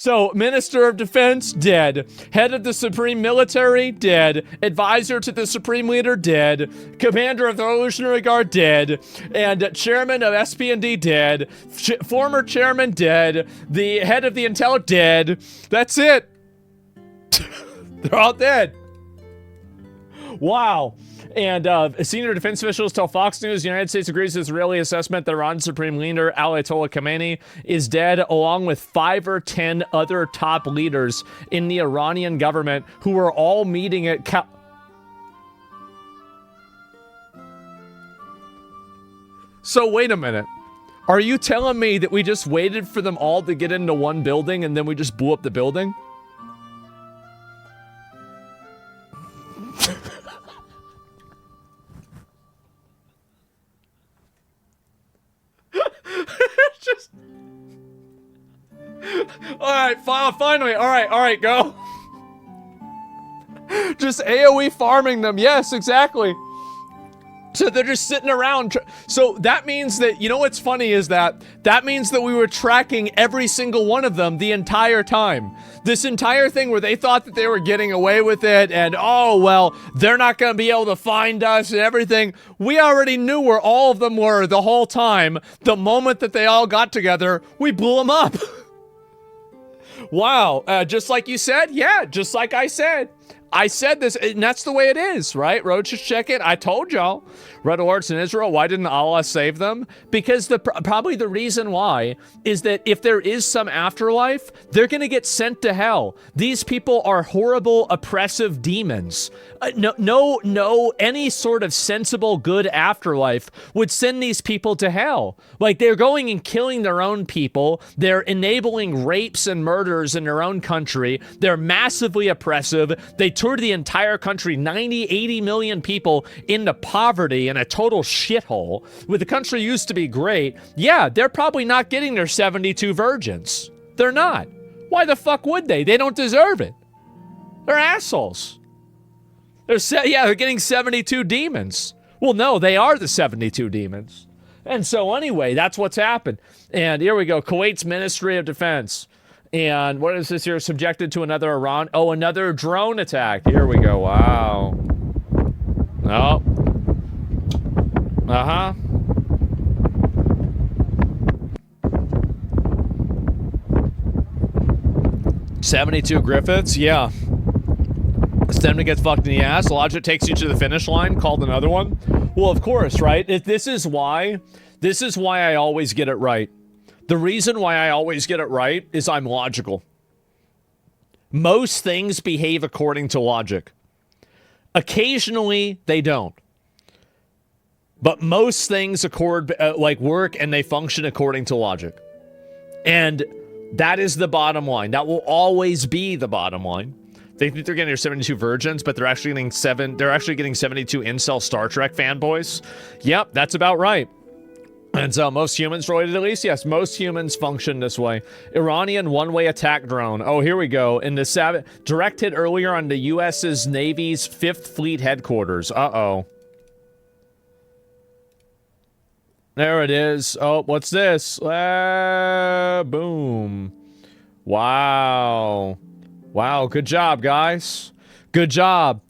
So, Minister of Defense, dead. Head of the Supreme Military, dead. Advisor to the Supreme Leader, dead. Commander of the Revolutionary Guard, dead. And Chairman of SP&D, dead. Former Chairman, dead. The head of the Intel, dead. That's it. They're all dead. Wow. And senior defense officials tell Fox News the United States agrees with Israeli assessment that Iran's Supreme Leader Ayatollah Khamenei is dead, along with 5 or 10 other top leaders in the Iranian government who were all meeting at So wait a minute. Are you telling me that we just waited for them all to get into one building and then we just blew up the building? Just all right, finally. All right, go. Just AoE farming them. Yes, exactly. So they're just sitting around. So that means that, you know what's funny is that means that we were tracking every single one of them the entire time. This entire thing where they thought that they were getting away with it and, oh, well, they're not going to be able to find us and everything. We already knew where all of them were the whole time. The moment that they all got together, we blew them up. Wow. Just like you said? Yeah, just like I said. I said this, and that's the way it is, right? Roaches, check it. I told y'all. Red alerts in Israel. Why didn't Allah save them? Because probably the reason why is that if there is some afterlife, they're going to get sent to hell. These people are horrible, oppressive demons. No, any sort of sensible, good afterlife would send these people to hell. Like, they're going and killing their own people. They're enabling rapes and murders in their own country. They're massively oppressive. They toured the entire country, 90, 80 million people into poverty and a total shithole. With the country used to be great, yeah, they're probably not getting their 72 virgins. They're not. Why the fuck would they? They don't deserve it. They're assholes. They're getting 72 demons. Well, no, they are the 72 demons. And so anyway, that's what's happened. And here we go. Kuwait's Ministry of Defense. And what is this here? Subjected to another Iran. Oh, another drone attack. Here we go. Wow. Oh. Uh-huh. $72 Griffiths? Yeah. It's time to get fucked in the ass. Logic takes you to the finish line. Called another one. Well, of course, right? This is why I always get it right. The reason why I always get it right is I'm logical. Most things behave according to logic. Occasionally, they don't. But most things work and they function according to logic. And that is the bottom line. That will always be the bottom line. They think they're getting their 72 virgins, but they're actually getting 72 incel Star Trek fanboys. Yep, that's about right. And so most humans related at least? Yes, most humans function this way. Iranian one-way attack drone. Oh, here we go. In the direct hit earlier on the U.S.'s Navy's 5th Fleet headquarters. Uh-oh. There it is. Oh, what's this? Boom. Wow. Wow, good job, guys. Good job.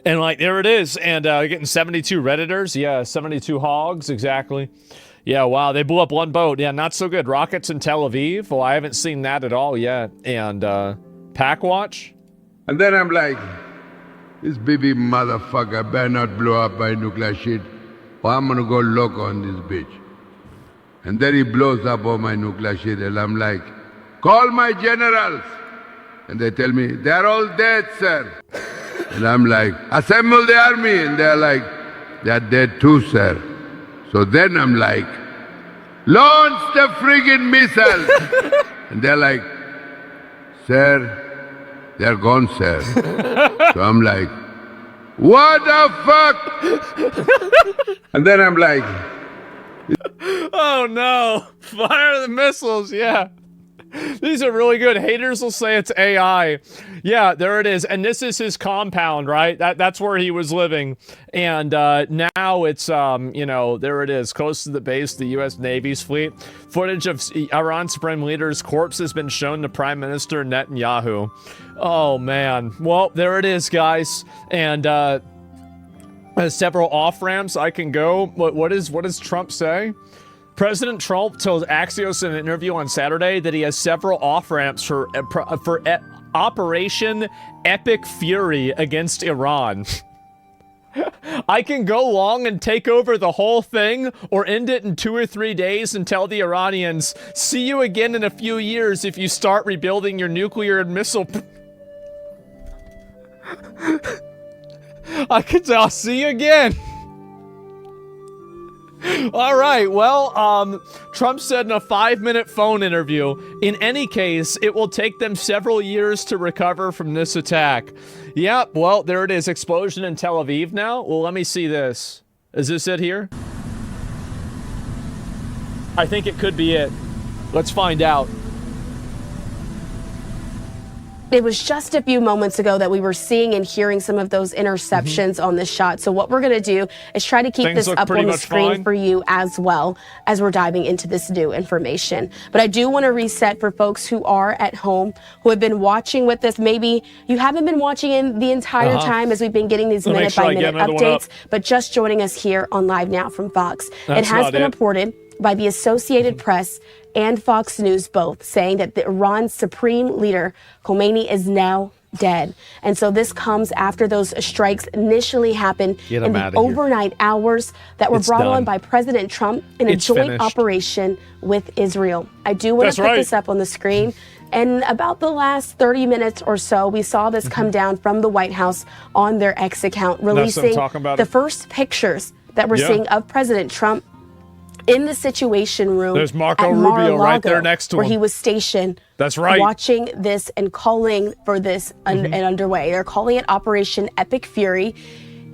And, like, there it is. And getting 72 Redditors. Yeah, 72 hogs, exactly. Yeah, wow, they blew up one boat. Yeah, not so good. Rockets in Tel Aviv? Well, I haven't seen that at all yet. And, Packwatch? And then I'm like, this baby motherfucker better not blow up by nuclear shit, or I'm gonna go loco on this bitch. And then he blows up all my nuclear shit, and I'm like, call my generals. And they tell me, they're all dead, sir. And I'm like, assemble the army. And they're like, they're dead too, sir. So then I'm like, launch the friggin' missiles. And they're like, sir, they're gone, sir. So I'm like, what the fuck? And then I'm like, oh no, fire the missiles, yeah. These are really good. Haters will say it's AI. Yeah, there it is. And this is his compound, right? That's where he was living. And now it's, there it is, close to the base of the U.S. Navy's fleet. Footage of Iran Supreme Leader's corpse has been shown to Prime Minister Netanyahu. Oh, man. Well, there it is, guys. And several off-ramps I can go. What does Trump say? President Trump told Axios in an interview on Saturday that he has several off-ramps for Operation Epic Fury against Iran. I can go long and take over the whole thing, or end it in 2 or 3 days and tell the Iranians, see you again in a few years if you start rebuilding your nuclear and missile... I'll see you again. All right, well, Trump said in a 5-minute phone interview, in any case, it will take them several years to recover from this attack. Yep, well, there it is. Explosion in Tel Aviv now. Well, let me see this. Is this it here? I think it could be it. Let's find out. It was just a few moments ago that we were seeing and hearing some of those interceptions on this shot. So what we're going to do is try to keep this up on the screen for you as well as we're diving into this new information. But I do want to reset for folks who are at home, who have been watching with us. Maybe you haven't been watching in the entire time as we've been getting these minute-by-minute updates, but just joining us here on Live Now from Fox. It has been reported by the Associated Press and Fox News both, saying that the Iran's supreme leader, Khamenei, is now dead. And so this comes after those strikes initially happened in the overnight hours that were brought on by President Trump in a joint operation with Israel. I do want to put this up on the screen. And about the last 30 minutes or so, we saw this come down from the White House on their X account, releasing the first pictures that we're seeing of President Trump in the Situation Room. There's Marco Rubio right there next to him, where he was stationed. That's right. Watching this and calling for this and underway. They're calling it Operation Epic Fury.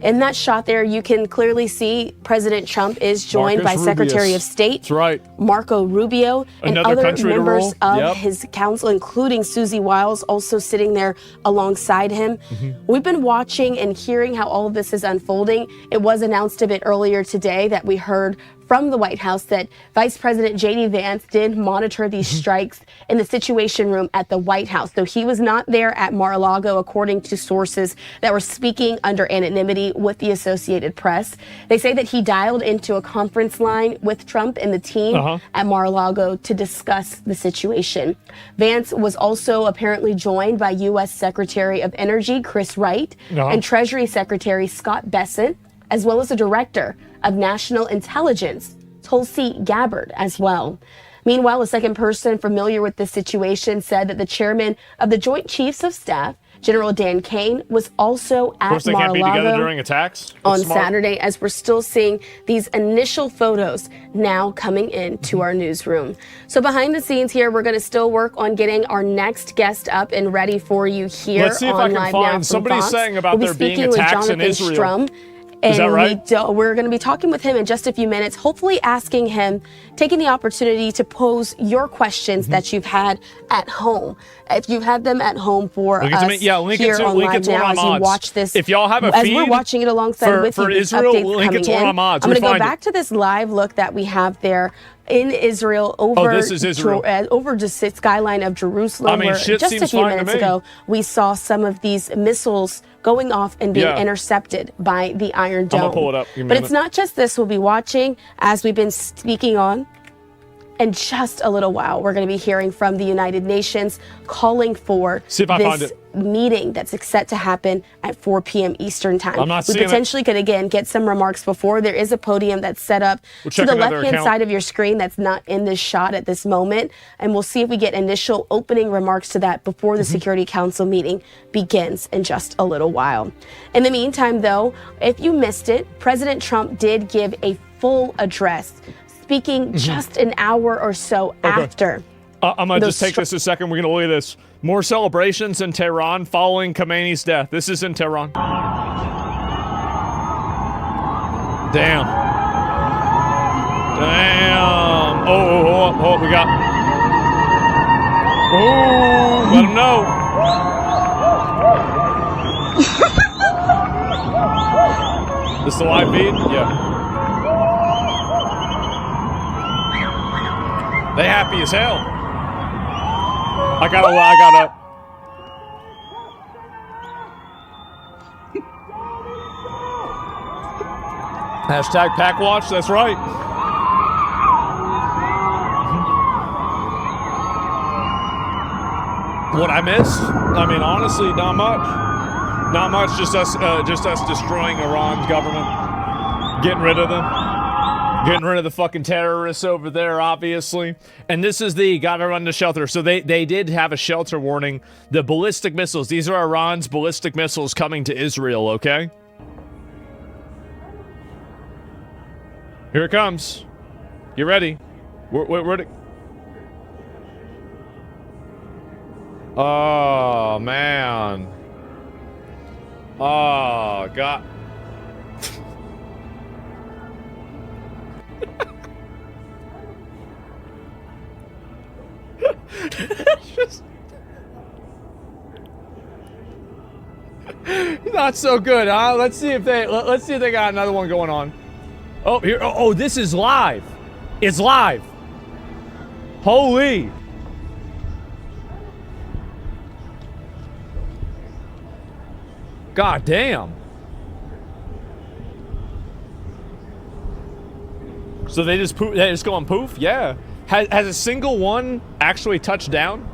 In that shot there, you can clearly see President Trump is joined by Secretary of State Marco Rubio and other members of his council, including Susie Wiles, also sitting there alongside him. We've been watching and hearing how all of this is unfolding. It was announced a bit earlier today that we heard from the White House that Vice President J.D. Vance did monitor these strikes in the Situation Room at the White House. So he was not there at Mar-a-Lago, according to sources that were speaking under anonymity with the Associated Press. They say that he dialed into a conference line with Trump and the team at Mar-a-Lago to discuss the situation. Vance was also apparently joined by U.S. Secretary of Energy Chris Wright and Treasury Secretary Scott Bessent, as well as the Director of National Intelligence, Tulsi Gabbard, as well. Meanwhile, a second person familiar with this situation said that the chairman of the Joint Chiefs of Staff, General Dan Kane, was also at Mar-a-Lago during attacks on Saturday, as we're still seeing these initial photos now coming into our newsroom. So behind the scenes here, we're going to still work on getting our next guest up and ready for you here. Let's see if I can find somebody saying about there being attacks in Israel. Strum. And is that right? We're going to be talking with him in just a few minutes, hopefully asking him, taking the opportunity to pose your questions that you've had at home. If you've had them at home for us here on Live Now as you watch this. If y'all have a as feed we're watching it alongside with you, Israel, updates link it to coming in. Mods. I'm going to go back to this live look that we have there in Israel over this is Israel. Over just the skyline of Jerusalem. I mean, where just a few minutes ago, we saw some of these missiles going off and being intercepted by the Iron Dome. I'm going to pull it up. But it's not just this we'll be watching, as we've been speaking on. In just a little while, we're going to be hearing from the United Nations calling for this meeting that's set to happen at 4 p.m. Eastern time. We potentially could, again, get some remarks before. There is a podium that's set up to the left-hand side of your screen that's not in this shot at this moment. And we'll see if we get initial opening remarks to that before the Security Council meeting begins in just a little while. In the meantime, though, if you missed it, President Trump did give a full address, speaking just an hour or so after. I'm going to just take this a second. We're going to look at this. More celebrations in Tehran following Khamenei's death. This is in Tehran. Damn. Damn. Oh, we got. Oh, let him know. This the live feed? Yeah. They happy as hell. I gotta. Hashtag pack watch, that's right. What I missed? I mean, honestly, not much. Not much, just us destroying Iran's government. Getting rid of them. Getting rid of the fucking terrorists over there, obviously. And this is the gotta run the shelter. So they did have a shelter warning. The ballistic missiles, these are Iran's ballistic missiles coming to Israel, okay? Here it comes. Get ready. Where'd it... Oh, man. Oh, God. Just... Not so good, huh? Let's see if they got another one going on. Oh, here. Oh, this is live. It's live. Holy. God damn. So they just go on poof? Yeah. Has a single one actually touched down?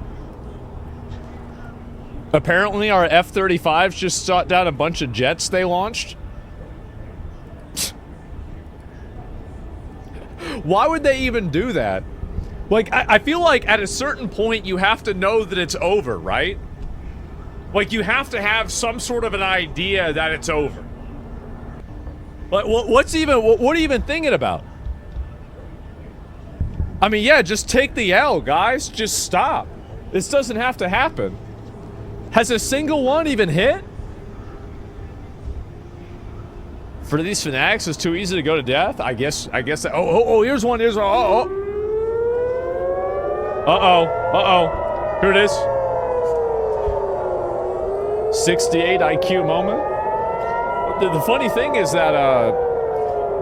Apparently our F-35s just shot down a bunch of jets they launched. Why would they even do that? Like, I feel like at a certain point you have to know that it's over, right? Like, you have to have some sort of an idea that it's over. Like, what are you even thinking about? I mean, yeah, just take the L, guys. Just stop. This doesn't have to happen. Has a single one even hit? For these fanatics, it's too easy to go to death. I guess. Oh, here's one. Uh-oh. Here it is. 68 IQ moment. The funny thing is that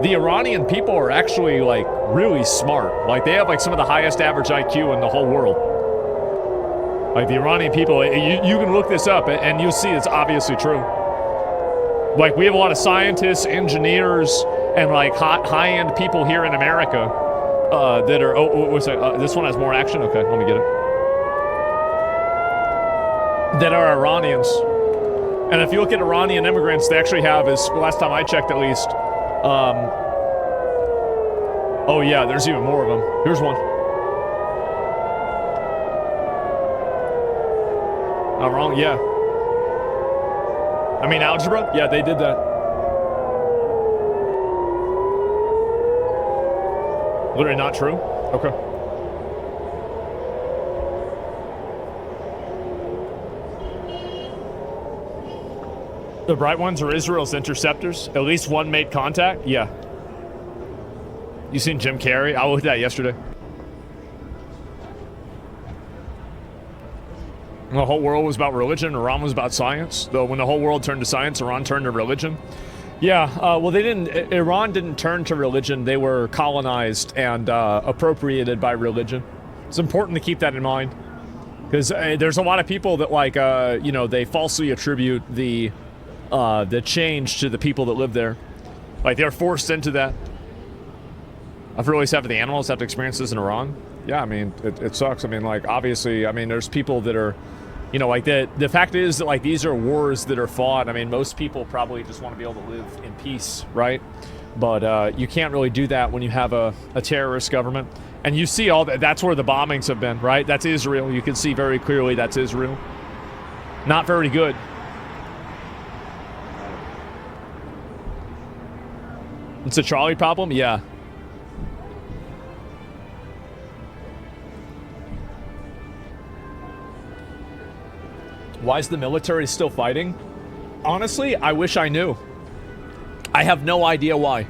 the Iranian people are actually like really smart. Like they have like some of the highest average IQ in the whole world. Like the Iranian people, you can look this up and you'll see it's obviously true. Like we have a lot of scientists, engineers, and like high-end people here in America that are. This one has more action. Okay, let me get it. That are Iranians. And if you look at Iranian immigrants, they actually have, as last time I checked at least, oh yeah, there's even more of them. Here's one. Not wrong, yeah. I mean, algebra? Yeah, they did that. Literally not true? Okay. The bright ones are Israel's interceptors. At least one made contact? Yeah. You seen Jim Carrey? I looked at that yesterday. The whole world was about religion. Iran was about science. Though when the whole world turned to science, Iran turned to religion. Yeah, well, Iran didn't turn to religion. They were colonized and appropriated by religion. It's important to keep that in mind. Because there's a lot of people that, like, they falsely attribute the change to the people that live there. Like, they're forced into that. I've realized that the animals have to experience this in Iran. Yeah, I mean, it sucks. I mean, like, obviously, I mean, there's people that are, like, the fact is that, like, these are wars that are fought. I mean, most people probably just want to be able to live in peace, right? But you can't really do that when you have a terrorist government. And you see all that. That's where the bombings have been, right? That's Israel. You can see very clearly that's Israel. Not very good. It's a Charlie problem? Yeah. Why is the military still fighting? Honestly, I wish I knew. I have no idea why.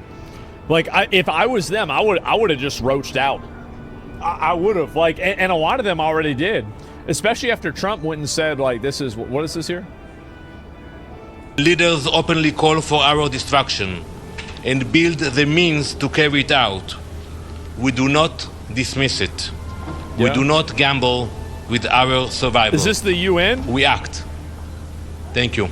Like, if I was them, I would have just roached out. I would have, like, and a lot of them already did. especially after Trump went and said, like, this is, what is this here? Leaders openly call for our destruction and build the means to carry it out. We do not dismiss it. Yeah. We do not gamble with our survival. Is this the UN? We act. Thank you.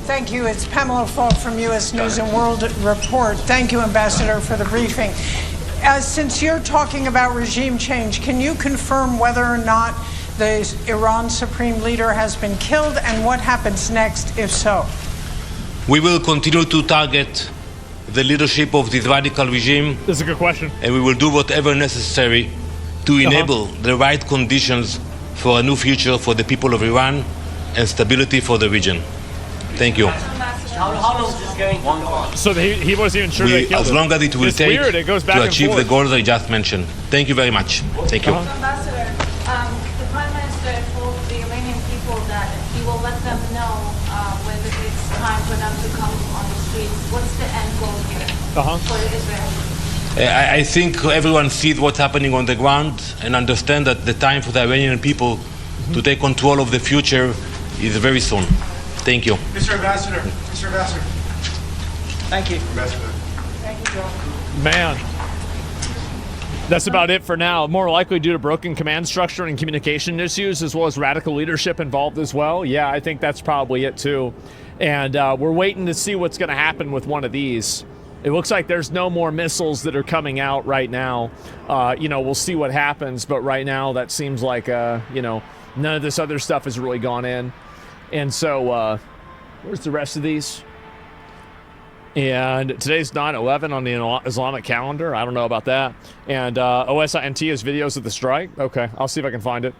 Thank you. It's Pamela Falk from U.S. News and World Report. Thank you, Ambassador, for the briefing. Since you're talking about regime change, can you confirm whether or not the Iran supreme leader has been killed, and what happens next if so? We will continue to target the leadership of this radical regime. That's a good question. And we will do whatever necessary to enable the right conditions for a new future for the people of Iran and stability for the region. Thank you. How long is this going to go? So he wasn't even sure they killed as him. long as it will It's take weird. It goes back to and achieve forth. the goals I just mentioned. Thank you very much. Thank you. Ambassador, the Prime Minister told the Iranian people that he will let them know when it's time for them to come on the streets. What's the end goal here for Israel? I think everyone sees what's happening on the ground and understand that the time for the Iranian people to take control of the future is very soon. Thank you. Mr. Ambassador. Mr. Ambassador. Thank you. Ambassador. Thank you, Joe. Man. That's about it for now. More likely due to broken command structure and communication issues, as well as radical leadership involved as well. Yeah, I think that's probably it too. And we're waiting to see what's going to happen with one of these. It looks like there's no more missiles that are coming out right now. We'll see what happens, but right now that seems like, none of this other stuff has really gone in. And so, where's the rest of these? And today's 9/11 on the Islamic calendar. I don't know about that. And OSINT has videos of the strike. Okay, I'll see if I can find it.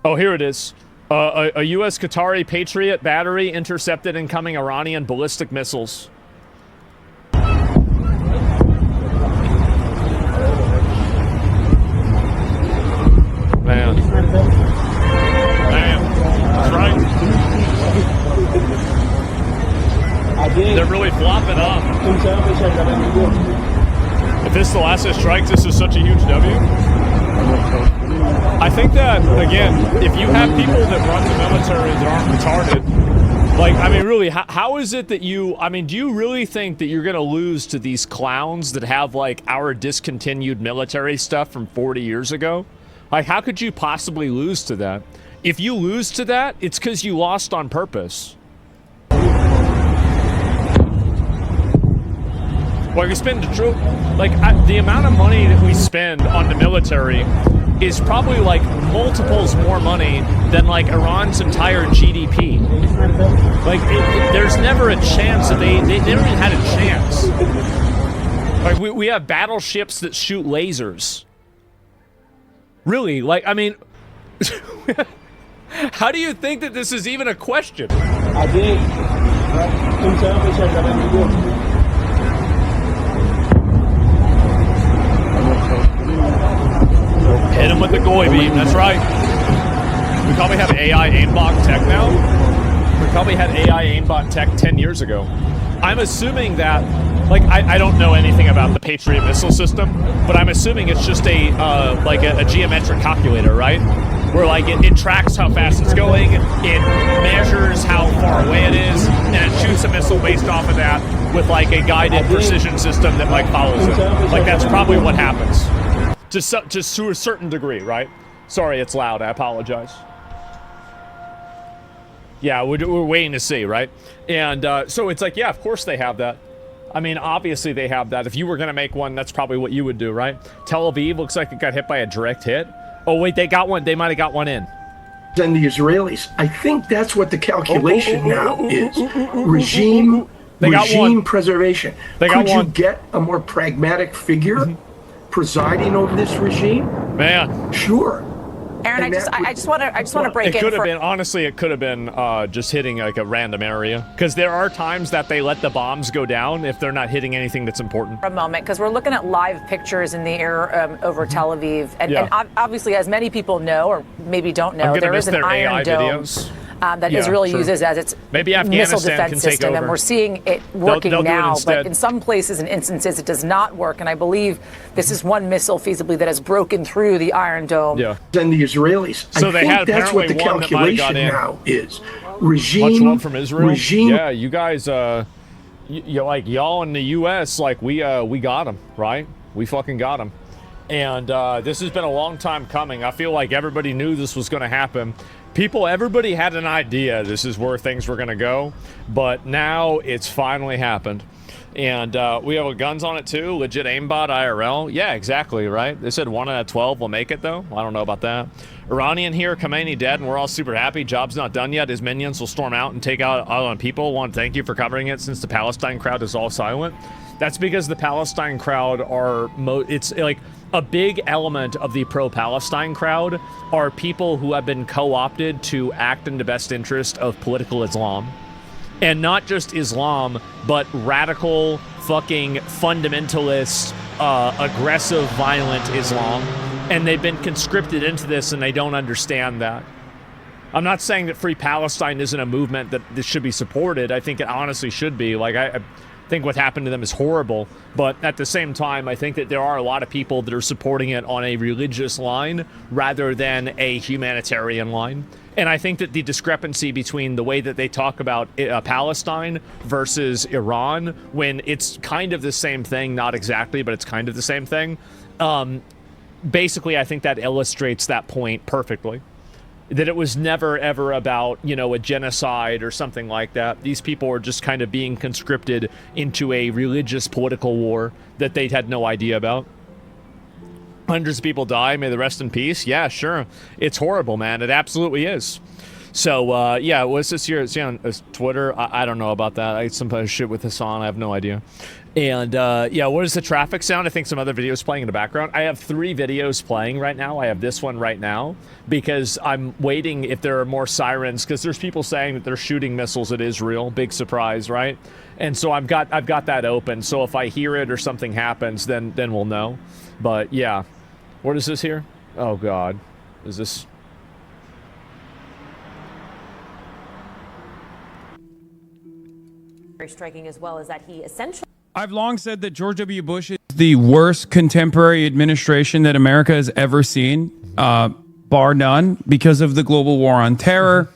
Oh, here it is. A U.S. Qatari Patriot battery intercepted incoming Iranian ballistic missiles. Man. That's right. They're really flopping up. If this is the last of strikes, this is such a huge W. I think that, again, if you have people that run the military that aren't retarded, really, how is it that do you really think that you're going to lose to these clowns that have, our discontinued military stuff from 40 years ago? How could you possibly lose to that? If you lose to that, it's because you lost on purpose. We spend the amount of money that we spend on the military is probably multiples more money than Iran's entire GDP. There's never a chance that they never even had a chance. We have battleships that shoot lasers. Really, how do you think that this is even a question? Hit him with the Goy beam, that's right. We probably have AI aimbot tech now. We probably had AI aimbot tech 10 years ago. I'm assuming that, I don't know anything about the Patriot missile system, but I'm assuming it's just a geometric calculator, right? Where it tracks how fast it's going, it measures how far away it is, and it shoots a missile based off of that with a guided precision system that follows it. That's probably what happens. Just to a certain degree, right? Sorry, it's loud. I apologize. Yeah, we're waiting to see, right? And so it's yeah, of course they have that. Obviously they have that. If you were going to make one, that's probably what you would do, right? Tel Aviv looks like it got hit by a direct hit. Oh, wait, they got one. They might have got one in. And the Israelis. I think that's what the calculation now is. Regime preservation. Could you get a more pragmatic figure presiding over this regime? Man. Sure. Aaron, I just want to break in. It could have been, honestly, it could have been just hitting a random area. Because there are times that they let the bombs go down if they're not hitting anything that's important. For a moment, because we're looking at live pictures in the air over Tel Aviv. And obviously, as many people know, or maybe don't know, there is an Iron Dome that Israel uses as its missile defense system. And we're seeing it working now, but in some places and instances it does not work. And I believe this is one missile feasibly that has broken through the Iron Dome. And the Israelis. So I think that's what the calculation now is. Regime from Israel. Yeah, you guys, like y'all in the U.S., like we got them, right? We fucking got them. And this has been a long time coming. I feel like everybody knew this was going to happen. Everybody had an idea this is where things were going to go, but now it's finally happened. And we have guns on it too, legit aimbot IRL. Yeah, exactly, right? They said 1 out of 12 will make it though. I don't know about that. Iranian here, Khamenei dead, and we're all super happy. Job's not done yet. His minions will storm out and take out on people. Want to thank you for covering it since the Palestine crowd is all silent. That's because the Palestine crowd are, it's like a big element of the pro-Palestine crowd are people who have been co-opted to act in the best interest of political Islam. And not just Islam, but radical, fucking fundamentalist, aggressive, violent Islam. And they've been conscripted into this and they don't understand that. I'm not saying that Free Palestine isn't a movement that this should be supported. I think it honestly should be. Like, I think what happened to them is horrible. But at the same time, I think that there are a lot of people that are supporting it on a religious line rather than a humanitarian line. And I think that the discrepancy between the way that they talk about Palestine versus Iran, when it's kind of the same thing, not exactly, but it's kind of the same thing, basically I think that illustrates that point perfectly. That it was never, ever about, you know, a genocide or something like that. These people were just kind of being conscripted into a religious political war that they had no idea about. Hundreds of people die, may they rest in peace. Yeah, sure. It's horrible, man. It absolutely is. So, yeah, what's this here? It's on Twitter. I don't know about that. I sometimes shit with Hassan. I have no idea. And, yeah, what is the traffic sound? I think some other videos playing in the background. I have 3 videos playing right now. I have this one right now because I'm waiting if there are more sirens because there's people saying that they're shooting missiles at Israel. Big surprise, right? And so I've got that open. So if I hear it or something happens, then we'll know. But, yeah. What is this here? Oh, God. Is this... Very striking as well is that he essentially... I've long said that George W. Bush is the worst contemporary administration that America has ever seen, bar none, because of the global war on terror.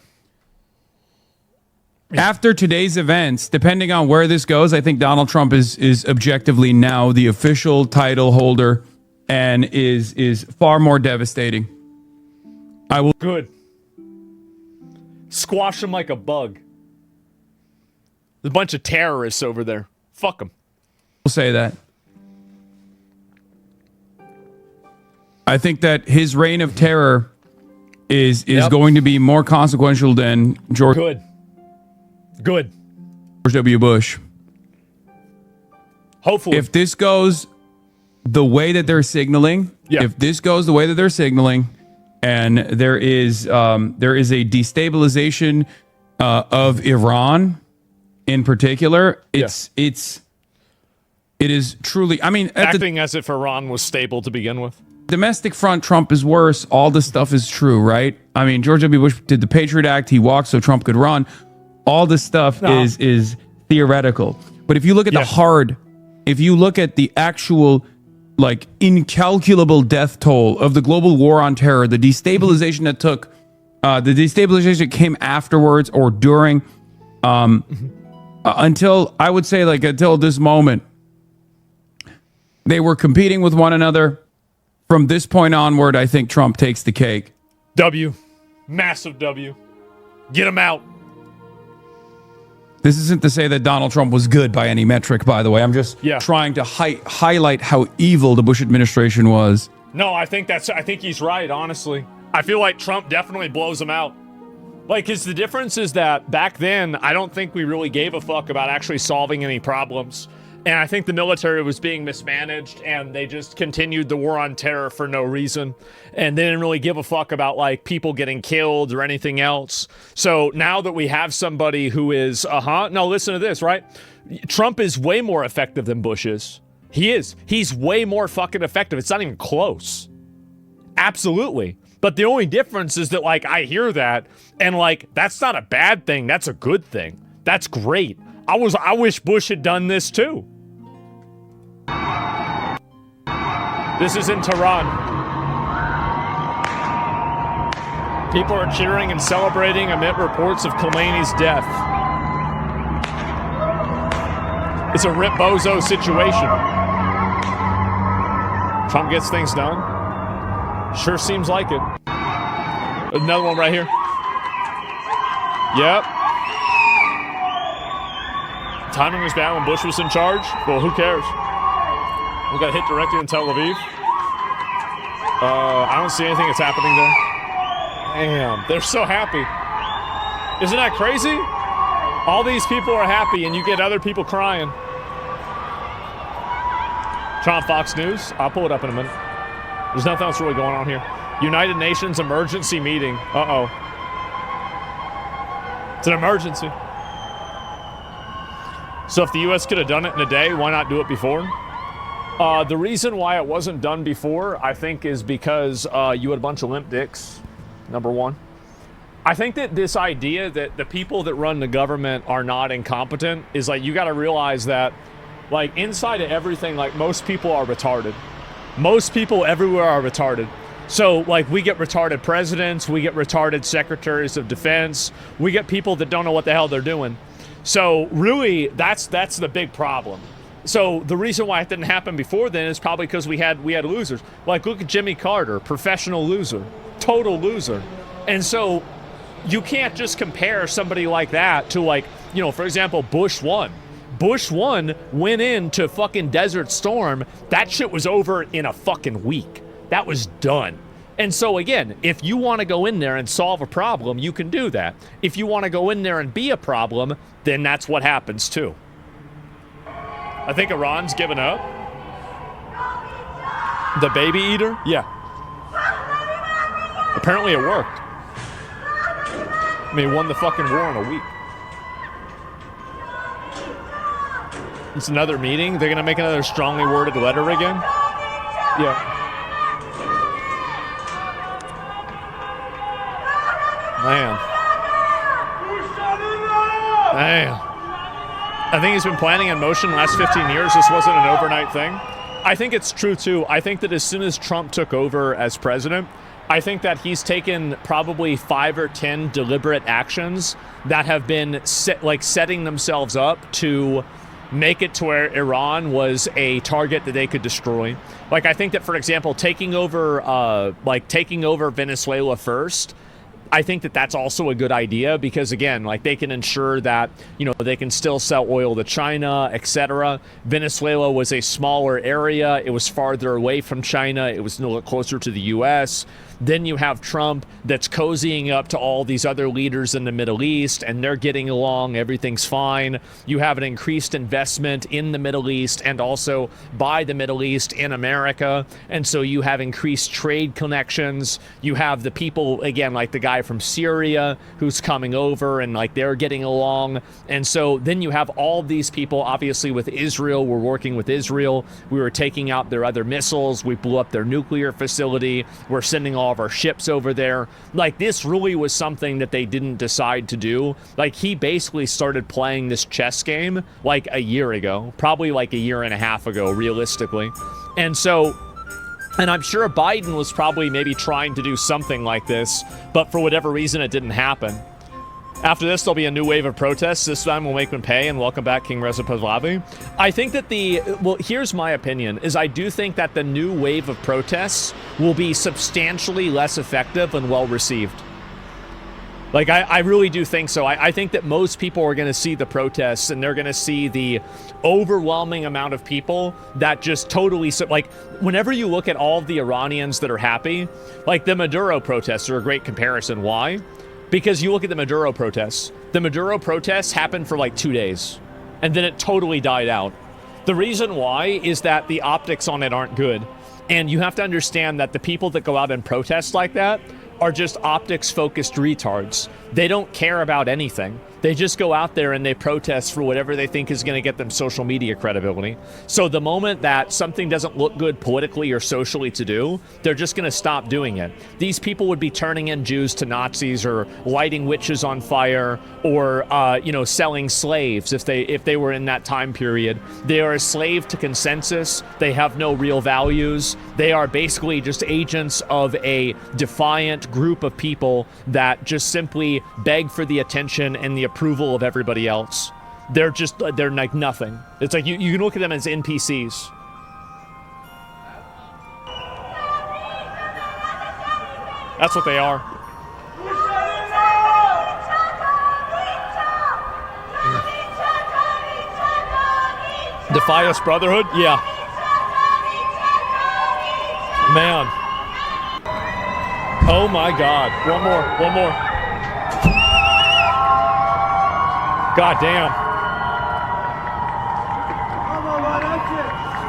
After today's events, depending on where this goes, I think Donald Trump is objectively now the official title holder and is far more devastating. I will... Good. Squash him like a bug. There's a bunch of terrorists over there. Fuck them. We'll say that. I think that his reign of terror is going to be more consequential than George W. Bush. Hopefully. If this goes the way that they're signaling, and there is a destabilization of Iran in particular, it is truly, I mean, acting as if Iran was stable to begin with. Domestic front, Trump is worse. All this stuff is true, right? I mean, George W. Bush did the Patriot Act. He walked so Trump could run. All this stuff is theoretical. But if you look at if you look at the actual, like, incalculable death toll of the global war on terror, the destabilization that took, the destabilization that came afterwards or during, until, I would say, like, until this moment, they were competing with one another. From this point onward, I think Trump takes the cake. W. Massive W. Get him out. This isn't to say that Donald Trump was good by any metric, by the way. I'm just trying to highlight how evil the Bush administration was. No, I think he's right, honestly. I feel like Trump definitely blows him out. Like, because the difference is that back then, I don't think we really gave a fuck about actually solving any problems. And I think the military was being mismanaged, and they just continued the war on terror for no reason. And they didn't really give a fuck about, like, people getting killed or anything else. So now that we have somebody who is, no, listen to this, right? Trump is way more effective than Bush is. He is. He's way more fucking effective. It's not even close. Absolutely. But the only difference is that, like, I hear that, and, like, that's not a bad thing. That's a good thing. That's great. I wish Bush had done this, too. This is in Tehran. People are cheering and celebrating amid reports of Khamenei's death. It's a Rip Bozo situation. Trump gets things done. Sure seems like it. Another one right here. Yep. Timing was bad when Bush was in charge. Well, who cares? We got hit directly in Tel Aviv. I don't see anything that's happening there. Damn, they're so happy. Isn't that crazy? All these people are happy, and you get other people crying. Trump Fox News. I'll pull it up in a minute. There's nothing else really going on here. United Nations emergency meeting. Uh-oh. It's an emergency. So if the U.S. could have done it in a day, why not do it before? The reason why it wasn't done before, I think, is because you had a bunch of limp dicks, number one. I think that this idea that the people that run the government are not incompetent is, like, you got to realize that, like, inside of everything, like, most people are retarded. Most people everywhere are retarded. So, like, we get retarded presidents, we get retarded secretaries of defense, we get people that don't know what the hell they're doing. So, really, that's the big problem. So, the reason why it didn't happen before then is probably because we had losers. Like, look at Jimmy Carter, professional loser, total loser. And so, you can't just compare somebody like that to, like, you know, for example, Bush 1. Bush 1 went into fucking Desert Storm. That shit was over in a fucking week. That was done. And so, again, if you want to go in there and solve a problem, you can do that. If you want to go in there and be a problem, then that's what happens, too. I think Iran's given up. The baby eater? Yeah. Apparently it worked. I mean, he won the fucking war in a week. It's another meeting. They're going to make another strongly worded letter again? Yeah. Man. I think he's been planning in motion the last 15 years. This wasn't an overnight thing. I think it's true, too. I think that as soon as Trump took over as president, I think that he's taken probably 5 or 10 deliberate actions that have been setting themselves up to make it to where Iran was a target that they could destroy. Like, I think that, for example, taking over Venezuela first, I think that that's also a good idea because, again, like, they can ensure that, you know, they can still sell oil to China, etc. Venezuela was a smaller area. It was farther away from China. It was a little closer to the U.S. Then you have Trump that's cozying up to all these other leaders in the Middle East, and they're getting along. Everything's fine. You have an increased investment in the Middle East and also by the Middle East in America. And so you have increased trade connections. You have the people, again, like the guy from Syria who's coming over, and, like, they're getting along. And so then you have all these people, obviously, with Israel. We're working with Israel. We were taking out their other missiles. We blew up their nuclear facility. We're sending all of our ships over there. Like, this really was something that they didn't decide to do. Like, he basically started playing this chess game like a year ago, probably like a year and a half ago, realistically. And so, and I'm sure Biden was probably maybe trying to do something like this, but for whatever reason, it didn't happen. After this, there'll be a new wave of protests. This time we'll make them pay, and welcome back, King Reza Pahlavi. I think that here's my opinion, is I do think that the new wave of protests will be substantially less effective and well-received. Like, I really do think so. I think that most people are going to see the protests, and they're going to see the overwhelming amount of people that just totally, like, whenever you look at all of the Iranians that are happy, like, the Maduro protests are a great comparison. Why? Because you look at the Maduro protests. The Maduro protests happened for like 2 days, and then it totally died out. The reason why is that the optics on it aren't good. And you have to understand that the people that go out and protest like that are just optics-focused retards. They don't care about anything. They just go out there and they protest for whatever they think is going to get them social media credibility. So the moment that something doesn't look good politically or socially to do, they're just going to stop doing it. These people would be turning in Jews to Nazis or lighting witches on fire or, selling slaves if they were in that time period. They are a slave to consensus. They have no real values. They are basically just agents of a defiant group of people that just simply beg for the attention and the approval of everybody else. They're like nothing. It's like you can look at them as NPCs. That's what they are. Defias Brotherhood? Yeah. Man. Oh my God. One more. God damn.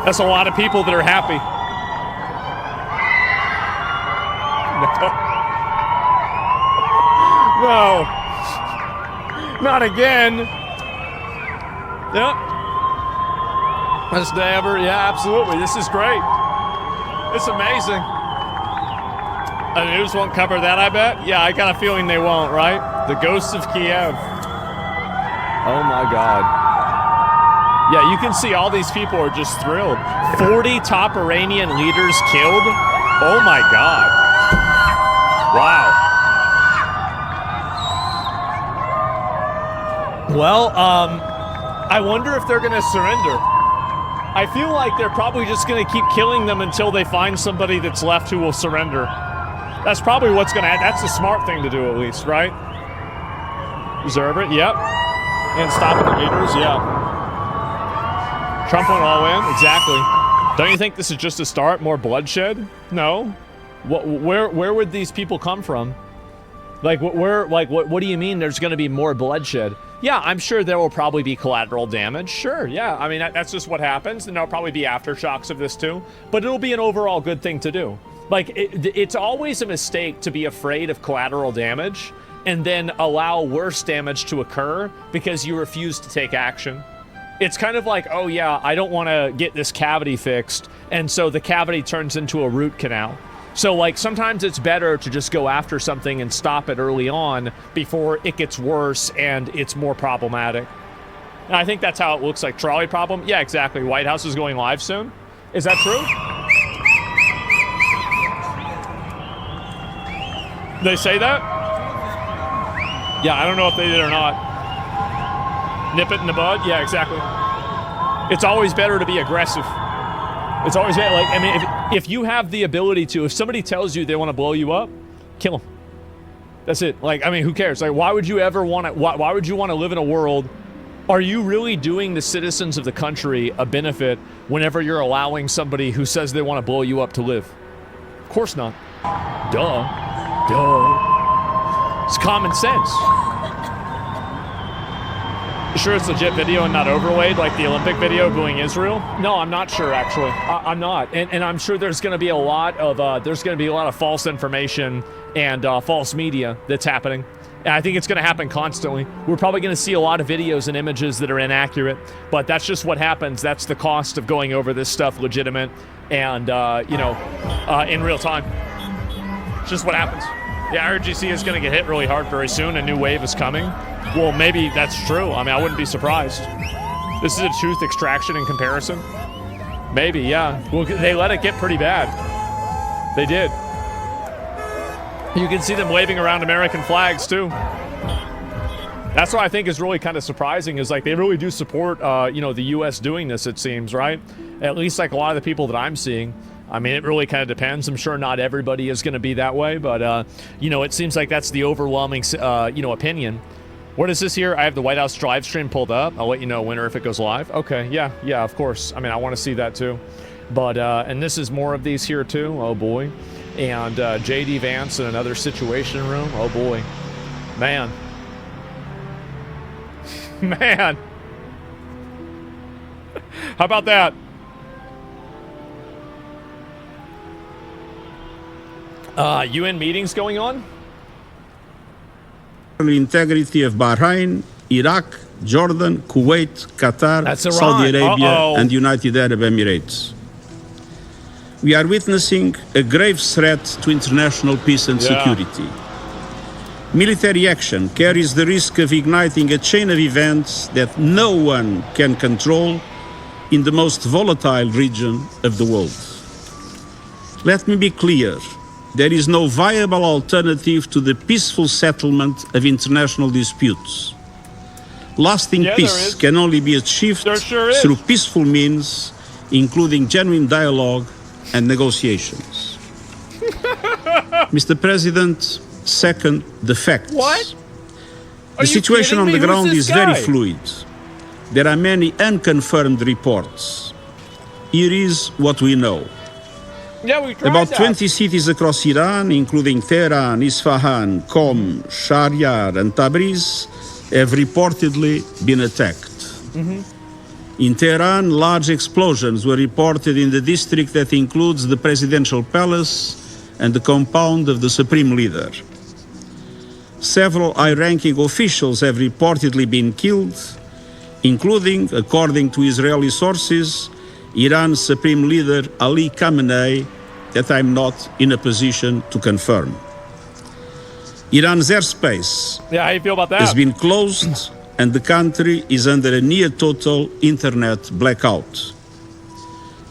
That's a lot of people that are happy. No. Not again. Yep. Best day ever. Yeah, absolutely. This is great. It's amazing. The news won't cover that, I bet. Yeah, I got a feeling they won't, right? The ghosts of Kiev. Oh my God. Yeah, you can see all these people are just thrilled. 40 top Iranian leaders killed? Oh my God. Wow. Well, I wonder if they're gonna surrender. I feel like they're probably just gonna keep killing them until they find somebody that's left who will surrender. That's probably what's gonna happen. That's the smart thing to do, at least, right? Observe it, yep. And stopping the leaders, yeah. Trump went all in, exactly. Don't you think this is just a start? More bloodshed? No. Where would these people come from? Like, what do you mean there's going to be more bloodshed? Yeah, I'm sure there will probably be collateral damage. Sure, yeah. I mean, that's just what happens, and there'll probably be aftershocks of this too. But it'll be an overall good thing to do. Like, it's always a mistake to be afraid of collateral damage and then allow worse damage to occur because you refuse to take action. It's kind of like, oh yeah, I don't want to get this cavity fixed, and so the cavity turns into a root canal. So, like, sometimes it's better to just go after something and stop it early on before it gets worse and it's more problematic. And I think that's how it looks like. Trolley problem? Yeah, exactly. White House is going live soon. Is that true? They say that? Yeah, I don't know if they did or not. Nip it in the bud? Yeah, exactly. It's always better to be aggressive. It's always better. Like, I mean, if you have the ability to, if somebody tells you they want to blow you up, kill them. That's it. Like, I mean, who cares? Like, why would you ever want to, why would you want to live in a world? Are you really doing the citizens of the country a benefit whenever you're allowing somebody who says they want to blow you up to live? Of course not. Duh. It's common sense. You sure it's legit video and not overlaid like the Olympic video booing Israel? No, I'm not sure, actually. I'm not. And I'm sure there's going to be a lot of false information and false media that's happening. And I think it's going to happen constantly. We're probably going to see a lot of videos and images that are inaccurate, but that's just what happens. That's the cost of going over this stuff legitimate and, in real time. It's just what happens. The IRGC is going to get hit really hard very soon. A new wave is coming. Well, maybe that's true. I mean, I wouldn't be surprised. This is a truth extraction in comparison. Maybe, yeah. Well, they let it get pretty bad. They did. You can see them waving around American flags, too. That's what I think is really kind of surprising, is like they really do support, the U.S. doing this, it seems, right? At least like a lot of the people that I'm seeing. I mean, it really kind of depends. I'm sure not everybody is going to be that way, but, it seems like that's the overwhelming, opinion. What is this here? I have the White House live stream pulled up. I'll let you know when or if it goes live. Okay, yeah, of course. I mean, I want to see that too. But, and this is more of these here too. Oh boy. And J.D. Vance in another situation room. Oh boy. Man. Man. How about that? UN meetings going on? The integrity of Bahrain Iraq, Jordan, Kuwait, Qatar, That's Iran. Saudi Arabia, Uh-oh. and United Arab Emirates. We are witnessing a grave threat to international peace and security. Military action carries the risk of igniting a chain of events that no one can control in the most volatile region of the world. Let me be clear. There is no viable alternative to the peaceful settlement of international disputes. Lasting peace can only be achieved through peaceful means, including genuine dialogue and negotiations. Mr. President, second, the facts. What? The situation on the ground is very fluid. There are many unconfirmed reports. Here is what we know. Yeah, we tried About that. 20 cities across Iran, including Tehran, Isfahan, Qom, Shahryar, and Tabriz, have reportedly been attacked. In Tehran, large explosions were reported in the district that includes the presidential palace and the compound of the supreme leader. Several high-ranking officials have reportedly been killed, including, according to Israeli sources, Iran's supreme leader Ali Khamenei, that I'm not in a position to confirm. Iran's airspace Yeah, how you feel about that? has been closed and the country is under a near-total internet blackout.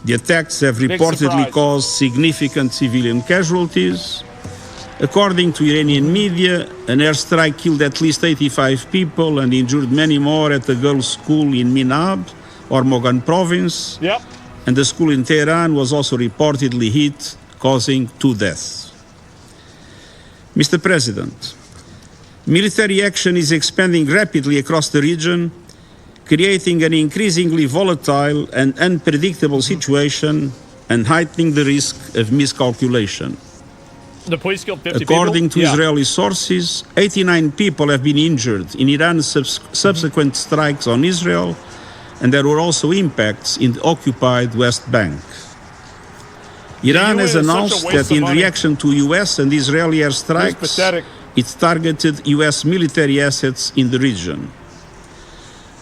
The attacks have reportedly caused significant civilian casualties. According to Iranian media, an airstrike killed at least 85 people and injured many more at a girls' school in Minab, Hormozgan province. Yep. And the school in Tehran was also reportedly hit, causing 2 deaths. Mr. President, military action is expanding rapidly across the region, creating an increasingly volatile and unpredictable situation and heightening the risk of miscalculation. The police killed 50 According people? to Israeli sources, 89 people have been injured in Iran's subsequent strikes on Israel, and there were also impacts in the occupied West Bank. Iran has announced that in reaction to US and Israeli airstrikes, it targeted US military assets in the region.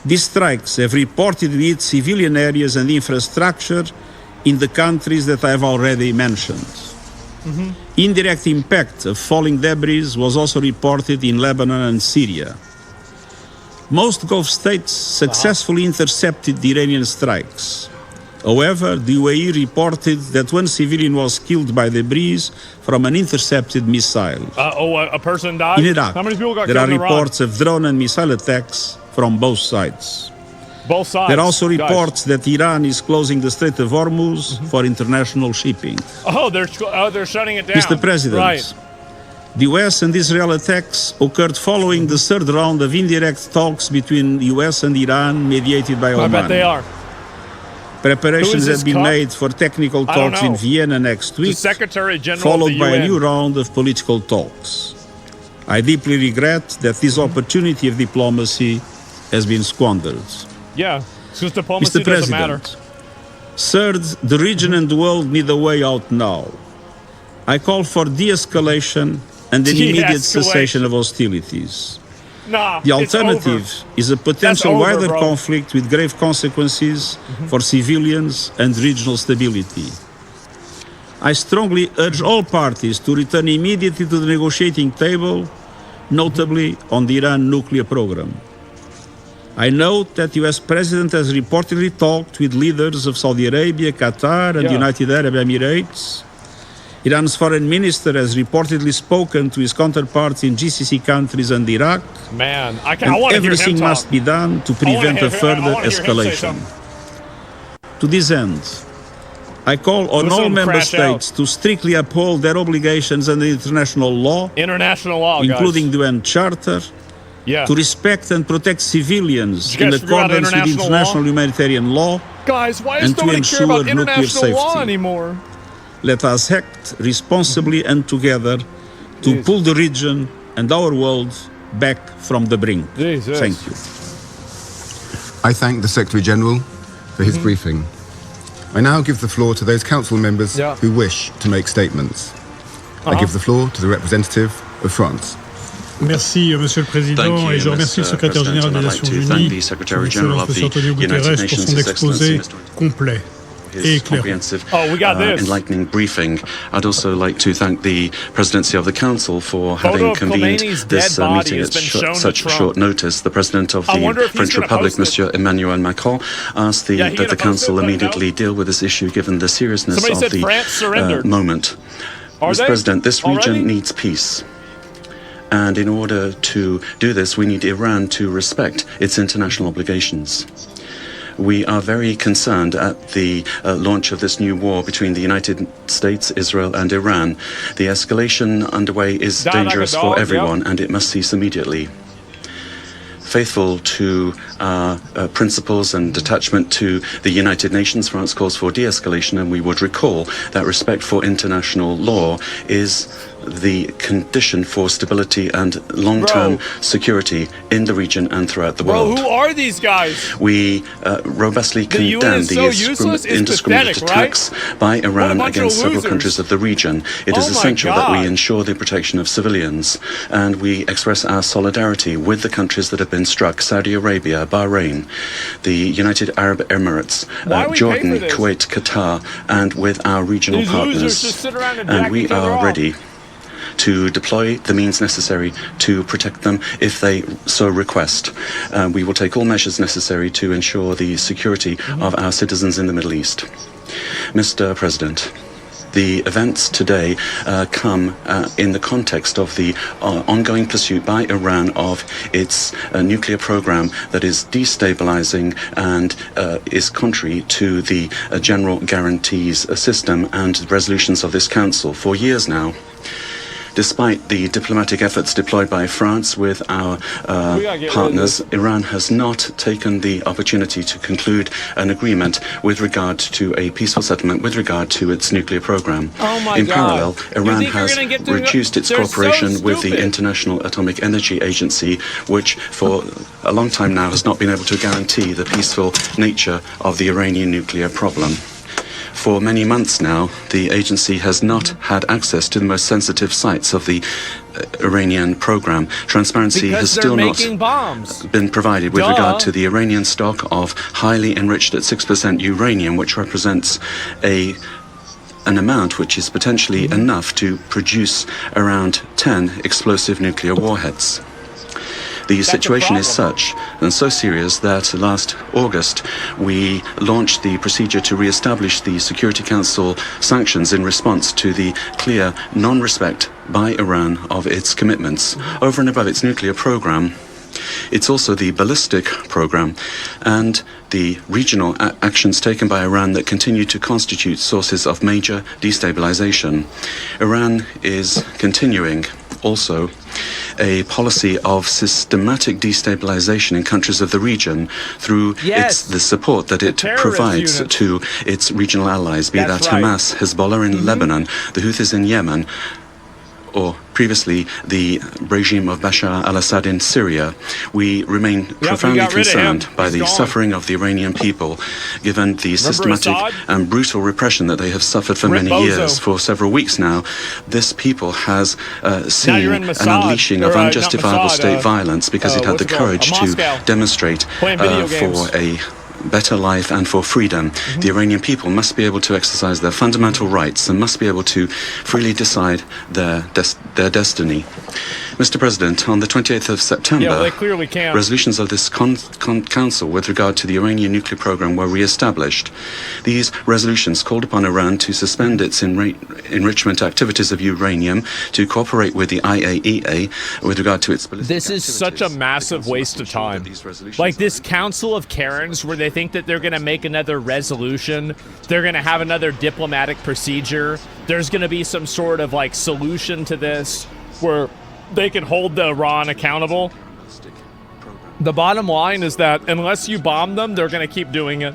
These strikes have reportedly hit civilian areas and infrastructure in the countries that I have already mentioned. Indirect impact of falling debris was also reported in Lebanon and Syria. Most Gulf states successfully intercepted the Iranian strikes. However, the UAE reported that one civilian was killed by debris from an intercepted missile. A person died? In Iraq, How many people got there killed are in Iraq? reports of drone and missile attacks from both sides. Both sides. There are also reports that Iran is closing the Strait of Hormuz for international shipping. Oh, they're shutting it down. Mr. President, Right. the US and Israel attacks occurred following the third round of indirect talks between the US and Iran mediated by Oman. I bet they are. Preparations have been cup? made for technical I don't talks in know. Vienna next week, Secretary General followed of the by UN. a new round of political talks. I deeply regret that this opportunity of diplomacy has been squandered. Yeah, because diplomacy Mr. doesn't matter. President, third, the region and the world need a way out now. I call for de-escalation and an immediate cessation of hostilities. Nah, The it's over. alternative is a potential over, wider bro. conflict with grave consequences for civilians and regional stability. I strongly urge all parties to return immediately to the negotiating table, notably on the Iran nuclear program. I note that the US President has reportedly talked with leaders of Saudi Arabia, Qatar, and the United Arab Emirates. Iran's foreign minister has reportedly spoken to his counterparts in GCC countries and Iraq. Man, I And want to hear him everything talk. must be done to prevent a further escalation. To this end, I call on all member states to strictly uphold their obligations under international law, including the UN Charter, to respect and protect civilians in accordance with international humanitarian law, Guys, why does and to nobody care ensure about nuclear international law safety. anymore? Let us act responsibly and together to pull the region and our world back from the brink. Jesus. Thank you. I thank the Secretary General for his briefing. I now give the floor to those council members who wish to make statements. I give the floor to the representative of France. Merci, Monsieur le Président, et je remercie le secrétaire général des Nations Unies, son Excellence Monsieur Antonio Guterres, pour son exposé complet. Enlightening briefing. I'd also like to thank the presidency of the council for having convened this meeting at such short notice. The president of the French Republic, Monsieur Emmanuel Macron, asked that the council immediately deal with this issue given the seriousness of the moment. Mr. President, this region needs peace. And in order to do this, we need Iran to respect its international obligations. We are very concerned at the launch of this new war between the United States, Israel, and Iran. The escalation underway is dangerous for everyone, and it must cease immediately. Faithful to our principles and attachment to the United Nations, France calls for de-escalation, and we would recall that respect for international law is the condition for stability and long-term security in the region and throughout the world. Who are these guys? We robustly condemn the indiscriminate attacks by Iran against several countries of the region. It is essential that we ensure the protection of civilians, and we express our solidarity with the countries that have been struck: Saudi Arabia, Bahrain, the United Arab Emirates, Jordan, Kuwait, Qatar, and with our regional partners. And we are ready to deploy the means necessary to protect them if they so request. We will take all measures necessary to ensure the security of our citizens in the Middle East. Mr. President, the events today come in the context of the ongoing pursuit by Iran of its nuclear program that is destabilizing and is contrary to the general guarantees system and resolutions of this council. For years now, despite the diplomatic efforts deployed by France with our partners, Iran has not taken the opportunity to conclude an agreement with regard to a peaceful settlement with regard to its nuclear program. In parallel, Iran has reduced its cooperation with the International Atomic Energy Agency, which for a long time now has not been able to guarantee the peaceful nature of the Iranian nuclear problem. For many months now, the agency has not had access to the most sensitive sites of the Iranian program. Transparency has still not been provided with regard to the Iranian stock of highly enriched at 6% uranium, which represents an amount which is potentially enough to produce around 10 explosive nuclear warheads. The situation is such and so serious that last August we launched the procedure to re-establish the Security Council sanctions in response to the clear non-respect by Iran of its commitments. Over and above its nuclear program, it's also the ballistic program and the regional actions taken by Iran that continue to constitute sources of major destabilization. Iran is continuing also a policy of systematic destabilization in countries of the region through the support that it provides to its regional allies, be that Hamas, Hezbollah in Lebanon, the Houthis in Yemen, or previously the regime of Bashar al-Assad in Syria. We remain profoundly concerned by the suffering of the Iranian people, given the systematic and brutal repression that they have suffered for many years. For several weeks now, this people has seen an unleashing of unjustifiable state violence because it had the courage to demonstrate for a better life and for freedom. The Iranian people must be able to exercise their fundamental rights and must be able to freely decide their destiny. Mr. President, on the 28th of September, resolutions of this council with regard to the Iranian nuclear program were re-established. These resolutions called upon Iran to suspend its enrichment activities of uranium, to cooperate with the IAEA with regard to its ballistic activities. This is such a massive waste of time. Like this council of Karens where they think that they're going to make another resolution, they're going to have another diplomatic procedure, there's going to be some sort of like solution to this where they can hold the Iran accountable. The bottom line is that unless you bomb them, they're going to keep doing it.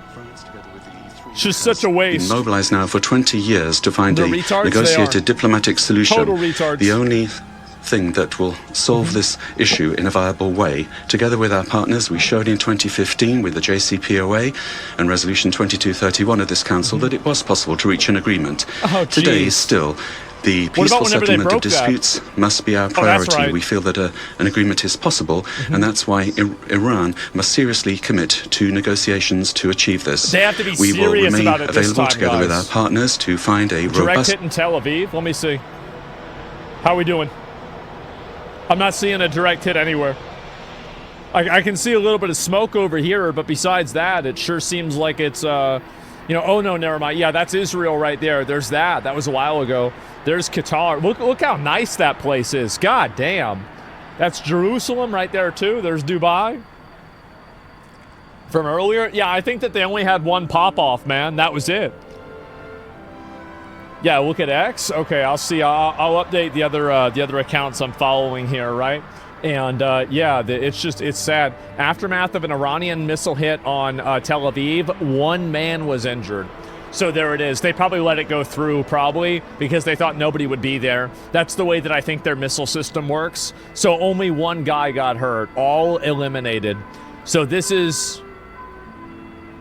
It's just such a waste. Been mobilized now for 20 years to find a negotiated diplomatic solution. Total retards. The only thing that will solve this issue in a viable way. Together with our partners, we showed in 2015 with the JCPOA and Resolution 2231 of this Council that it was possible to reach an agreement. Today, still, The peaceful settlement of disputes must be our priority. Right. We feel that an agreement is possible, and that's why Iran must seriously commit to negotiations to achieve this. They have to be we will serious remain about it this available time, together guys. with our partners to find a Direct robust hit in Tel Aviv. Let me see. How are we doing? I'm not seeing a direct hit anywhere. I can see a little bit of smoke over here, but besides that, it sure seems like it's, you know, oh no, never mind. Yeah, that's Israel right there. There's that. That was a while ago. There's Qatar. Look how nice that place is. God damn. That's Jerusalem right there too. There's Dubai. From earlier, yeah, I think that they only had one pop-off, man. That was it. Yeah, look at X. Okay, I'll see. I'll update the other accounts I'm following here, right? And yeah, it's sad. Aftermath of an Iranian missile hit on Tel Aviv, one man was injured. So there it is. They probably let it go through, probably, because they thought nobody would be there. That's the way that I think their missile system works. So only one guy got hurt, all eliminated. So this is...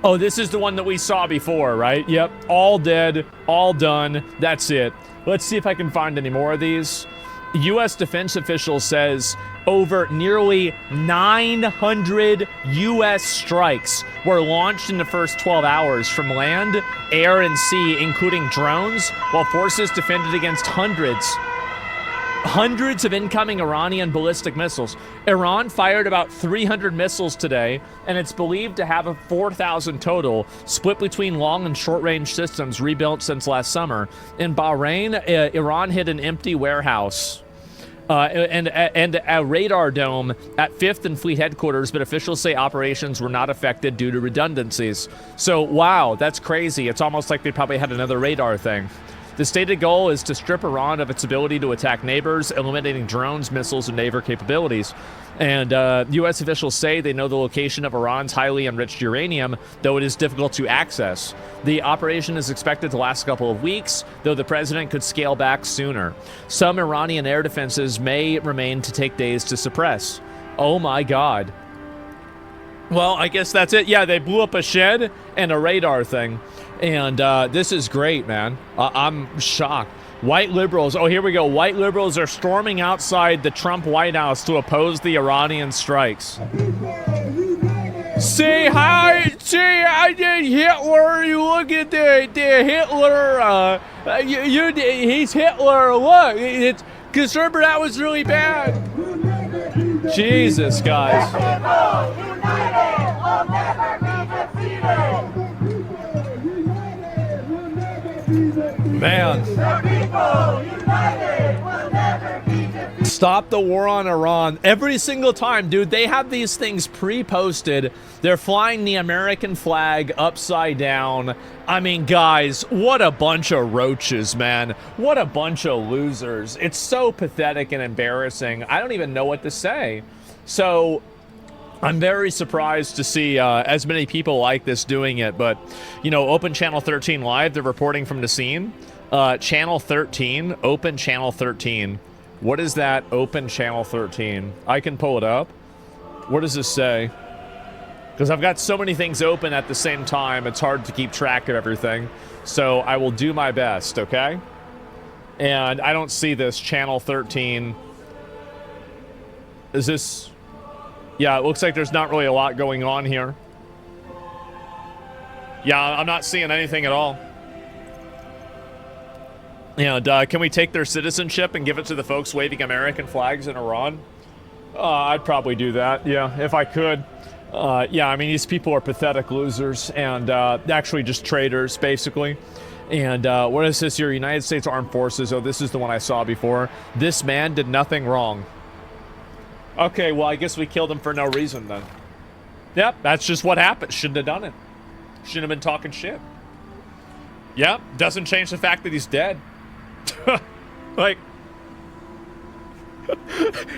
Oh, this is the one that we saw before, right? Yep, all dead, all done. That's it. Let's see if I can find any more of these. U.S. defense official says over nearly 900 U.S. strikes were launched in the first 12 hours from land, air, and sea, including drones, while forces defended against hundreds of incoming Iranian ballistic missiles. Iran fired about 300 missiles today, and it's believed to have 4,000 total, split between long and short-range systems rebuilt since last summer. In Bahrain, Iran hit an empty warehouse and a radar dome at 5th and Fleet headquarters, but officials say operations were not affected due to redundancies. So, wow, that's crazy. It's almost like they probably had another radar thing. The stated goal is to strip Iran of its ability to attack neighbors, eliminating drones, missiles, and naval capabilities. And U.S. officials say they know the location of Iran's highly enriched uranium, though it is difficult to access. The operation is expected to last a couple of weeks, though the president could scale back sooner. Some Iranian air defenses may remain to take days to suppress. Oh my God. Well, I guess that's it. Yeah, they blew up a shed and a radar thing. And this is great, man. I'm shocked. White liberals. Oh, here we go. White liberals are storming outside the Trump White House to oppose the Iranian strikes. Say hi. Say I did Hitler. You look at the Hitler. He's Hitler. Look, it's concerned that was really bad. Jesus, guys. Man. Stop the war on Iran. Every single time, dude, they have these things pre-posted. They're flying the American flag upside down. I mean, guys, what a bunch of roaches, man. What a bunch of losers. It's so pathetic and embarrassing. I don't even know what to say. So I'm very surprised to see as many people like this doing it, but, you know, Open Channel 13 Live, they're reporting from the scene. Channel 13, Open Channel 13. What is that, Open Channel 13? I can pull it up. What does this say? Because I've got so many things open at the same time, it's hard to keep track of everything. So I will do my best, okay? And I don't see this, Channel 13. Is this... Yeah, it looks like there's not really a lot going on here. Yeah, I'm not seeing anything at all. And can we take their citizenship and give it to the folks waving American flags in Iran? I'd probably do that, yeah, if I could. Yeah, I mean, these people are pathetic losers and actually just traitors, basically. And what is this here? United States Armed Forces. Oh, this is the one I saw before. This man did nothing wrong. Okay, well, I guess we killed him for no reason then. Yep, that's just what happened. Shouldn't have done it. Shouldn't have been talking shit. Yep, doesn't change the fact that he's dead. Like,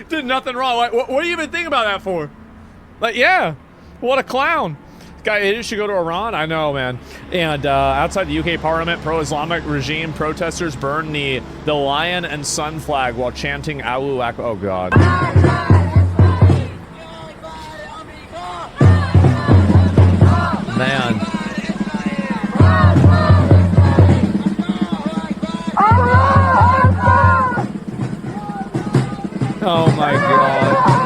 did nothing wrong. Like, what do you even think about that for? Like, yeah, what a clown. Guy should go to Iran. I know, man. And outside the UK Parliament, pro-Islamic regime protesters burned the lion and sun flag while chanting Allahu Akbar. Oh, God. Man. Oh my God.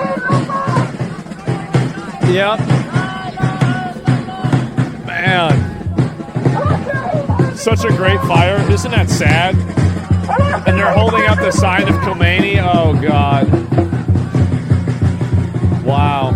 Yep. Man. Such a great fire. Isn't that sad? And they're holding up the sign of Khamenei. Oh God. Wow.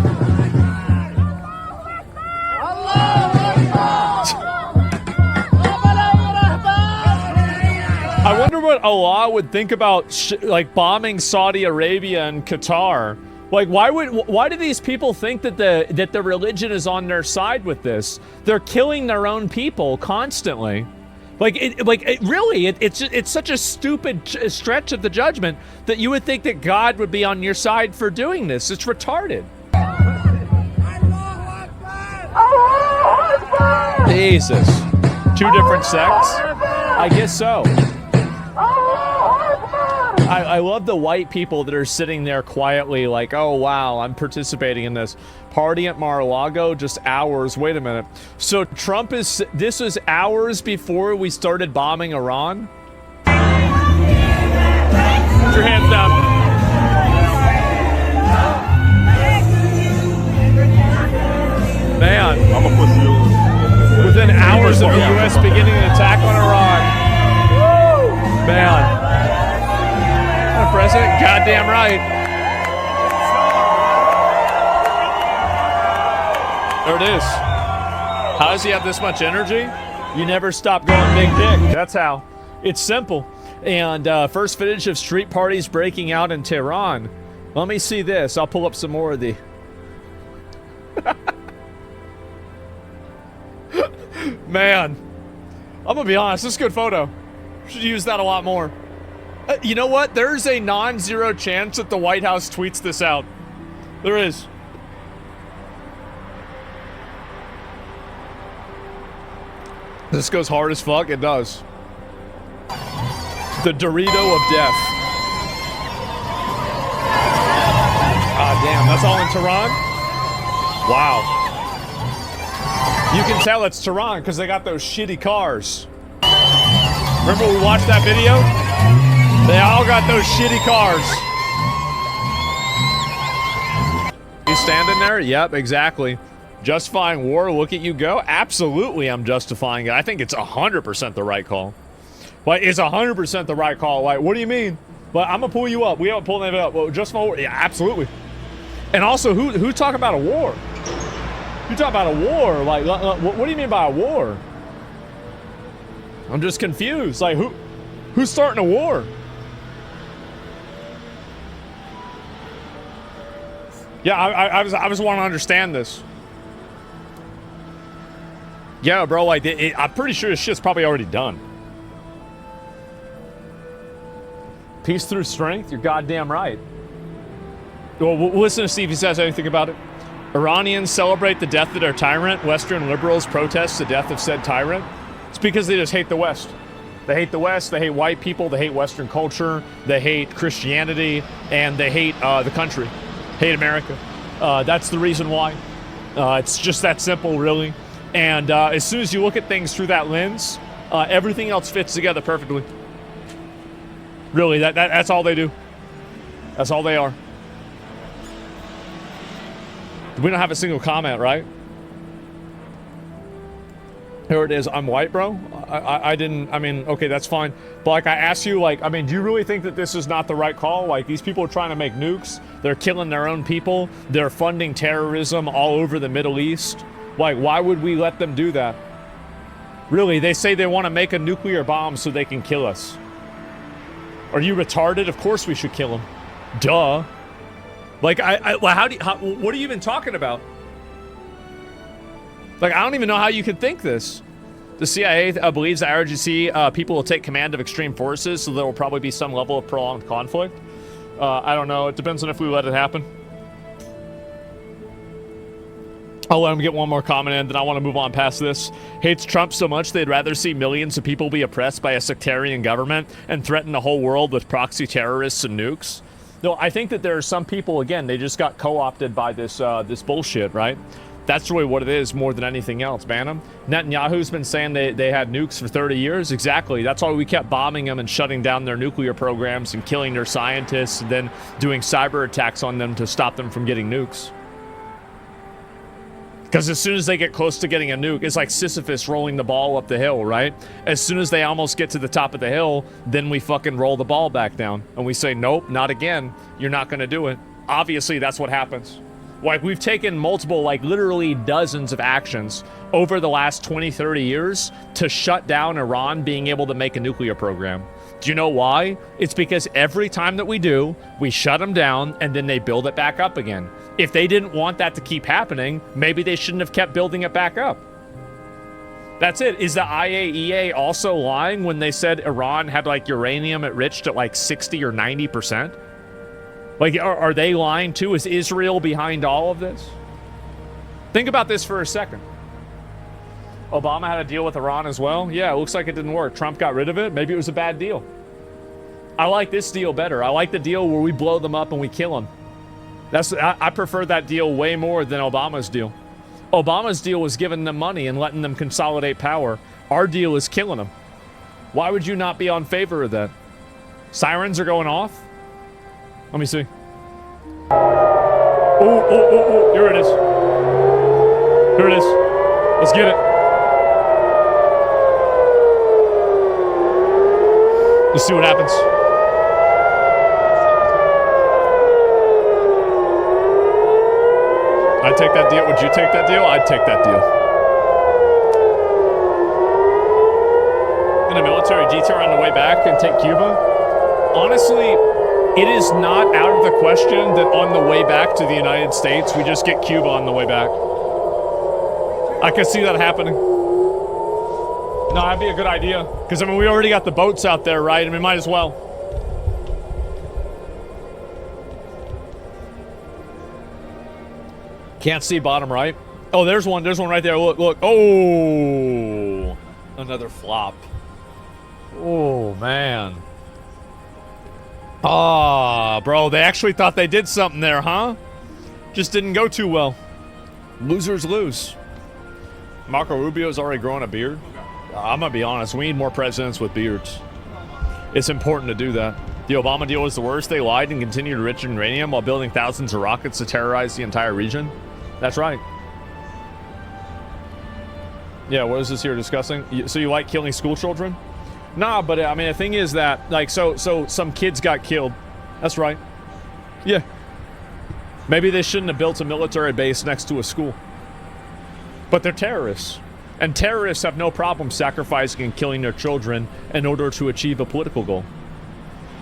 I wonder what Allah would think about like bombing Saudi Arabia and Qatar. Like, why do these people think that the religion is on their side with this? They're killing their own people constantly. It's such a stupid stretch of the judgment that you would think that God would be on your side for doing this. It's retarded. Jesus. 2 different sects? I guess so. I love the white people that are sitting there quietly like, oh, wow, I'm participating in this. Party at Mar-a-Lago, just hours. Wait a minute. So this was hours before we started bombing Iran? Put your hands down. Man. I'm gonna push you. Within hours of the U.S. beginning an attack on Iran. Man. President, goddamn right. There it is. How does he have this much energy? You never stop going big dick. That's how. It's simple. And first footage of street parties breaking out in Tehran. Let me see this. I'll pull up some more of the... Man. I'm gonna be honest, this is a good photo. Should use that a lot more. You know what? There's a non-zero chance that the White House tweets this out. There is. This goes hard as fuck. It does. The Dorito of death. Ah, damn. That's all in Tehran? Wow. You can tell it's Tehran because they got those shitty cars. Remember we watched that video? They all got those shitty cars. You standing there? Yep, exactly. Justifying war, look at you go. Absolutely, I'm justifying it. I think it's 100% the right call. Like, it's 100% the right call. Like, what do you mean? But I'm gonna pull you up. We haven't pulled anything up. Well, justifying war? Yeah, absolutely. And also, who talk about a war? You talk about a war? Like, what do you mean by a war? I'm just confused. Like, who's starting a war? Yeah, I just want to understand this. Yeah, bro, like, I'm pretty sure this shit's probably already done. Peace through strength? You're goddamn right. Well, we'll listen to see if he says anything about it. Iranians celebrate the death of their tyrant. Western liberals protest the death of said tyrant. It's because they just hate the West. They hate the West, they hate white people, they hate Western culture, they hate Christianity, and they hate the country. Hate America. That's the reason why. It's just that simple, really. And as soon as you look at things through that lens, everything else fits together perfectly. Really, that's all they do. That's all they are. We don't have a single comment, right? Here it is. I'm white, bro. I mean, okay, that's fine. But like, I asked you, like, I mean, do you really think that this is not the right call? Like, these people are trying to make nukes. They're killing their own people. They're funding terrorism all over the Middle East. Like, why would we let them do that? Really, they say they want to make a nuclear bomb so they can kill us. Are you retarded? Of course we should kill them. Duh. Like, what are you even talking about? Like, I don't even know how you could think this. The CIA believes the IRGC people will take command of extreme forces, so there will probably be some level of prolonged conflict. I don't know. It depends on if we let it happen. I'll let him get one more comment in, then I want to move on past this. Hates Trump so much they'd rather see millions of people be oppressed by a sectarian government and threaten the whole world with proxy terrorists and nukes. No, I think that there are some people, again, they just got co-opted by this this bullshit, right? That's really what it is more than anything else, Bantam. Netanyahu's been saying they had nukes for 30 years. Exactly. That's why we kept bombing them and shutting down their nuclear programs and killing their scientists and then doing cyber attacks on them to stop them from getting nukes. Because as soon as they get close to getting a nuke, it's like Sisyphus rolling the ball up the hill, right? As soon as they almost get to the top of the hill, then we fucking roll the ball back down. And we say, nope, not again. You're not going to do it. Obviously, that's what happens. Like, we've taken multiple, like, literally dozens of actions over the last 20, 30 years to shut down Iran being able to make a nuclear program. Do you know why? It's because every time that we do, we shut them down and then they build it back up again. If they didn't want that to keep happening, maybe they shouldn't have kept building it back up. That's it. Is the IAEA also lying when they said Iran had, like, uranium enriched at, like, 60 or 90%? Like, are they lying too? Is Israel behind all of this? Think about this for a second. Obama had a deal with Iran as well. Yeah, it looks like it didn't work. Trump got rid of it. Maybe it was a bad deal. I like this deal better. I like the deal where we blow them up and we kill them. I prefer that deal way more than Obama's deal. Obama's deal was giving them money and letting them consolidate power. Our deal is killing them. Why would you not be on favor of that? Sirens are going off? Let me see. Oh, here it is. Here it is. Let's get it. Let's see what happens. I'd take that deal. Would you take that deal? I'd take that deal. In a military detour on the way back and take Cuba? Honestly, it is not out of the question that on the way back to the United States, we just get Cuba on the way back. I could see that happening. No, that'd be a good idea. Because, I mean, we already got the boats out there, right? I mean, might as well. Can't see bottom right. Oh, there's one. There's one right there. Look, look. Oh, another flop. Oh, man. Ah, bro, they actually thought they did something there, huh? Just didn't go too well. Losers lose. Marco Rubio's already growing a beard. I'm gonna be honest, we need more presidents with beards. It's important to do that. The Obama deal was the worst. They lied and continued to enrich uranium while building thousands of rockets to terrorize the entire region. That's right. Yeah, what is this here discussing? So you like killing school children? Nah, but I mean, the thing is that, like, so some kids got killed. That's right. Yeah. Maybe they shouldn't have built a military base next to a school. But they're terrorists. And terrorists have no problem sacrificing and killing their children in order to achieve a political goal.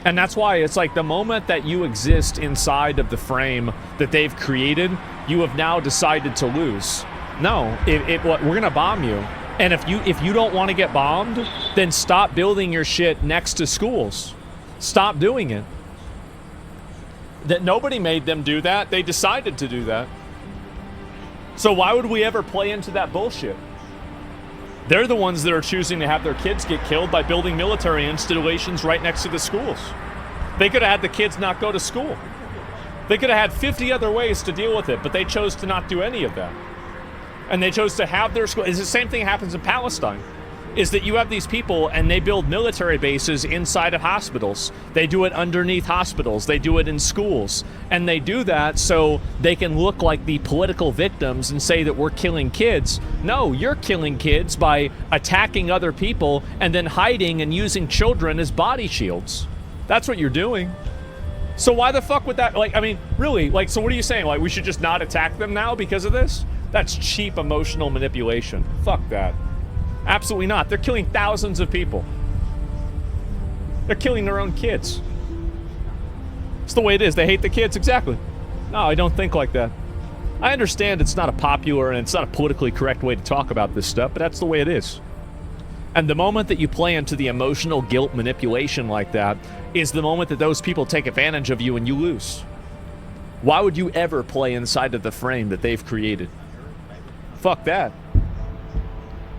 And that's why it's like the moment that you exist inside of the frame that they've created, you have now decided to lose. No, we're going to bomb you. And if you don't want to get bombed, then stop building your shit next to schools. Stop doing it. That nobody made them do that. They decided to do that. So why would we ever play into that bullshit? They're the ones that are choosing to have their kids get killed by building military installations right next to the schools. They could have had the kids not go to school. They could have had 50 other ways to deal with it, but they chose to not do any of that. And they chose to have their school. It's the same thing happens in Palestine, is that you have these people and they build military bases inside of hospitals. They do it underneath hospitals. They do it in schools. And they do that so they can look like the political victims and say that we're killing kids. No, you're killing kids by attacking other people and then hiding and using children as body shields. That's what you're doing. So why the fuck would that, like, I mean, really, like, so what are you saying? Like, we should just not attack them now because of this? That's cheap emotional manipulation. Fuck that. Absolutely not. They're killing thousands of people. They're killing their own kids. It's the way it is. They hate the kids. Exactly. No, I don't think like that. I understand it's not a popular and it's not a politically correct way to talk about this stuff, but that's the way it is. And the moment that you play into the emotional guilt manipulation like that is the moment that those people take advantage of you and you lose. Why would you ever play inside of the frame that they've created? Fuck that.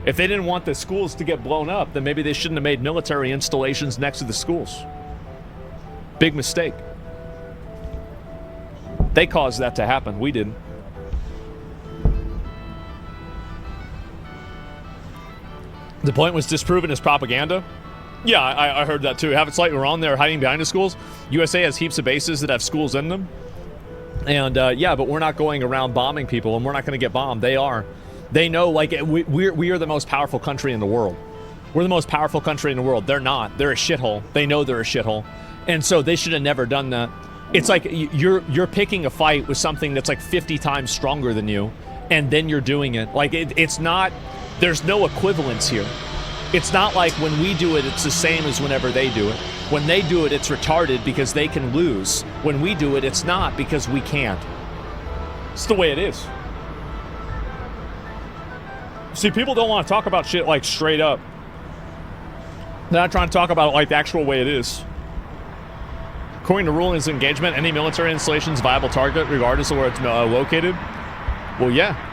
If they didn't want the schools to get blown up, then maybe they shouldn't have made military installations next to the schools. Big mistake. They caused that to happen. We didn't. The point was disproven as propaganda. Yeah, I heard that too. Have it slightly wrong. They're hiding behind the schools. USA has heaps of bases that have schools in them. And yeah, but we're not going around bombing people, and we're not going to get bombed. They are. They know, like, we are the most powerful country in the world. We're the most powerful country in the world. They're not. They're a shithole. They know they're a shithole. And so they should have never done that. It's like you're picking a fight with something that's like 50 times stronger than you, and then you're doing it. Like, it's not, there's no equivalence here. It's not like when we do it, it's the same as whenever they do it. When they do it, it's retarded because they can lose. When we do it, it's not because we can't. It's the way it is. See, people don't want to talk about shit like straight up. They're not trying to talk about it like the actual way it is. According to rulings of engagement, any military installation is a viable target regardless of where it's located. Well, yeah.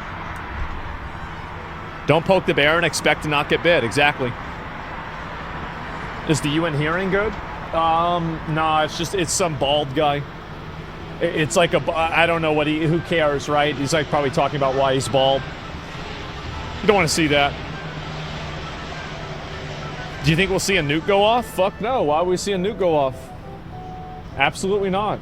Don't poke the bear and expect to not get bit. Exactly. Is the UN hearing good? Nah, it's some bald guy. It's like I don't know who cares, right? He's like probably talking about why he's bald. You don't want to see that. Do you think we'll see a nuke go off? Fuck no. Why would we see a nuke go off? Absolutely not.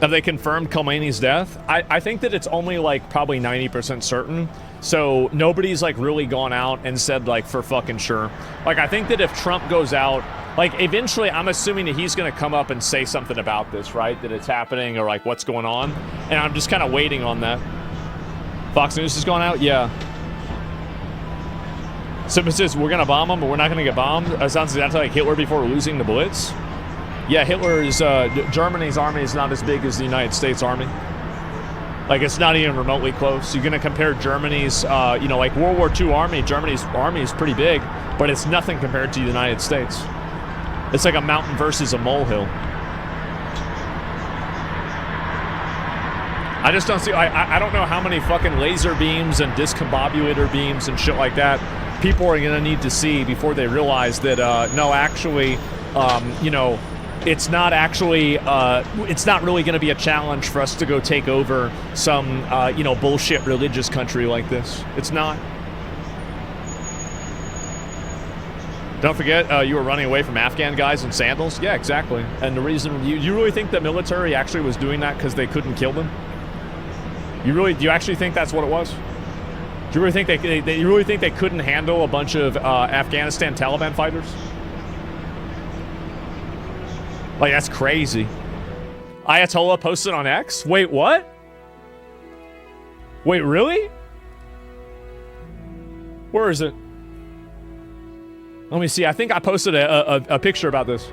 Have they confirmed Khamenei's death? I think that it's only like probably 90% certain. So nobody's like really gone out and said like for fucking sure. Like I think that if Trump goes out, like eventually I'm assuming that he's going to come up and say something about this, right? That it's happening or like what's going on. And I'm just kind of waiting on that. Fox News has gone out? Yeah. So it says we're going to bomb them, but we're not going to get bombed. It sounds exactly like Hitler before losing the Blitz. Yeah, Germany's army is not as big as the United States army. Like, it's not even remotely close. You're going to compare Germany's, like World War II army. Germany's army is pretty big, but it's nothing compared to the United States. It's like a mountain versus a molehill. I just don't see, I don't know how many fucking laser beams and discombobulator beams and shit like that people are going to need to see before they realize that, no, actually, it's not actually, it's not really going to be a challenge for us to go take over some, bullshit religious country like this. It's not. Don't forget, you were running away from Afghan guys in sandals? Yeah, exactly. And the reason, you really think the military actually was doing that because they couldn't kill them? Do you actually think that's what it was? Do you really think you really think they couldn't handle a bunch of Afghanistan Taliban fighters? Like, that's crazy. Ayatollah posted on X? Wait, what? Wait, really? Where is it? Let me see. I think I posted a picture about this.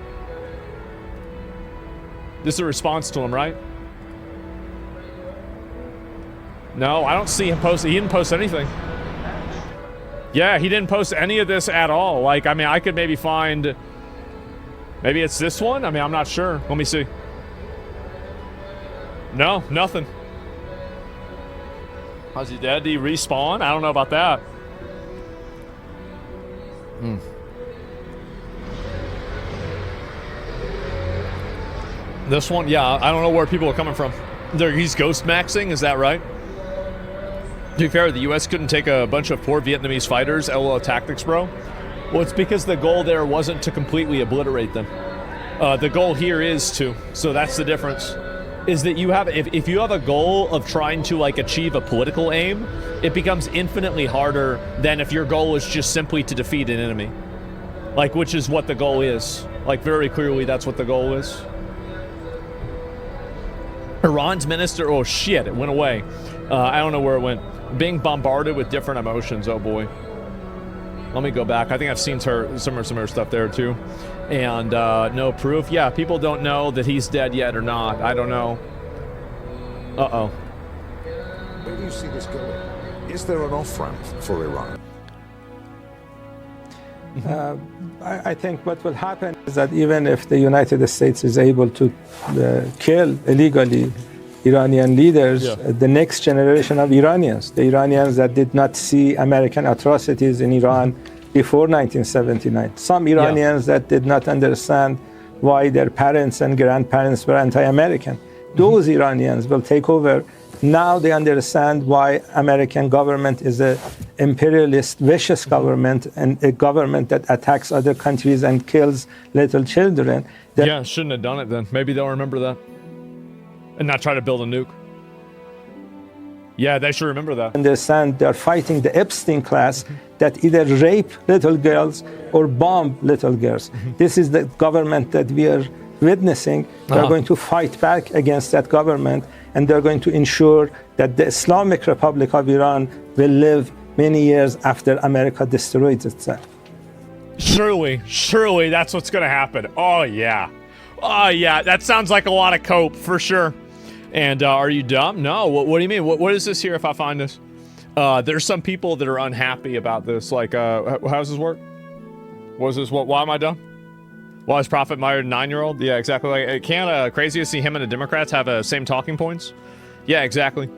This is a response to him, right? No, I don't see him post. He didn't post anything. Yeah, he didn't post any of this at all. Like, I mean, I could maybe find... Maybe it's this one? I mean, I'm not sure. Let me see. No, nothing. How's he dead? Did he respawn? I don't know about that. This one? Yeah, I don't know where people are coming from. He's ghost maxing, is that right? To be fair, the U.S. couldn't take a bunch of poor Vietnamese fighters. LOL tactics, bro. Well, it's because the goal there wasn't to completely obliterate them. The goal here is to. So that's the difference. Is that you have, if you have a goal of trying to like achieve a political aim, it becomes infinitely harder than if your goal is just simply to defeat an enemy. Like, which is what the goal is. Like, very clearly that's what the goal is. Iran's minister, oh shit, it went away. I don't know where it went. Being bombarded with different emotions, oh boy. Let me go back. I think I've seen some of her stuff there too. And no proof. Yeah, people don't know that he's dead yet or not. I don't know. Uh-oh. Where do you see this going? Is there an off-ramp for Iran? I think what will happen is that even if the United States is able to kill illegally Iranian leaders, the next generation of Iranians, the Iranians that did not see American atrocities in Iran before 1979, some Iranians that did not understand why their parents and grandparents were anti-American, those Iranians will take over Now they understand why American government is a imperialist, vicious government, and a government that attacks other countries and kills little children. Yeah, shouldn't have done it then. Maybe they'll remember that. And not try to build a nuke. Yeah, they should remember that. Understand they're fighting the Epstein class that either rape little girls or bomb little girls. This is the government that we are witnessing. They're going to fight back against that government, and they're going to ensure that the Islamic Republic of Iran will live many years after America destroys itself. Surely that's what's going to happen. Oh yeah, that sounds like a lot of cope for sure. And are you dumb? No. What do you mean? What is this here if I find this? There's some people that are unhappy about this. Like, how does this work? What is this? Why am I dumb? Why is Prophet admired 9-year-old? Yeah, exactly. Like, can't crazy to see him and the Democrats have the same talking points? Yeah, exactly.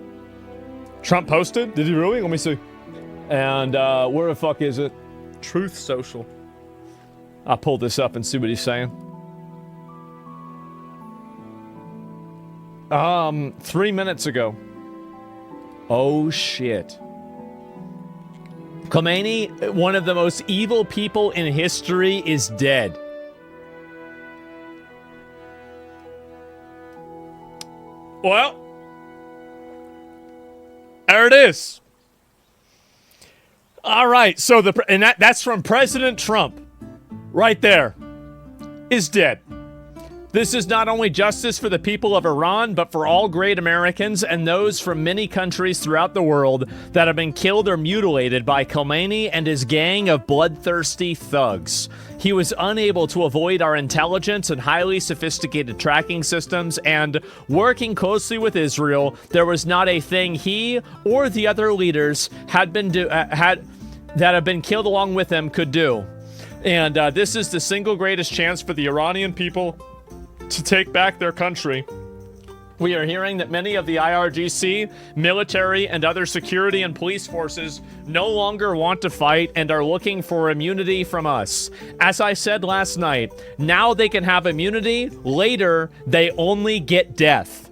Trump posted? Did he really? Let me see. And where the fuck is it? Truth Social. I'll pull this up and see what he's saying. 3 minutes ago. Oh shit. Khamenei, one of the most evil people in history, is dead. Well, there it is. All right, so that's from President Trump, right there, is dead. This is not only justice for the people of Iran, but for all great Americans and those from many countries throughout the world that have been killed or mutilated by Khamenei and his gang of bloodthirsty thugs. He was unable to avoid our intelligence and highly sophisticated tracking systems, and working closely with Israel, there was not a thing he or the other leaders that have been killed along with him could do. And this is the single greatest chance for the Iranian people to take back their country. We are hearing that many of the IRGC, military, and other security and police forces no longer want to fight and are looking for immunity from us. As I said last night, now they can have immunity, later they only get death.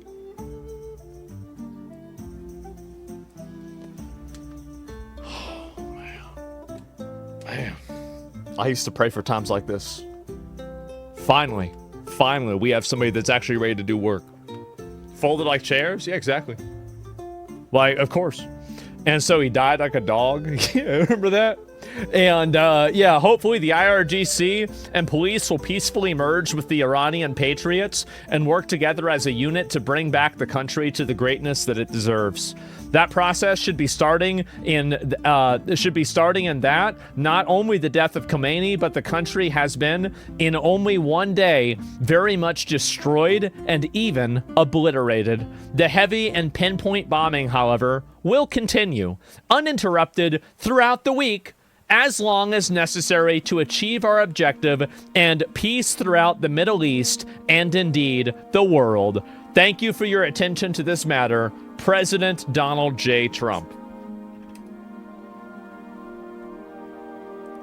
Man. I used to pray for times like this. Finally, we have somebody that's actually ready to do work. Folded like chairs? Yeah, exactly. Like, of course. And so he died like a dog. Yeah, remember that? And yeah, hopefully the IRGC and police will peacefully merge with the Iranian patriots and work together as a unit to bring back the country to the greatness that it deserves. That process should be starting in that not only the death of Khamenei, but the country has been in only one day very much destroyed and even obliterated. The heavy and pinpoint bombing, however, will continue uninterrupted throughout the week, as long as necessary to achieve our objective and peace throughout the Middle East and indeed the world. Thank you for your attention to this matter, President Donald J. Trump.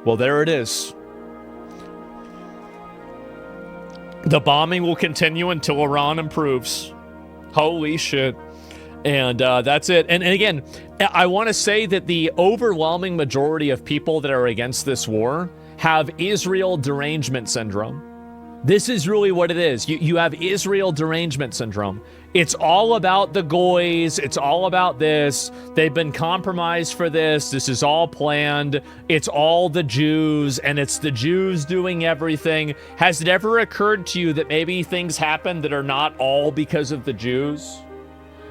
Well, there it is. The bombing will continue until Iran improves. Holy shit. And that's it. And again, I want to say that the overwhelming majority of people that are against this war have Israel derangement syndrome. This is really what it is. You have Israel derangement syndrome. It's all about the goys. It's all about this. They've been compromised for this. This is all planned. It's all the Jews, and it's the Jews doing everything. Has it ever occurred to you that maybe things happen that are not all because of the Jews?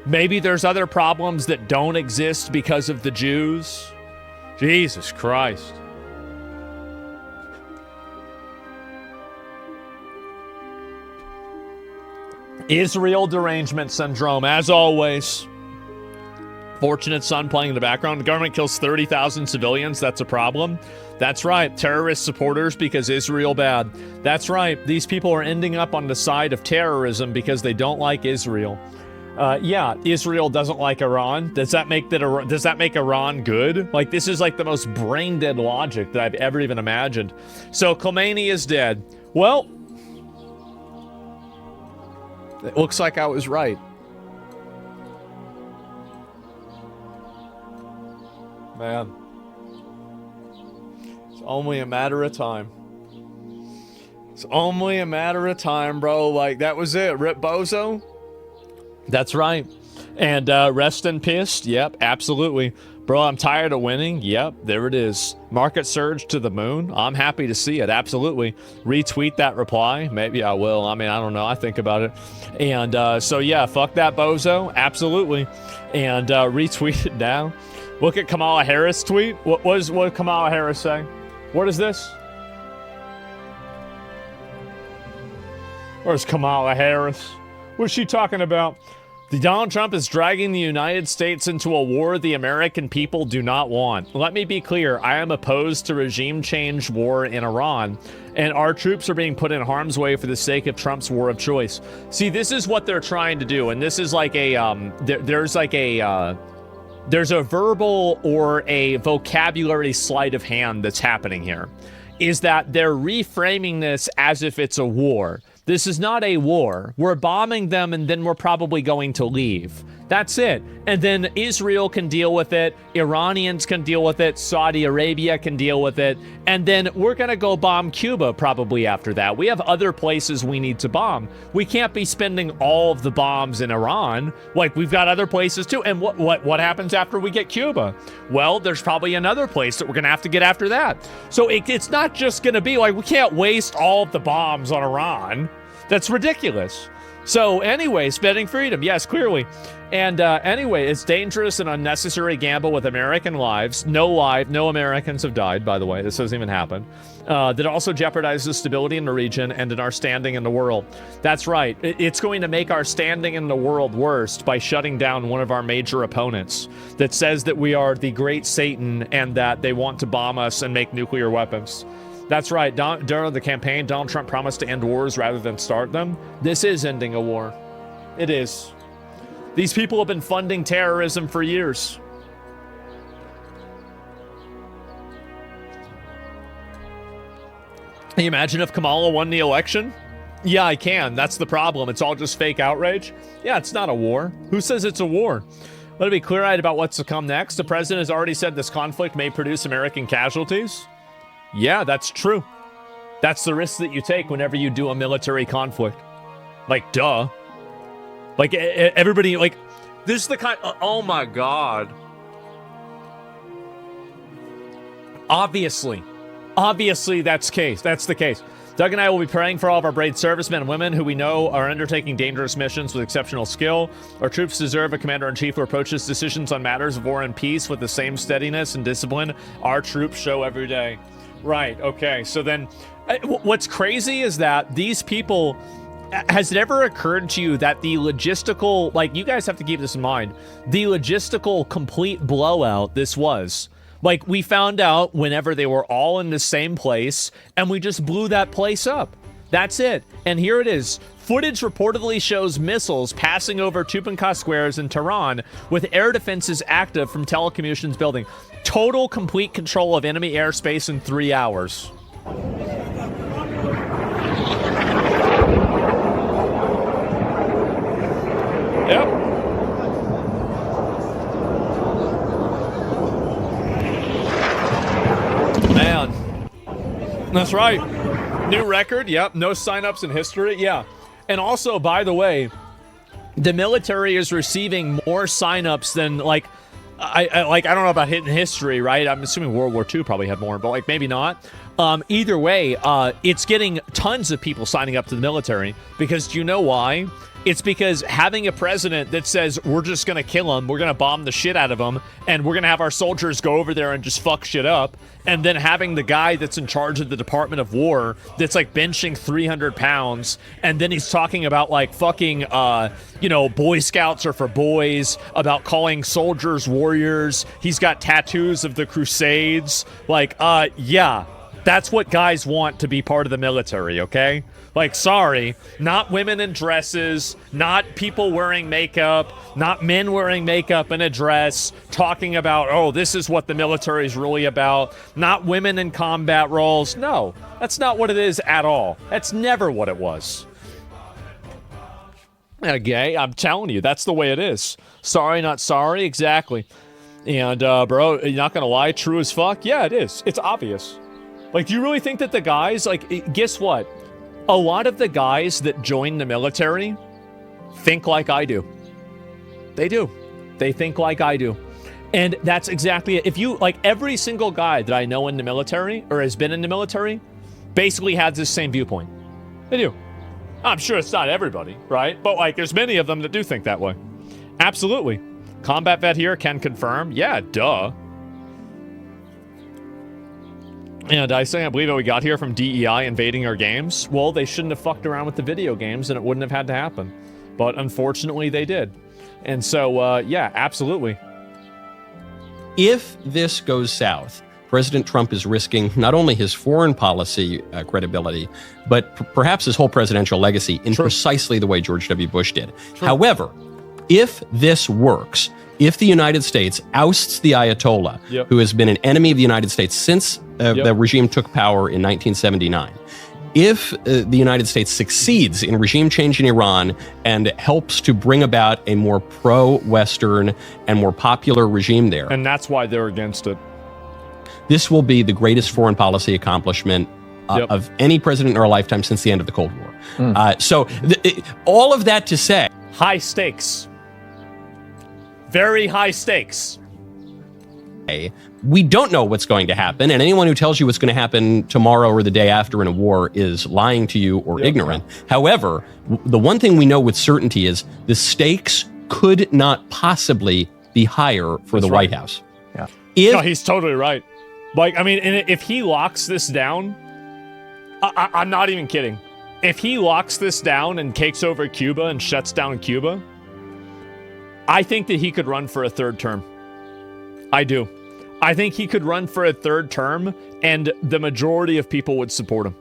Maybe there's other problems that don't exist because of the Jews? Jesus Christ. Israel derangement syndrome, as always. Fortunate son playing in the background. The government kills 30,000 civilians. That's a problem. That's right. Terrorist supporters because Israel bad. That's right. These people are ending up on the side of terrorism because they don't like Israel. Yeah, Israel doesn't like Iran. Does that make Iran good? Like, this is like the most brain dead logic that I've ever even imagined. So Khamenei is dead. Well, it looks like I was right. Man. It's only a matter of time. It's only a matter of time, bro. Like, that was it. Rip Bozo? That's right. And rest in peace? Yep, absolutely. Bro, I'm tired of winning. Yep, there it is. Market surge to the moon. I'm happy to see it. Absolutely. Retweet that reply. Maybe I will. I mean, I don't know. I think about it. And so, yeah, fuck that bozo. Absolutely. And retweet it now. Look at Kamala Harris' tweet. What did Kamala Harris say? What is this? Where's Kamala Harris? What's she talking about? Donald Trump is dragging the United States into a war the American people do not want. Let me be clear. I am opposed to regime change war in Iran, and our troops are being put in harm's way for the sake of Trump's war of choice. See, this is what they're trying to do, and this is like a there's a verbal or a vocabulary sleight of hand that's happening here. Is that they're reframing this as if it's a war. This is not a war. We're bombing them and then we're probably going to leave. That's it. And then Israel can deal with it. Iranians can deal with it. Saudi Arabia can deal with it. And then we're going to go bomb Cuba probably after that. We have other places we need to bomb. We can't be spending all of the bombs in Iran. Like, we've got other places too. And what happens after we get Cuba? Well, there's probably another place that we're going to have to get after that. So it's not just going to be like, we can't waste all of the bombs on Iran. That's ridiculous. So anyway, spending freedom. Yes, clearly. And anyway, it's dangerous and unnecessary gamble with American lives. No Americans have died, by the way. This doesn't even happen. That also jeopardizes stability in the region and in our standing in the world. That's right. It's going to make our standing in the world worse by shutting down one of our major opponents that says that we are the great Satan and that they want to bomb us and make nuclear weapons. That's right. During the campaign, Donald Trump promised to end wars rather than start them. This is ending a war. It is. These people have been funding terrorism for years. Can you imagine if Kamala won the election? Yeah, I can. That's the problem. It's all just fake outrage. Yeah, it's not a war. Who says it's a war? Let me be clear-eyed about what's to come next. The president has already said this conflict may produce American casualties. Yeah, that's true. That's the risk that you take whenever you do a military conflict. Like, duh. Like, everybody, like, this is the kind, oh my God. Obviously that's the case. Doug and I will be praying for all of our brave servicemen and women who we know are undertaking dangerous missions with exceptional skill. Our troops deserve a commander-in-chief who approaches decisions on matters of war and peace with the same steadiness and discipline our troops show every day. Right, okay, so then what's crazy is that these people, has it ever occurred to you that the logistical, like, you guys have to keep this in mind, the logistical complete blowout this was? Like, we found out whenever they were all in the same place, and we just blew that place up. That's it. And here it is. Footage reportedly shows missiles passing over Tupankha squares in Tehran with air defenses active from telecommunications building. Total complete control of enemy airspace in 3 hours. Yep. Man. That's right. New record. Yep. No signups in history. Yeah. And also, by the way, the military is receiving more signups than, like, I don't know about hitting history, right? I'm assuming World War II probably had more, but, like, maybe not. Either way, it's getting tons of people signing up to the military because do you know why? It's because having a president that says we're just going to kill them, we're going to bomb the shit out of them, and we're going to have our soldiers go over there and just fuck shit up, and then having the guy that's in charge of the Department of War that's like benching 300 pounds, and then he's talking about like fucking, Boy Scouts are for boys, about calling soldiers warriors. He's got tattoos of the Crusades. Like, yeah, that's what guys want to be part of the military, okay? Like, sorry, not women in dresses, not people wearing makeup, not men wearing makeup and a dress, talking about, oh, this is what the military is really about, not women in combat roles. No, that's not what it is at all. That's never what it was. Okay, I'm telling you, that's the way it is. Sorry, not sorry, exactly. And, bro, you're not going to lie, true as fuck? Yeah, it is. It's obvious. Like, do you really think that the guys, like, guess what? A lot of the guys that join the military think like I do. They do. They think like I do. And that's exactly it. If you, like, every single guy that I know in the military or has been in the military basically has this same viewpoint. They do. I'm sure it's not everybody, right? But, like, there's many of them that do think that way. Absolutely. Combat vet here can confirm. Yeah, duh. And I say I believe that we got here from DEI invading our games. Well, they shouldn't have fucked around with the video games and it wouldn't have had to happen. But unfortunately, they did. And so, yeah, absolutely. If this goes south, President Trump is risking not only his foreign policy credibility, but perhaps his whole presidential legacy in precisely the way George W. Bush did. However, if this works, if the United States ousts the Ayatollah, who has been an enemy of the United States since the regime took power in 1979, if the United States succeeds in regime change in Iran and helps to bring about a more pro-Western and more popular regime there. And that's why they're against it. This will be the greatest foreign policy accomplishment of any president in our lifetime since the end of the Cold War. So all of that to say. High stakes. Very high stakes. We don't know what's going to happen, and anyone who tells you what's going to happen tomorrow or the day after in a war is lying to you or ignorant. However, the one thing we know with certainty is the stakes could not possibly be higher for the White House. Yeah. No, he's totally right. Like, I mean, and if he locks this down, I'm not even kidding. If he locks this down and takes over Cuba and shuts down Cuba, I think that he could run for a third term. I do. I think he could run for a third term, and the majority of people would support him.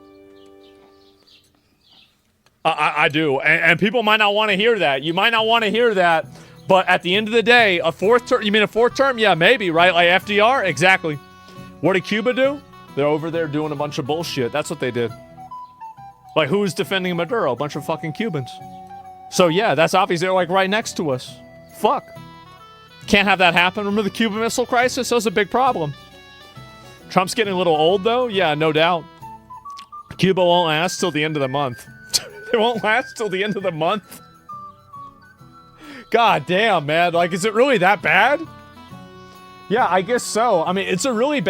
I do. And people might not want to hear that. You might not want to hear that, but at the end of the day, a fourth term, you mean a fourth term? Yeah, maybe, right? Like FDR? Exactly. What did Cuba do? They're over there doing a bunch of bullshit. That's what they did. Like, who's defending Maduro? A bunch of fucking Cubans. So yeah, that's obviously, they're like right next to us. Fuck. Can't have that happen. Remember the Cuban Missile Crisis? That was a big problem. Trump's getting a little old, though? Yeah, no doubt. Cuba won't last till the end of the month. It won't last till the end of the month? God damn, man. Like, is it really that bad? Yeah, I guess so. I mean, it's a really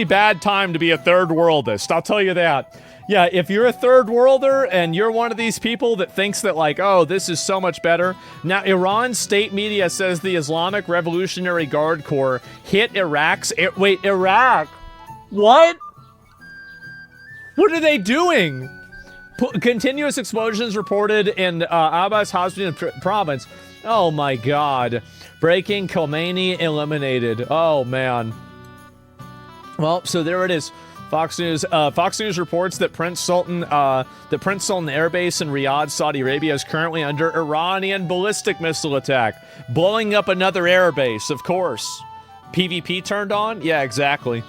bad time to be a third worldist. I'll tell you that. Yeah, if you're a third worlder and you're one of these people that thinks that, like, oh, this is so much better. Now, Iran's state media says the Islamic Revolutionary Guard Corps hit Iraq's... Wait, Iraq? What? What are they doing? Continuous explosions reported in Abbas Hassan province. Oh, my God. Breaking Khamenei eliminated. Oh, man. Well, so there it is. Fox News reports that Prince Sultan Air Base in Riyadh, Saudi Arabia, is currently under Iranian ballistic missile attack, blowing up another air base. Of course, PvP turned on. Yeah, exactly.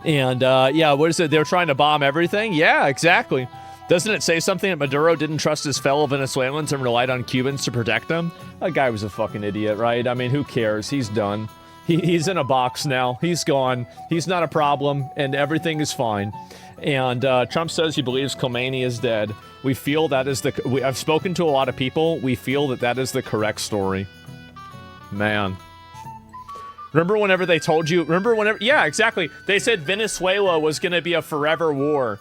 And yeah, what is it? They're trying to bomb everything. Yeah, exactly. Doesn't it say something that Maduro didn't trust his fellow Venezuelans and relied on Cubans to protect them? That guy was a fucking idiot, right? I mean, who cares? He's done. He's in a box now. He's gone. He's not a problem, and everything is fine. And Trump says he believes Khamenei is dead. We feel that is I've spoken to a lot of people. We feel that is the correct story. Man. Remember whenever they told you? Yeah, exactly. They said Venezuela was going to be a forever war.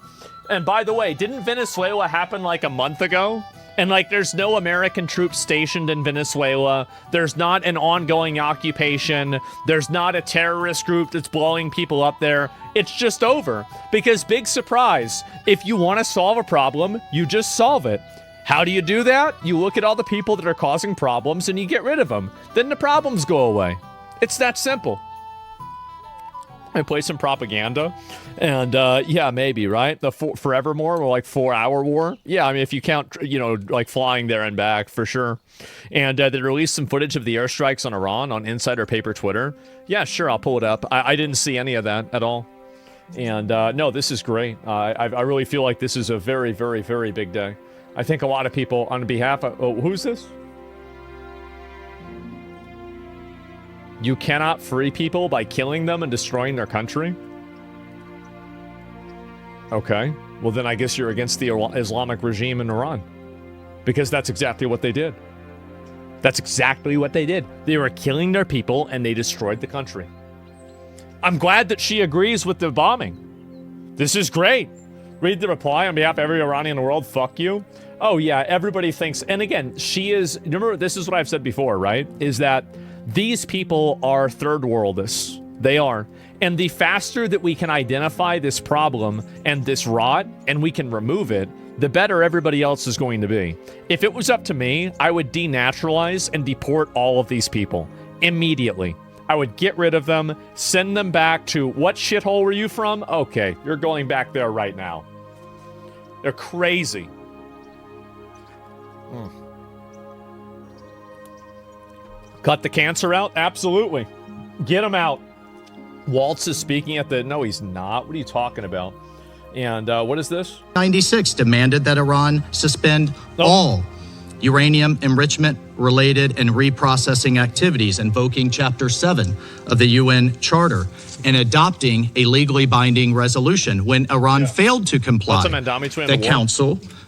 And by the way, didn't Venezuela happen like a month ago? And like, there's no American troops stationed in Venezuela. There's not an ongoing occupation. There's not a terrorist group that's blowing people up there. It's just over. Because big surprise, if you want to solve a problem, you just solve it. How do you do that? You look at all the people that are causing problems and you get rid of them. Then the problems go away. It's that simple. I play some propaganda, and yeah, maybe, right? The Forevermore, or like 4-hour war. Yeah, I mean, if you count, like flying there and back, for sure. And they released some footage of the airstrikes on Iran on Insider Paper Twitter. Yeah, sure, I'll pull it up. I didn't see any of that at all. And no, this is great. I really feel like this is a very, very, very big day. I think a lot of people on behalf of... Oh, who's this? You cannot free people by killing them and destroying their country? Okay. Well, then I guess you're against the Islamic regime in Iran. Because that's exactly what they did. That's exactly what they did. They were killing their people and they destroyed the country. I'm glad that she agrees with the bombing. This is great. Read the reply on behalf of every Iranian in the world. Fuck you. Oh, yeah, everybody thinks... And again, she is... Remember, this is what I've said before, right? Is that these people are third worldists. They are. And the faster that we can identify this problem and this rot, and we can remove it, the better everybody else is going to be. If it was up to me, I would denaturalize and deport all of these people immediately. I would get rid of them, send them back to, what shithole were you from? Okay, you're going back there right now. They're crazy. Cut the cancer out? Absolutely. Get them out. Waltz is speaking at the... No, he's not. What are you talking about? And what is this? 96 demanded that Iran suspend all uranium enrichment-related and reprocessing activities, invoking Chapter 7 of the UN Charter and adopting a legally binding resolution. When Iran failed to comply,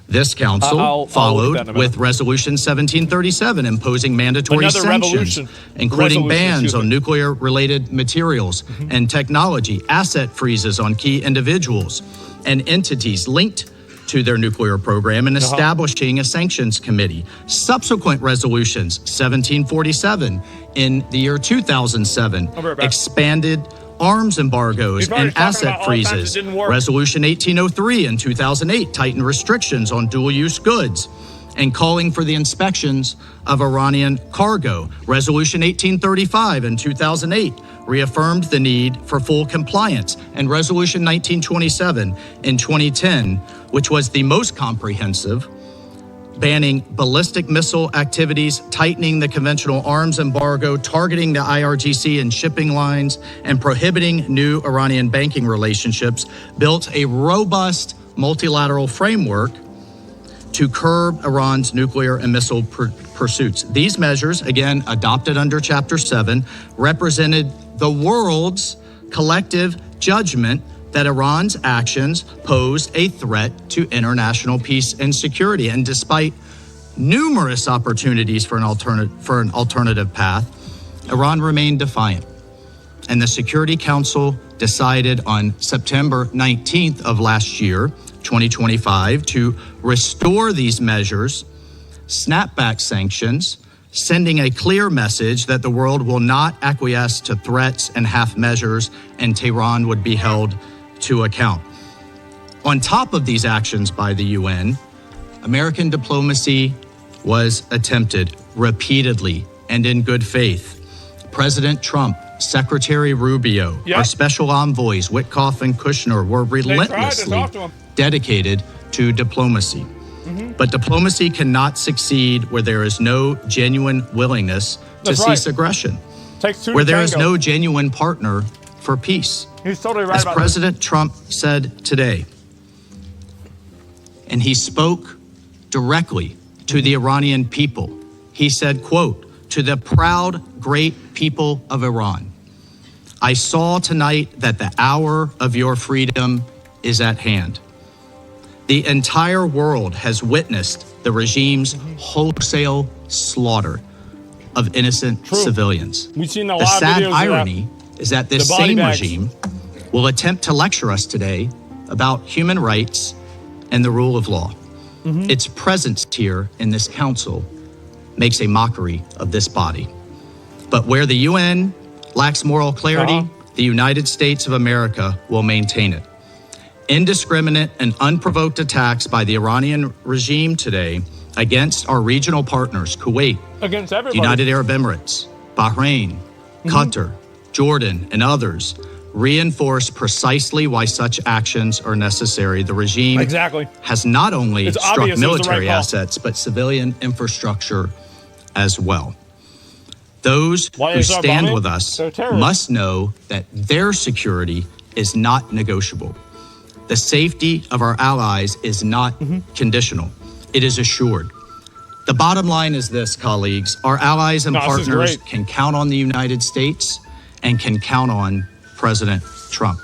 this council followed with Resolution 1737, imposing mandatory sanctions, including bans on nuclear-related materials and technology, asset freezes on key individuals and entities linked to their nuclear program, and establishing a sanctions committee. Subsequent resolutions, 1747 in the year 2007, expanded arms embargoes and asset freezes. Resolution 1803 in 2008 tightened restrictions on dual-use goods and calling for the inspections of Iranian cargo. Resolution 1835 in 2008 reaffirmed the need for full compliance, and Resolution 1927 in 2010, which was the most comprehensive, banning ballistic missile activities, tightening the conventional arms embargo, targeting the IRGC and shipping lines, and prohibiting new Iranian banking relationships, built a robust multilateral framework to curb Iran's nuclear and missile pursuits. These measures, again, adopted under Chapter 7, represented the world's collective judgment that Iran's actions posed a threat to international peace and security. And despite numerous opportunities for an alternative path, Iran remained defiant. And the Security Council decided on September 19th of last year, 2025, to restore these measures, snapback sanctions, sending a clear message that the world will not acquiesce to threats and half measures, and Tehran would be held to account. On top of these actions by the UN, American diplomacy was attempted repeatedly and in good faith. President Trump, Secretary Rubio, our special envoys, Witkoff and Kushner, were relentlessly dedicated to diplomacy. But diplomacy cannot succeed where there is no genuine willingness to cease aggression, where there is no genuine partner for peace. He's totally right. As President Trump said today, and he spoke directly to the Iranian people. He said, quote, "To the proud, great people of Iran, I saw tonight that the hour of your freedom is at hand. The entire world has witnessed the regime's wholesale slaughter of innocent civilians. We've seen a The lot sad of videos irony is that this same regime will attempt to lecture us today about human rights and the rule of law. Its presence here in this council makes a mockery of this body. But where the UN lacks moral clarity, the United States of America will maintain it. Indiscriminate and unprovoked attacks by the Iranian regime today against our regional partners, Kuwait, against everybody, United Arab Emirates, Bahrain, Qatar, Jordan, and others, reinforce precisely why such actions are necessary. The regime has not only struck military assets, but civilian infrastructure as well. Those who stand with us must know that their security is not negotiable. The safety of our allies is not conditional. It is assured. The bottom line is this, colleagues. Our allies and partners can count on the United States and can count on President Trump.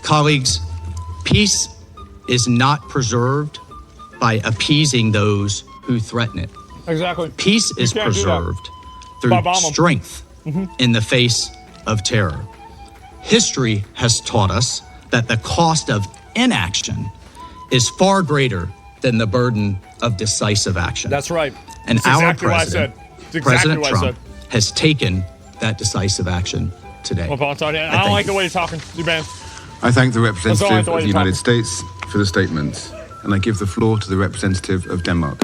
Colleagues, peace is not preserved by appeasing those who threaten it. Exactly. Peace is preserved through strength in the face of terror. History has taught us that the cost of inaction is far greater than the burden of decisive action. That's right. And That's our exactly president, President Trump, has taken that decisive action today. Well, I don't like the way you're talking. You man. I thank the representative of the United States for the statement, and I give the floor to the representative of Denmark.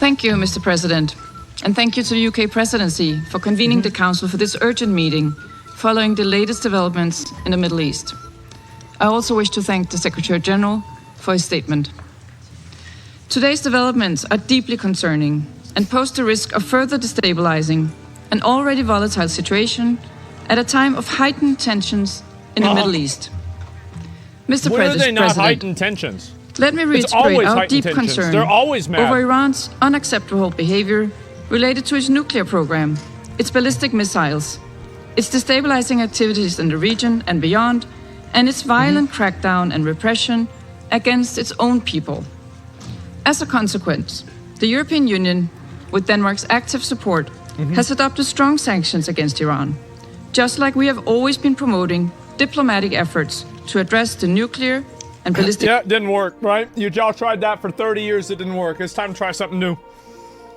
Thank you, Mr. President, and thank you to the UK presidency for convening the Council for this urgent meeting following the latest developments in the Middle East. I also wish to thank the Secretary General for his statement. Today's developments are deeply concerning and pose the risk of further destabilizing an already volatile situation at a time of heightened tensions in the Middle East. Mr. When are they not President, heightened tensions? let me reiterate our deep concern They're always mad. over Iran's unacceptable behavior related to its nuclear program, its ballistic missiles, its destabilizing activities in the region and beyond, and its violent crackdown and repression against its own people. As a consequence, the European Union, with Denmark's active support, has adopted strong sanctions against Iran, just like we have always been promoting diplomatic efforts to address the nuclear and ballistic... Yeah, it didn't work, right? Y'all tried that for 30 years, it didn't work. It's time to try something new.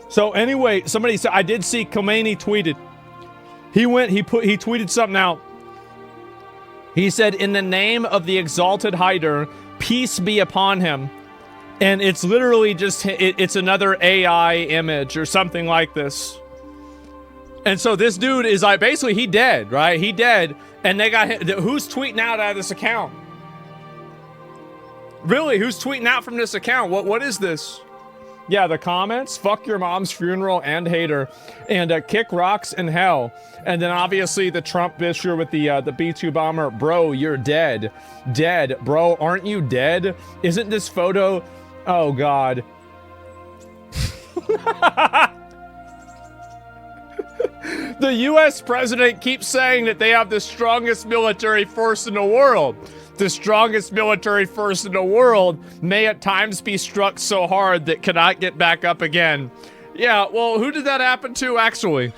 So anyway, somebody said, I did see Khamenei tweeted. He tweeted something out. He said, in the name of the exalted Haider, peace be upon him. And it's literally just, it's another AI image or something like this. And so this dude is like, basically he dead, right? He dead. And they got, who's tweeting out of this account? Really, who's tweeting out from this account? What is this? Yeah, the comments, fuck your mom's funeral and hater, and kick rocks in hell. And then obviously the Trump picture with the B-2 bomber, bro, you're dead. Dead, bro, aren't you dead? Isn't this photo, oh God. The US president keeps saying that they have the strongest military force in the world. The strongest military force in the world may at times be struck so hard that cannot get back up again. Yeah, well, who did that happen to, actually?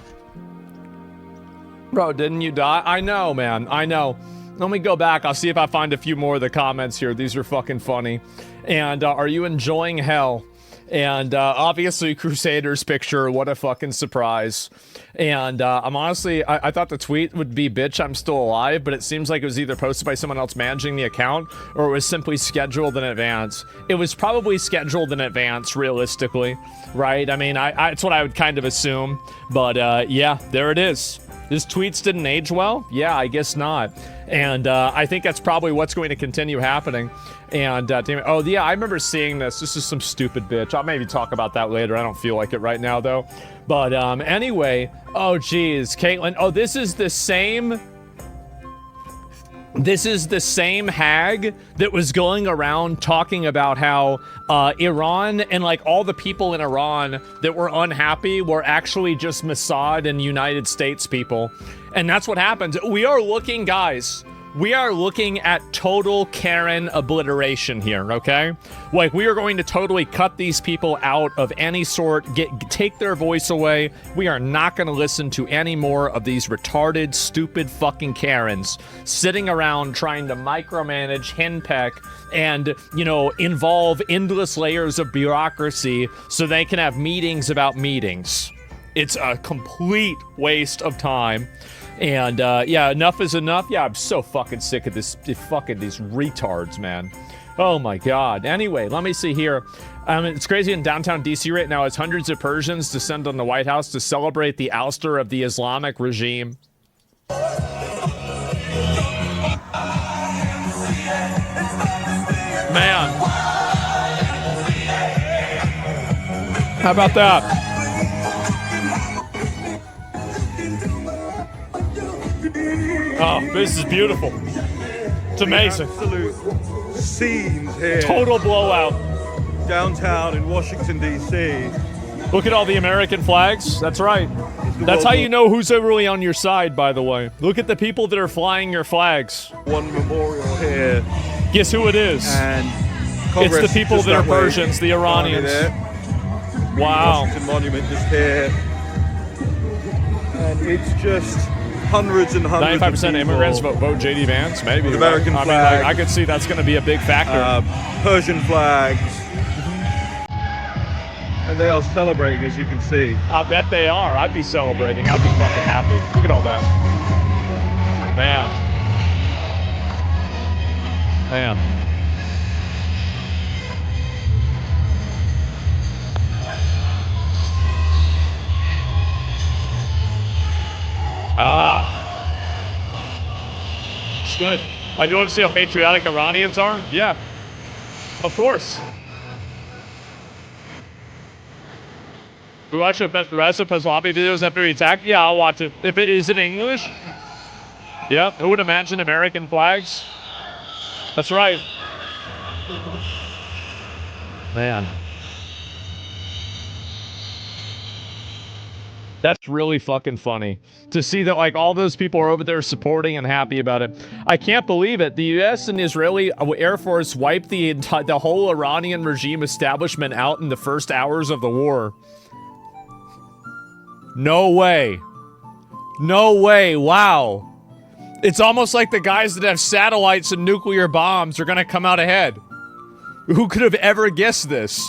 Bro, didn't you die? I know, man. I know. Let me go back. I'll see if I find a few more of the comments here. These are fucking funny. And are you enjoying hell? And obviously Crusaders picture, what a fucking surprise. And I'm honestly, I thought the tweet would be bitch I'm still alive, but it seems like it was either posted by someone else managing the account or it was simply scheduled in advance. It was probably scheduled in advance, realistically, right? I mean, that's what I would kind of assume, but yeah, there it is. His tweets didn't age well? Yeah, I guess not. And I think that's probably what's going to continue happening. And damn it. Oh yeah, I remember seeing this. This is some stupid bitch. I'll maybe talk about that later. I don't feel like it right now though. But anyway, oh geez, Caitlin. Oh, this is the same hag that was going around talking about how Iran and like all the people in Iran that were unhappy were actually just Mossad and United States people. And that's what happens. We are looking, guys, we are looking at total Karen obliteration here, okay? Like, we are going to totally cut these people out of any sort, take their voice away. We are not going to listen to any more of these retarded, stupid fucking Karens sitting around trying to micromanage, henpeck, and, you know, involve endless layers of bureaucracy so they can have meetings about meetings. It's a complete waste of time. And, yeah, enough is enough. Yeah, I'm so fucking sick of these retards, man. Oh, my God. Anyway, let me see here. It's crazy in downtown D.C. right now as hundreds of Persians descend on the White House to celebrate the ouster of the Islamic regime. Man. How about that? Oh, this is beautiful. It's amazing. Absolute scenes here. Total blowout. downtown in Washington, D.C. Look at all the American flags. That's right. That's how you know who's really on your side, by the way. Look at the people that are flying your flags. One memorial here. Guess who it is? And Congress, it's the people that are Persians, the Iranians. Wow. Washington Monument just here. And it's just hundreds and hundreds 95% of immigrants vote J.D. Vance, maybe. With American right? flag. I mean, like, I could see that's going to be a big factor. Persian flags. And they are celebrating, as you can see. I bet they are. I'd be celebrating. I'd be fucking happy. Look at all that. Man. It's good. Do you want to see how patriotic Iranians are? Yeah. Of course. We watch the rest of Pahlavi videos after he attacked? Yeah, I'll watch it. If it is in English? Yeah, who would imagine American flags? That's right. Man. That's really fucking funny to see that like all those people are over there supporting and happy about it. I can't believe it. The U.S. and Israeli Air Force wiped the whole Iranian regime establishment out in the first hours of the war. No way. No way. Wow. It's almost like the guys that have satellites and nuclear bombs are going to come out ahead. Who could have ever guessed this?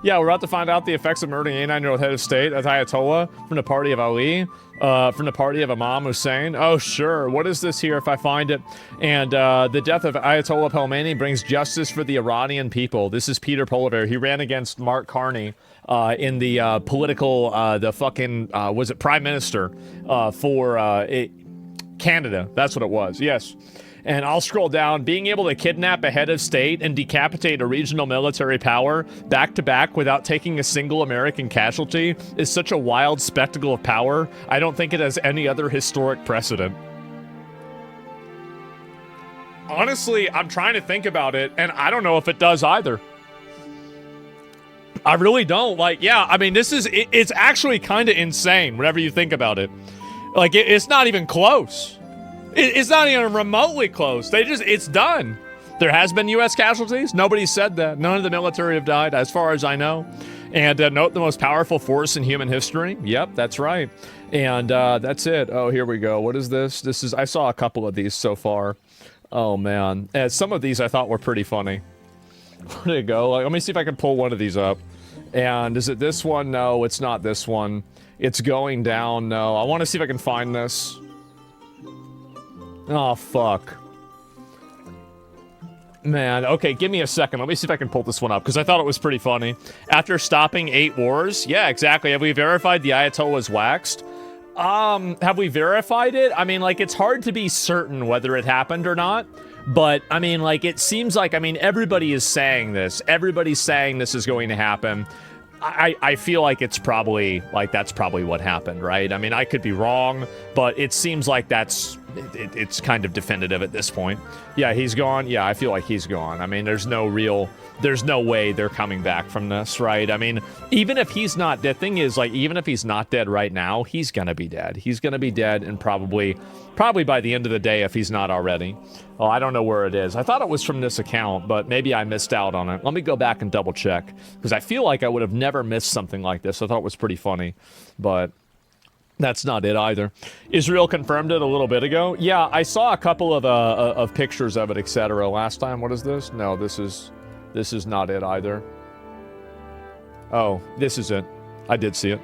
Yeah, we're about to find out the effects of murdering a 9-year-old head of state as Ayatollah from the party of Ali, from the party of Imam Hussein. Oh, sure. What is this here if I find it? And the death of Ayatollah Khamenei brings justice for the Iranian people. This is Peter Poliver. He ran against Mark Carney in the political, was it prime minister for Canada? That's what it was. Yes. And I'll scroll down. Being able to kidnap a head of state and decapitate a regional military power back to back without taking a single American casualty is such a wild spectacle of power. I don't think it has any other historic precedent. Honestly, I'm trying to think about it, and I don't know if it does either. I really don't. Like, yeah, I mean, it's actually kind of insane whenever you think about it. Like, it's not even close. It's not even remotely close. It's done. There has been U.S. casualties. Nobody said that. None of the military have died, as far as I know. And note the most powerful force in human history. Yep, that's right. And that's it. Oh, here we go. What is this? I saw a couple of these so far. Oh, man. And some of these I thought were pretty funny. Where'd it go? Let me see if I can pull one of these up. And is it this one? No, it's not this one. It's going down. No. I want to see if I can find this. Oh, fuck. Man, okay, give me a second. Let me see if I can pull this one up, because I thought it was pretty funny. After stopping 8 wars? Yeah, exactly. Have we verified the Ayatollah's waxed? Have we verified it? I mean, like, it's hard to be certain whether it happened or not. But, I mean, like, it seems like, I mean, everybody is saying this. Everybody's saying this is going to happen. I feel like it's probably, like, that's probably what happened, right? I mean, I could be wrong, but it seems like it's kind of definitive at this point. Yeah, he's gone. Yeah, I feel like he's gone. I mean, there's no way they're coming back from this, right? I mean, even if he's not, the thing is, like, even if he's not dead right now, he's gonna be dead. He's gonna be dead, and probably by the end of the day, if he's not already. Oh, I don't know where it is. I thought it was from this account, but maybe I missed out on it. Let me go back and double check, because I feel like I would have never missed something like this. I thought it was pretty funny, but that's not it either. Israel confirmed it a little bit ago. Yeah, I saw a couple of pictures of it, etc. last time. What is this? No, this is not it either. Oh, this is it. I did see it.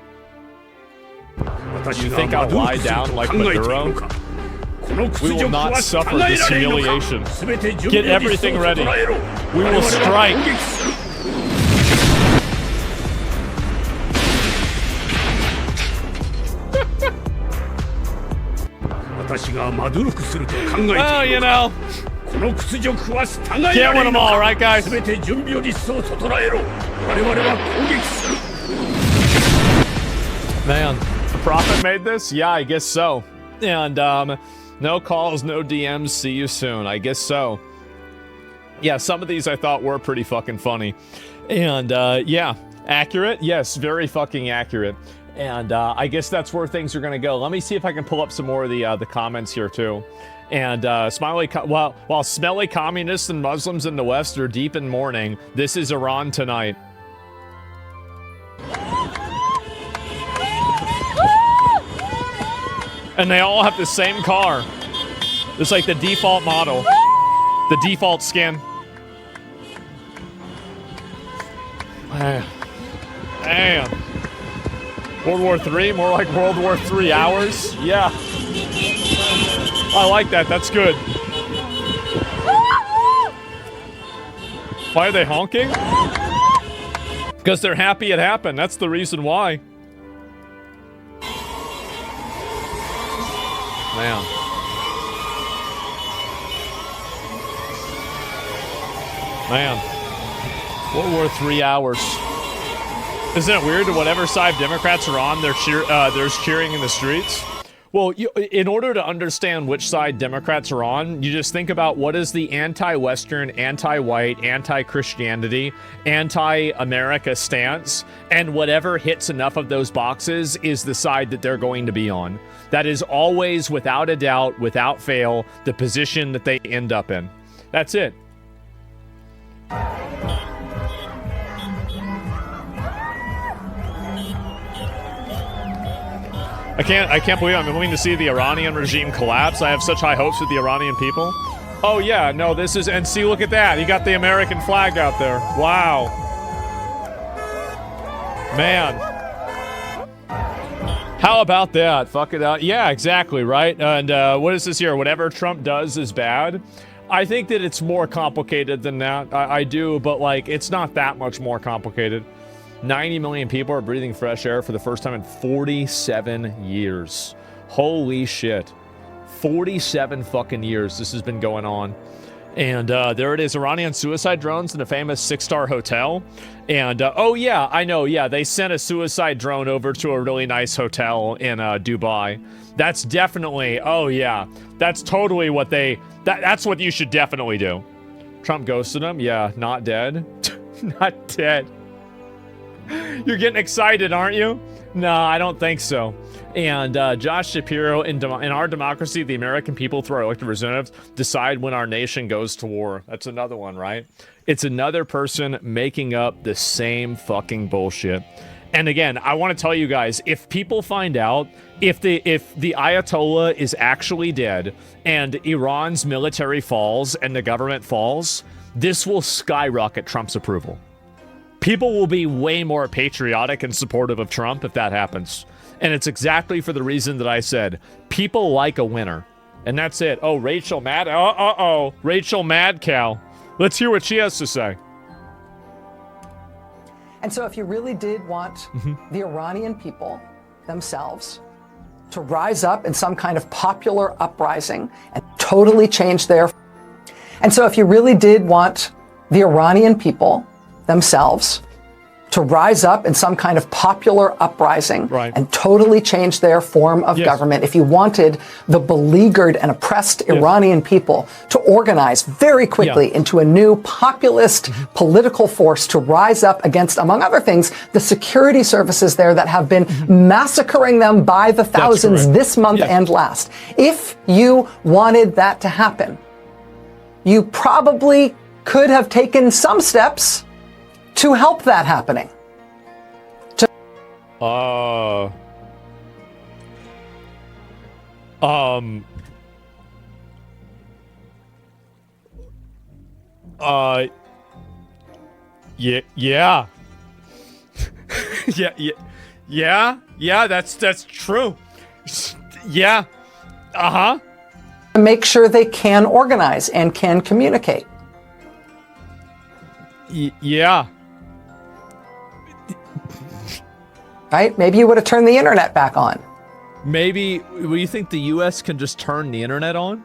You think I'll lie down like Maduro? We will not suffer this humiliation. Get everything ready. We will strike. Oh, you know. Can't win them all, right, guys? Man, the Prophet made this? Yeah, I guess so. And, no calls, no DMs, see you soon. I guess so. Yeah, some of these I thought were pretty fucking funny. And yeah, accurate. Yes, very fucking accurate. And I guess that's where things are going to go. Let me see if I can pull up some more of the comments here too. And while smelly communists and Muslims in the West are deep in mourning, this is Iran tonight. And they all have the same car. It's like the default model. The default skin. Damn. World War III? More like World War III hours? Yeah. I like that. That's good. Why are they honking? Because they're happy it happened. That's the reason why. Man. World War III hours. Isn't it weird that whatever side Democrats are on, there's cheering in the streets? Well, in order to understand which side Democrats are on, you just think about what is the anti-Western, anti-white, anti-Christianity, anti-America stance, and whatever hits enough of those boxes is the side that they're going to be on. That is always, without a doubt, without fail, the position that they end up in. That's it. I can't believe I'm willing to see the Iranian regime collapse. I have such high hopes with the Iranian people. Oh yeah, no, this is, and see, look at that. You got the American flag out there. Wow. Man. How about that? Fuck it out. Yeah, exactly, right? And what is this here? Whatever Trump does is bad. I think that it's more complicated than that. I do, but like, it's not that much more complicated. 90 million people are breathing fresh air for the first time in 47 years. Holy shit. 47 fucking years this has been going on. And there it is, Iranian suicide drones in a famous 6-star hotel. And, oh yeah, I know, yeah, they sent a suicide drone over to a really nice hotel in Dubai. That's definitely, oh yeah, that's totally what that's what you should definitely do. Trump ghosted him? Yeah, not dead. Not dead. You're getting excited, aren't you? No, I don't think so. And Josh Shapiro, in our democracy, the American people, through our elected representatives, decide when our nation goes to war. That's another one, right? It's another person making up the same fucking bullshit. And again, I want to tell you guys, if people find out, if the Ayatollah is actually dead and Iran's military falls and the government falls, this will skyrocket Trump's approval. People will be way more patriotic and supportive of Trump if that happens. And it's exactly for the reason that I said. People like a winner. And that's it. Oh, Rachel Rachel Madcow. Let's hear what she has to say. And so if you really did want the Iranian people themselves to rise up in some kind of popular uprising and totally change their... And so if you really did want the Iranian people themselves to rise up in some kind of popular uprising and totally change their form of government. If you wanted the beleaguered and oppressed Iranian people to organize very quickly into a new populist political force to rise up against, among other things, the security services there that have been massacring them by the thousands this month and last. If you wanted that to happen, you probably could have taken some steps to help that happening. Yeah, that's true. Yeah. Uh-huh. Make sure they can organize and can communicate. Yeah. Right? Maybe you would have turned the internet back on. Maybe, do you think the U.S. can just turn the internet on?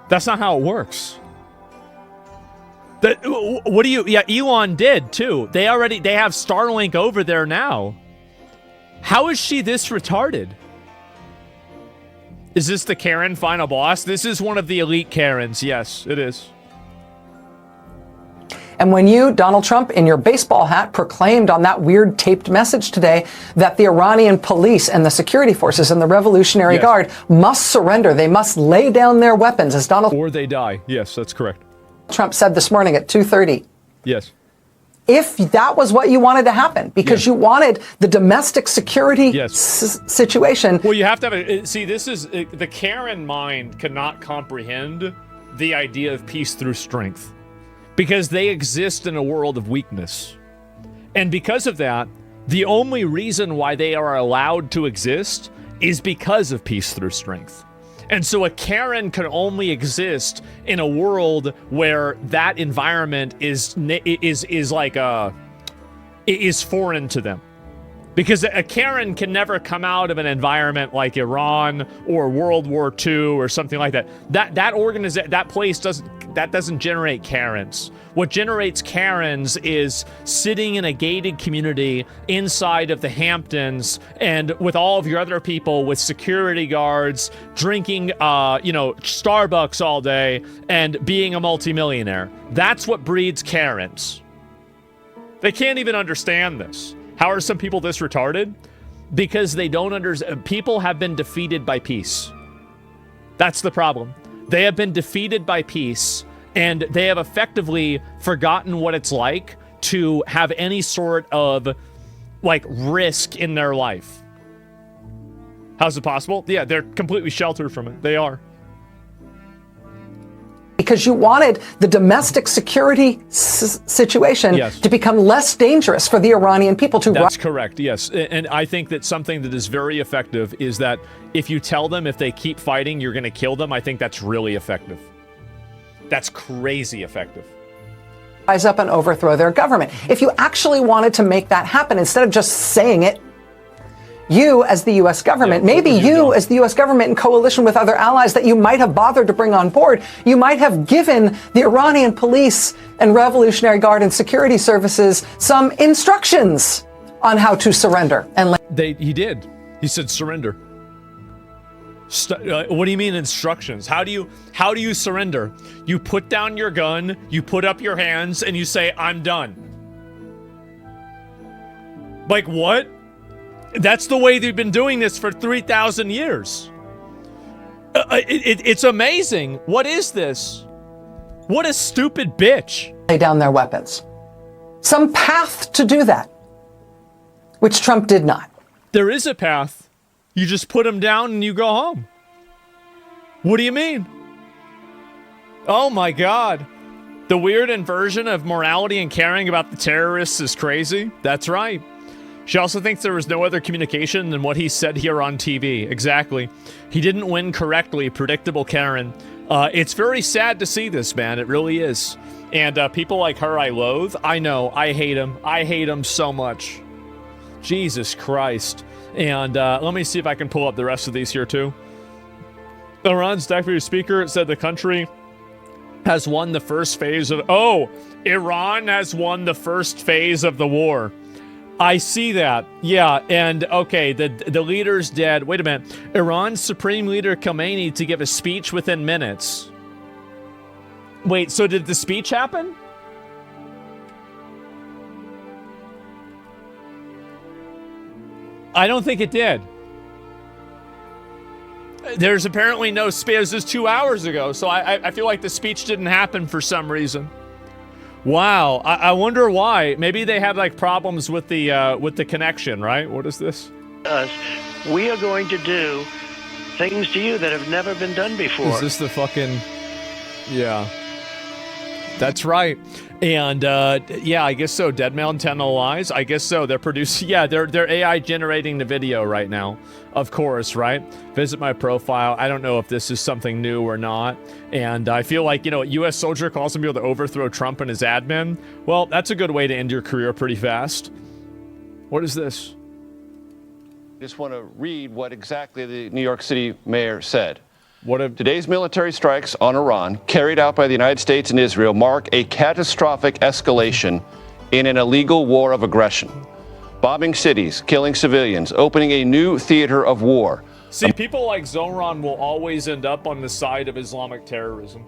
That's not how it works. Yeah, Elon did too. They have Starlink over there now. How is she this retarded? Is this the Karen final boss? This is one of the elite Karens. Yes, it is. And when you, Donald Trump, in your baseball hat, proclaimed on that weird taped message today that the Iranian police and the security forces and the Revolutionary Guard must surrender, they must lay down their weapons, as Donald or they die. Yes, that's correct. Trump said this morning at 2:30. Yes. If that was what you wanted to happen, because you wanted the domestic security situation. Well, you have to have see, this is the Karen mind cannot comprehend the idea of peace through strength, because they exist in a world of weakness. And because of that, the only reason why they are allowed to exist is because of peace through strength. And so a Karen can only exist in a world where that environment is foreign to them. Because a Karen can never come out of an environment like Iran or World War II or something like that. That place doesn't generate Karens. What generates Karens is sitting in a gated community inside of the Hamptons and with all of your other people with security guards, drinking Starbucks all day and being a multimillionaire. That's what breeds Karens. They can't even understand this. How are some people this retarded? Because they don't understand. People have been defeated by peace. That's the problem. They have been defeated by peace, and they have effectively forgotten what it's like to have any sort of risk in their life. How's it possible? Yeah, they're completely sheltered from it. They are. Because you wanted the domestic security situation to become less dangerous for the Iranian people to. That's correct, yes. And I think that something that is very effective is that if you tell them if they keep fighting, you're going to kill them, I think that's really effective. That's crazy effective. Rise up and overthrow their government. If you actually wanted to make that happen, instead of just saying it, you as the U.S. government, maybe you as the U.S. government in coalition with other allies that you might have bothered to bring on board, you might have given the Iranian police and Revolutionary Guard and security services some instructions on how to surrender. And he did. He said surrender. What do you mean instructions? How do you surrender? You put down your gun, you put up your hands, and you say, I'm done. Like what? That's the way they've been doing this for 3,000 years. It's amazing. What is this? What a stupid bitch. Lay down their weapons. Some path to do that, which Trump did not. There is a path. You just put them down and you go home. What do you mean? Oh my God. The weird inversion of morality and caring about the terrorists is crazy. That's right. She also thinks there was no other communication than what he said here on TV. Exactly. He didn't win correctly. Predictable Karen. It's very sad to see this, man. It really is. And people like her I loathe. I know. I hate him. I hate him so much. Jesus Christ. And let me see if I can pull up the rest of these here too. Iran's deputy speaker said the country has won the first phase of... Oh, Iran has won the first phase of the war. I see that. Yeah, and okay, the leader's dead. Wait a minute. Iran's Supreme Leader Khamenei to give a speech within minutes. Wait, so did the speech happen? I don't think it did. There's apparently no speech. This is 2 hours ago, so I feel like the speech didn't happen for some reason. Wow, I wonder why. Maybe they had problems with the connection, right? What is this? We are going to do things to you that have never been done before. Is this the fucking... Yeah. That's right. And yeah, I guess so. Dead Mountain Antenna Lies. I guess so. They're producing. Yeah, they're AI generating the video right now. Of course, right? Visit my profile. I don't know if this is something new or not. And I feel like, a U.S. soldier calls him able to overthrow Trump and his admin. Well, that's a good way to end your career pretty fast. What is this? I just want to read what exactly the New York City mayor said. Today's military strikes on Iran, carried out by the United States and Israel, mark a catastrophic escalation in an illegal war of aggression. Bombing cities, killing civilians, opening a new theater of war. See, people like Zoran will always end up on the side of Islamic terrorism.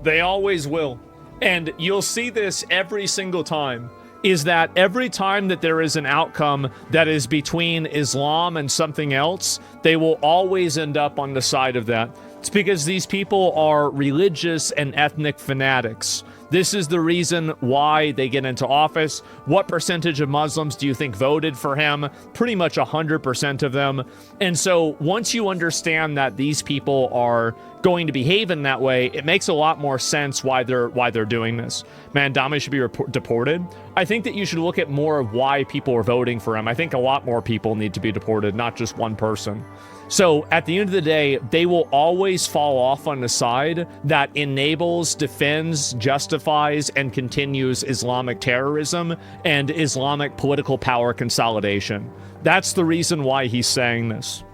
They always will. And you'll see this every single time, is that every time that there is an outcome that is between Islam and something else, they will always end up on the side of that. It's because these people are religious and ethnic fanatics. This is the reason why they get into office. What percentage of Muslims do you think voted for him? Pretty much 100% of them. And so once you understand that these people are going to behave in that way, it makes a lot more sense why they're doing this. Man, Dami should be deported. I think that you should look at more of why people are voting for him. I think a lot more people need to be deported, not just one person. So at the end of the day, they will always fall off on the side that enables, defends, justifies, and continues Islamic terrorism and Islamic political power consolidation. That's the reason why he's saying this.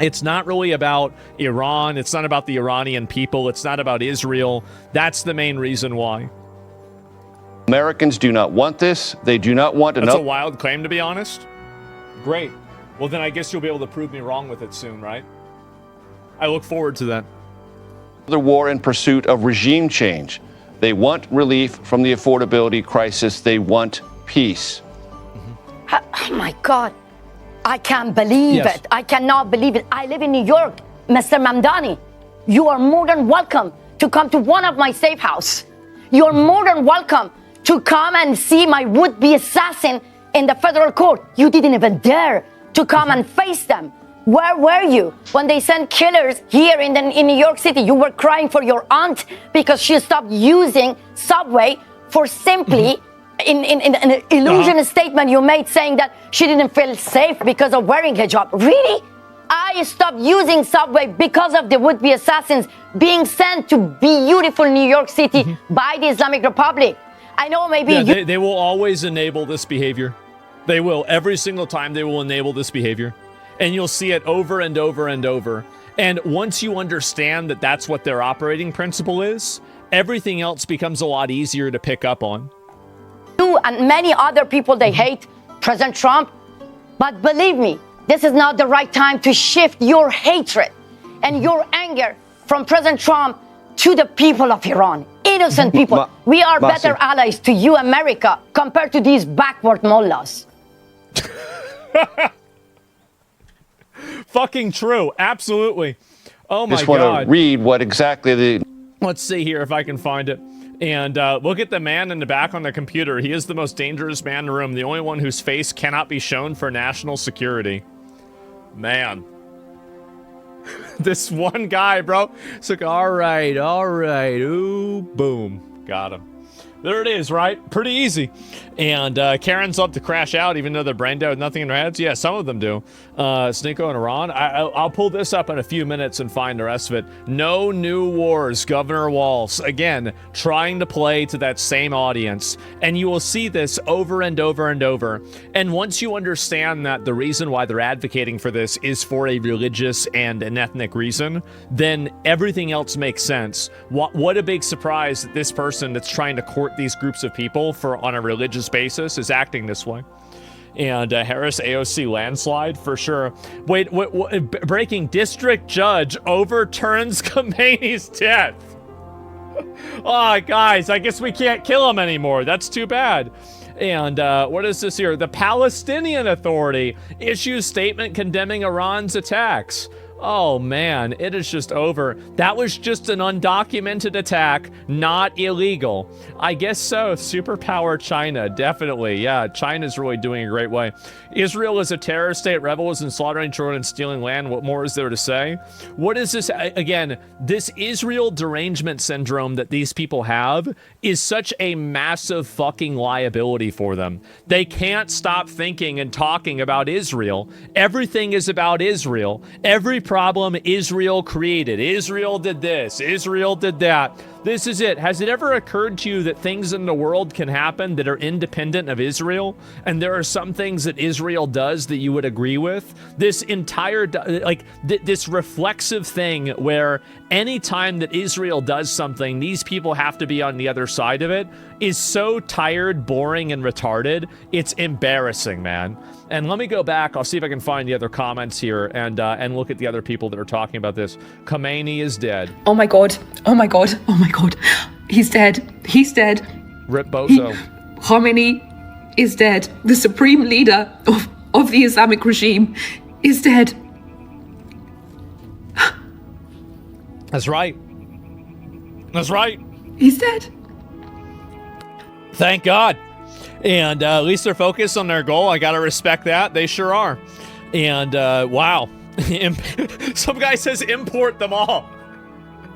It's not really about Iran. It's not about the Iranian people. It's not about Israel. That's the main reason why. Americans do not want this. They do not want That's a wild claim, to be honest. Great. Well, then I guess you'll be able to prove me wrong with it soon, right? I look forward to that. The war in pursuit of regime change. They want relief from the affordability crisis. They want peace. Oh my God. I can't believe it. I cannot believe it. I live in New York, Mr. Mamdani. You are more than welcome to come to one of my safe house. You're more than welcome to come and see my would-be assassin in the federal court. You didn't even dare to come and face them. Where were you when they sent killers here in New York City? You were crying for your aunt because she stopped using subway for simply in an illusion statement you made saying that she didn't feel safe because of wearing hijab. Really? I stopped using subway because of the would-be assassins being sent to beautiful New York City by the Islamic Republic. I know maybe they will always enable this behavior. They will. Every single time they will enable this behavior. And you'll see it over and over and over. And once you understand that that's what their operating principle is, everything else becomes a lot easier to pick up on. You and many other people, they hate President Trump. But believe me, this is not the right time to shift your hatred and your anger from President Trump to the people of Iran. Innocent people. We are better allies to you, America, compared to these backward mullahs. Fucking true. Absolutely. Oh my God. Just want to read what exactly the... Let's see here if I can find it. And look at the man in the back on the computer. He is the most dangerous man in the room. The only one whose face cannot be shown for national security. Man. This one guy, bro. It's like, all right. Ooh, boom. Got him. There it is, right? Pretty easy. And Karen's up to crash out, even though they're brain dead with nothing in their heads. Yeah, some of them do. Sneeko and Iran. I'll pull this up in a few minutes and find the rest of it. No new wars, Governor Walz. Again, trying to play to that same audience. And you will see this over and over and over. And once you understand that the reason why they're advocating for this is for a religious and an ethnic reason, then everything else makes sense. What a big surprise that this person that's trying to court these groups of people on a religious basis is acting this way. And Harris AOC landslide for sure. Wait, breaking district judge overturns Khamenei's death. Oh, guys, I guess we can't kill him anymore. That's too bad. And what is this here? The Palestinian Authority issues statement condemning Iran's attacks. Oh man, it is just over. That was just an undocumented attack, not illegal. I guess so. Superpower China, definitely. Yeah, China's really doing a great way. Israel is a terror state, rebels and slaughtering children and stealing land. What more is there to say? What is this? Again, this Israel derangement syndrome that these people have is such a massive fucking liability for them. They can't stop thinking and talking about Israel. Everything is about Israel. Every problem Israel created. Israel did this. Israel did that. This is it. Has it ever occurred to you that things in the world can happen that are independent of Israel? And there are some things that Israel does that you would agree with? This entire, this reflexive thing where anytime that Israel does something, these people have to be on the other side of it is so tired, boring, and retarded. It's embarrassing, man. And let me go back. I'll see if I can find the other comments here and look at the other people that are talking about this. Khamenei is dead. Oh my God. Oh my God. Oh my God. He's dead. He's dead. Rip Bozo. Khamenei is dead. The supreme leader of the Islamic regime is dead. That's right. That's right. He's dead. Thank God. And at least they're focused on their goal. I got to respect that. They sure are. And wow. Some guy says import them all.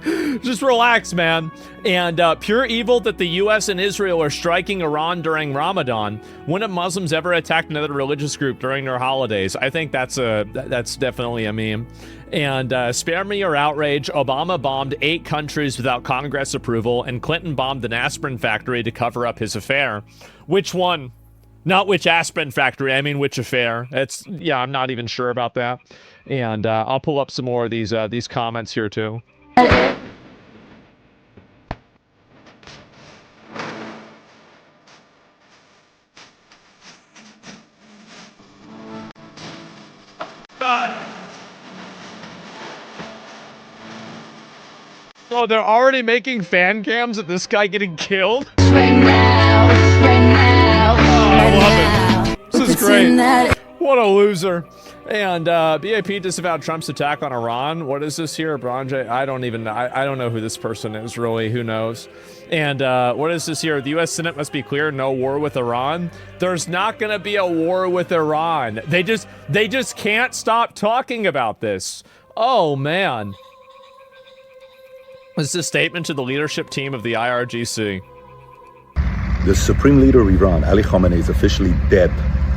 Just relax, man. And pure evil that the U.S. and Israel are striking Iran during Ramadan. When have Muslims ever attacked another religious group during their holidays? I think that's definitely a meme. And spare me your outrage. Obama bombed 8 countries without Congress approval, and Clinton bombed an aspirin factory to cover up his affair. Which one? Not which aspirin factory, I mean which affair. I'm not even sure about that. And I'll pull up some more of these comments here too. Oh, they're already making fan cams of this guy getting killed? Oh, I love it. This is great. What a loser. And BAP disavowed Trump's attack on Iran. What is this here? Bronje? I don't even know. I don't know who this person is, really. Who knows? And what is this here? The U.S. Senate must be clear. No war with Iran. There's not going to be a war with Iran. They just can't stop talking about this. Oh, man. This is a statement to the leadership team of the IRGC. The supreme leader of Iran, Ali Khamenei, is officially dead.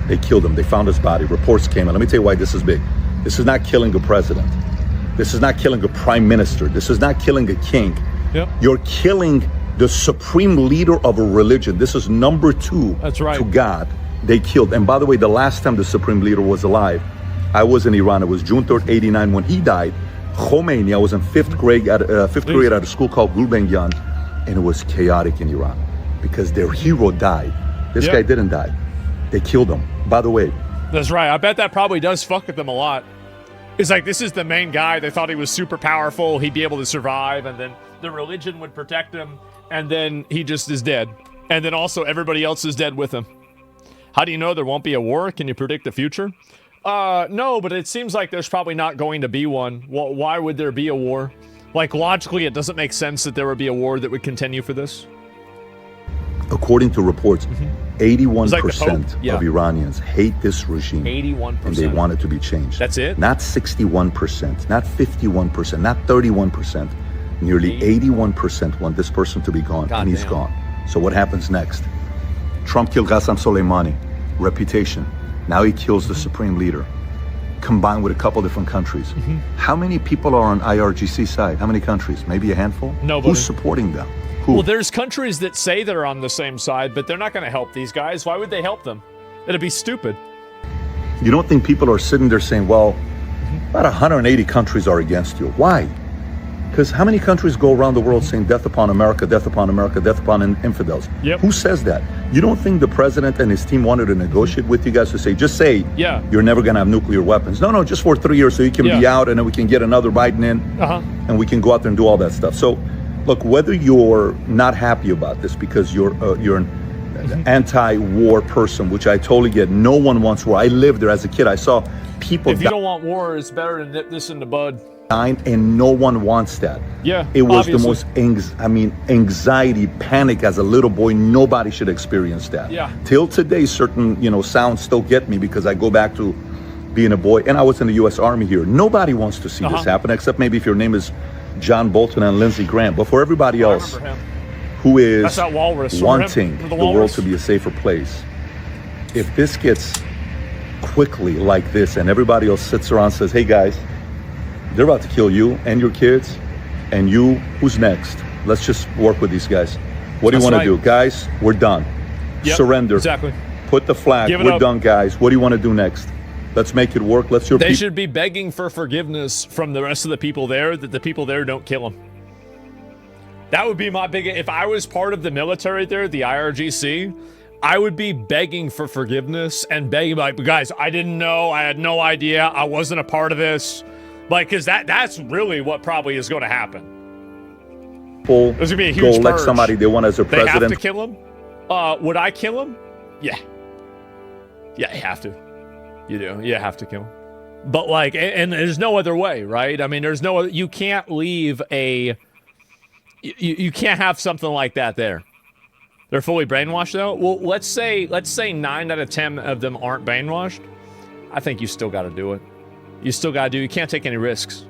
They killed him. They found his body. Reports came in. Let me tell you why this is big. This is not killing a president. This is not killing a prime minister. This is not killing a king. Yep. You're killing the supreme leader of a religion. This is number 2 That's right. to God. They killed. And by the way, the last time the supreme leader was alive, I was in Iran. It was June 3rd, 89 when he died. Khomeini, I was in 5th grade at a school called Gulbenkian, and it was chaotic in Iran because their hero died. This guy didn't die. They killed him. By the way. That's right. I bet that probably does fuck with them a lot. It's like, this is the main guy. They thought he was super powerful. He'd be able to survive, and then the religion would protect him, and then he just is dead. And then also everybody else is dead with him. How do you know there won't be a war? Can you predict the future? No, but it seems like there's probably not going to be one. Well, why would there be a war? Like, logically, it doesn't make sense that there would be a war that would continue for this. According to reports, 81% of Iranians hate this regime. 81%. And they want it to be changed. That's it? Not 61%, not 51%, not 31%. Nearly 81% want this person to be gone, and he's gone. So what happens next? Trump killed Qasem Soleimani. Reputation. Now he kills the supreme leader, combined with a couple different countries. How many people are on IRGC side? How many countries? Maybe a handful? Nobody. Who's supporting them? Who? Well, there's countries that say they're on the same side, but they're not going to help these guys. Why would they help them? It'd be stupid. You don't think people are sitting there saying, well, about 180 countries are against you. Why? Because how many countries go around the world saying death upon America, death upon America, death upon infidels? Yep. Who says that? You don't think the president and his team wanted to negotiate with you guys to say, just say, you're never going to have nuclear weapons. No, just for 3 years so you can be out and then we can get another Biden in and we can go out there and do all that stuff. So, look, whether you're not happy about this because you're an anti-war person, which I totally get. No one wants war. I lived there as a kid. I saw people If you don't want war, it's better to nip this in the bud. And no one wants that. Yeah, it was obviously. the most anxiety, panic as a little boy. Nobody should experience that. Yeah. Till today, certain sounds still get me because I go back to being a boy, and I was in the U.S. Army here. Nobody wants to see this happen, except maybe if your name is John Bolton and Lindsey Graham. But for everybody else who is wanting the world to be a safer place, if this gets quickly like this, and everybody else sits around and says, "Hey guys, they're about to kill you and your kids, and you, who's next? Let's just work with these guys. What do you want to do? Guys, we're done. Surrender. Exactly. Put the flag. We're done, guys. What do you want to do next? Let's make it work. Let's They should be begging for forgiveness from the rest of the people there, that the people there don't kill them. That would be my if I was part of the military there, the IRGC, I would be begging for forgiveness and begging, like, guys, I didn't know. I had no idea. I wasn't a part of this. Like, because that's really what probably is going to happen. There's gonna be a huge elect somebody they want as their president. They have to kill him. Would I kill him? Yeah. Yeah, you have to. You do. You have to kill him. But like, and there's no other way, right? I mean, there's no other. You can't leave a. You can't have something like that there. They're fully brainwashed, though. Well, let's say 9 out of 10 of them aren't brainwashed. I think you still got to do it. You still got to do. You can't take any risks.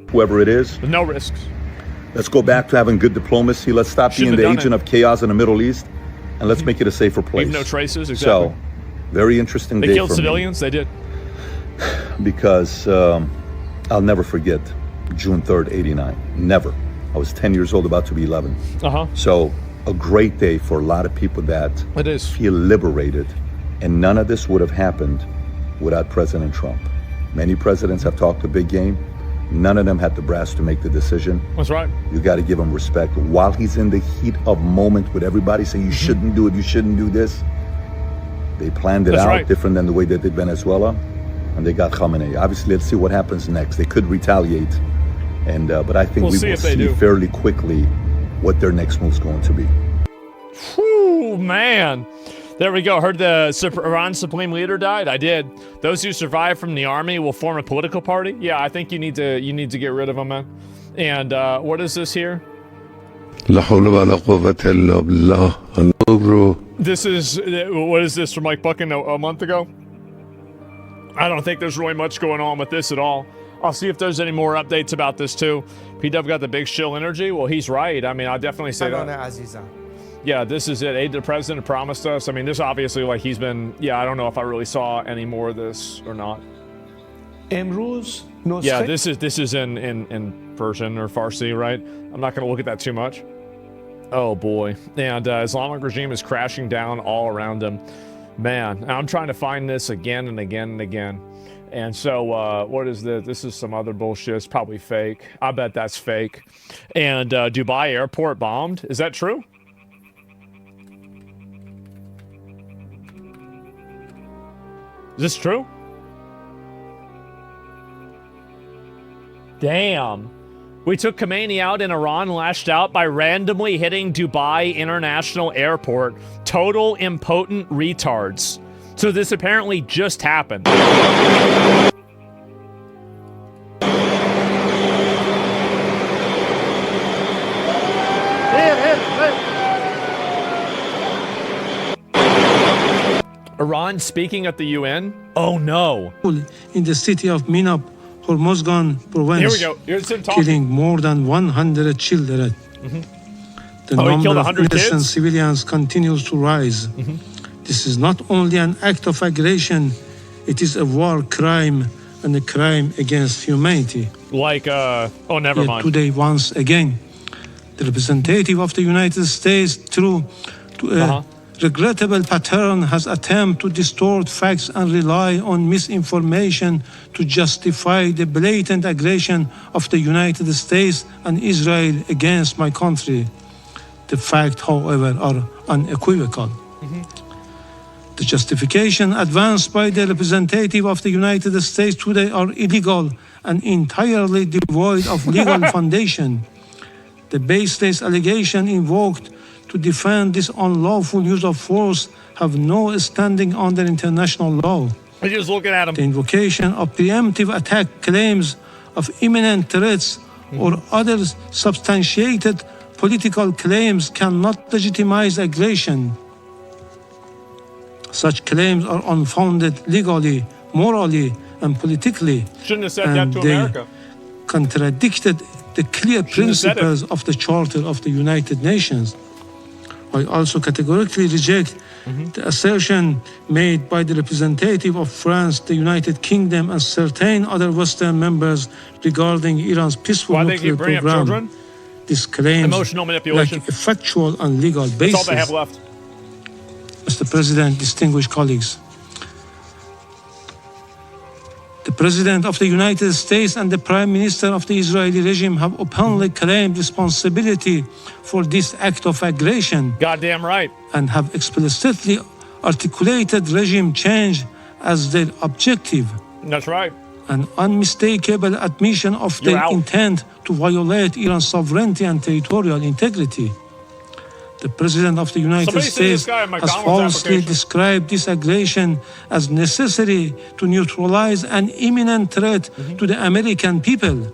Whoever it is. There's no risks. Let's go back to having good diplomacy. Let's stop being the agent of chaos in the Middle East, and let's make it a safer place. Leave no traces. Exactly. So, very interesting day for me. They killed civilians. They did. Because I'll never forget June 3rd, '89. Never. I was 10 years old, about to be 11. So, a great day for a lot of people that feel liberated. And none of this would have happened without President Trump. Many presidents have talked a big game. None of them had the brass to make the decision. That's right. You got to give him respect. While he's in the heat of moment with everybody saying you shouldn't do it, you shouldn't do this, they planned it out different than the way they did Venezuela, and they got Khamenei. Obviously, let's see what happens next. They could retaliate, and but I think we will see fairly quickly what their next move is going to be. Whew, man. There we go. Heard the Iran Supreme Leader died? I did. Those who survive from the army will form a political party? Yeah, I think you need to get rid of them, man. And what is this here? This is, what is this from like fucking a month ago? I don't think there's really much going on with this at all. I'll see if there's any more updates about this too. P-Dub got the big shill energy. Well, he's right. I mean, I'll definitely say that. Yeah, this is it. Aid to the president promised us. I mean, this obviously, like, he's been... Yeah, I don't know if I really saw any more of this or not. Yeah, this is in Persian or Farsi, right? I'm not going to look at that too much. Oh, boy. And Islamic regime is crashing down all around him. Man, I'm trying to find this again and again and again. And so, what is this? This is some other bullshit. It's probably fake. I bet that's fake. And Dubai airport bombed. Is that true? Is this true? Damn. We took Khamenei out in Iran, lashed out by randomly hitting Dubai International Airport. Total impotent retards. So this apparently just happened. Iran speaking at the UN? Oh no. In the city of Minab, Hormozgan province. Here we go. Here's him talking. Killing more than 100 children. The number of innocent civilians continues to rise. This is not only an act of aggression, it is a war crime and a crime against humanity. Like, oh, never mind. Today, once again, the representative of the United States, through a regrettable pattern, has attempted to distort facts and rely on misinformation to justify the blatant aggression of the United States and Israel against my country. The facts, however, are unequivocal. The justification advanced by the representative of the United States today are illegal and entirely devoid of legal foundation. The baseless allegation invoked to defend this unlawful use of force have no standing under international law. I'm just looking at him. The invocation of preemptive attack claims of imminent threats or other substantiated political claims cannot legitimize aggression. Such claims are unfounded legally, morally, and politically. Shouldn't have said that to America. Contradicted the clear principles of the Charter of the United Nations. I also categorically reject the assertion made by the representative of France, the United Kingdom, and certain other Western members regarding Iran's peaceful nuclear program. This claims emotional manipulation. Lack a factual and legal basis. That's all they have left. Mr. President, distinguished colleagues, the President of the United States and the Prime Minister of the Israeli regime have openly claimed responsibility for this act of aggression. Goddamn right. And have explicitly articulated regime change as their objective. That's right. an unmistakable admission of their intent to violate Iran's sovereignty and territorial integrity. The President of the United States has falsely described this aggression as necessary to neutralize an imminent threat to the American people.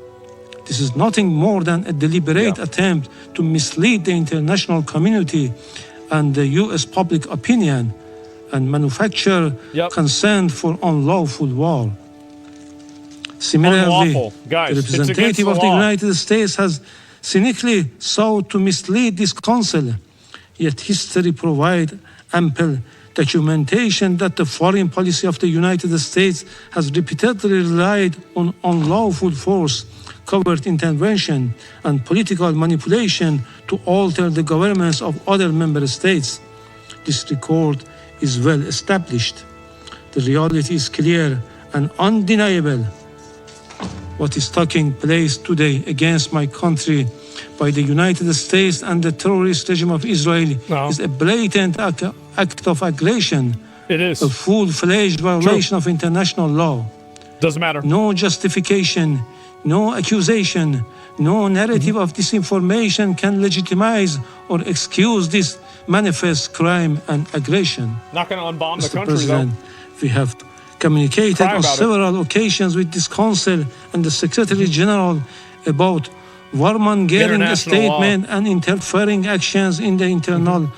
This is nothing more than a deliberate attempt to mislead the international community and the U.S. public opinion and manufacture consent for unlawful war. Similarly, the representative of the United States has cynically sought to mislead this council, yet history provides ample documentation that the foreign policy of the United States has repeatedly relied on unlawful force, covert intervention, and political manipulation to alter the governments of other member states. This record is well established. The reality is clear and undeniable. What is taking place today against my country by the United States and the terrorist regime of Israel is a blatant act of aggression. It is. A full-fledged violation of international law. Doesn't matter. No justification, no accusation, no narrative of disinformation can legitimize or excuse this manifest crime and aggression. Not going to unbomb the Mr. country, President, we have communicated on several occasions with this council and the Secretary General about warmongering statement and interfering actions in the internal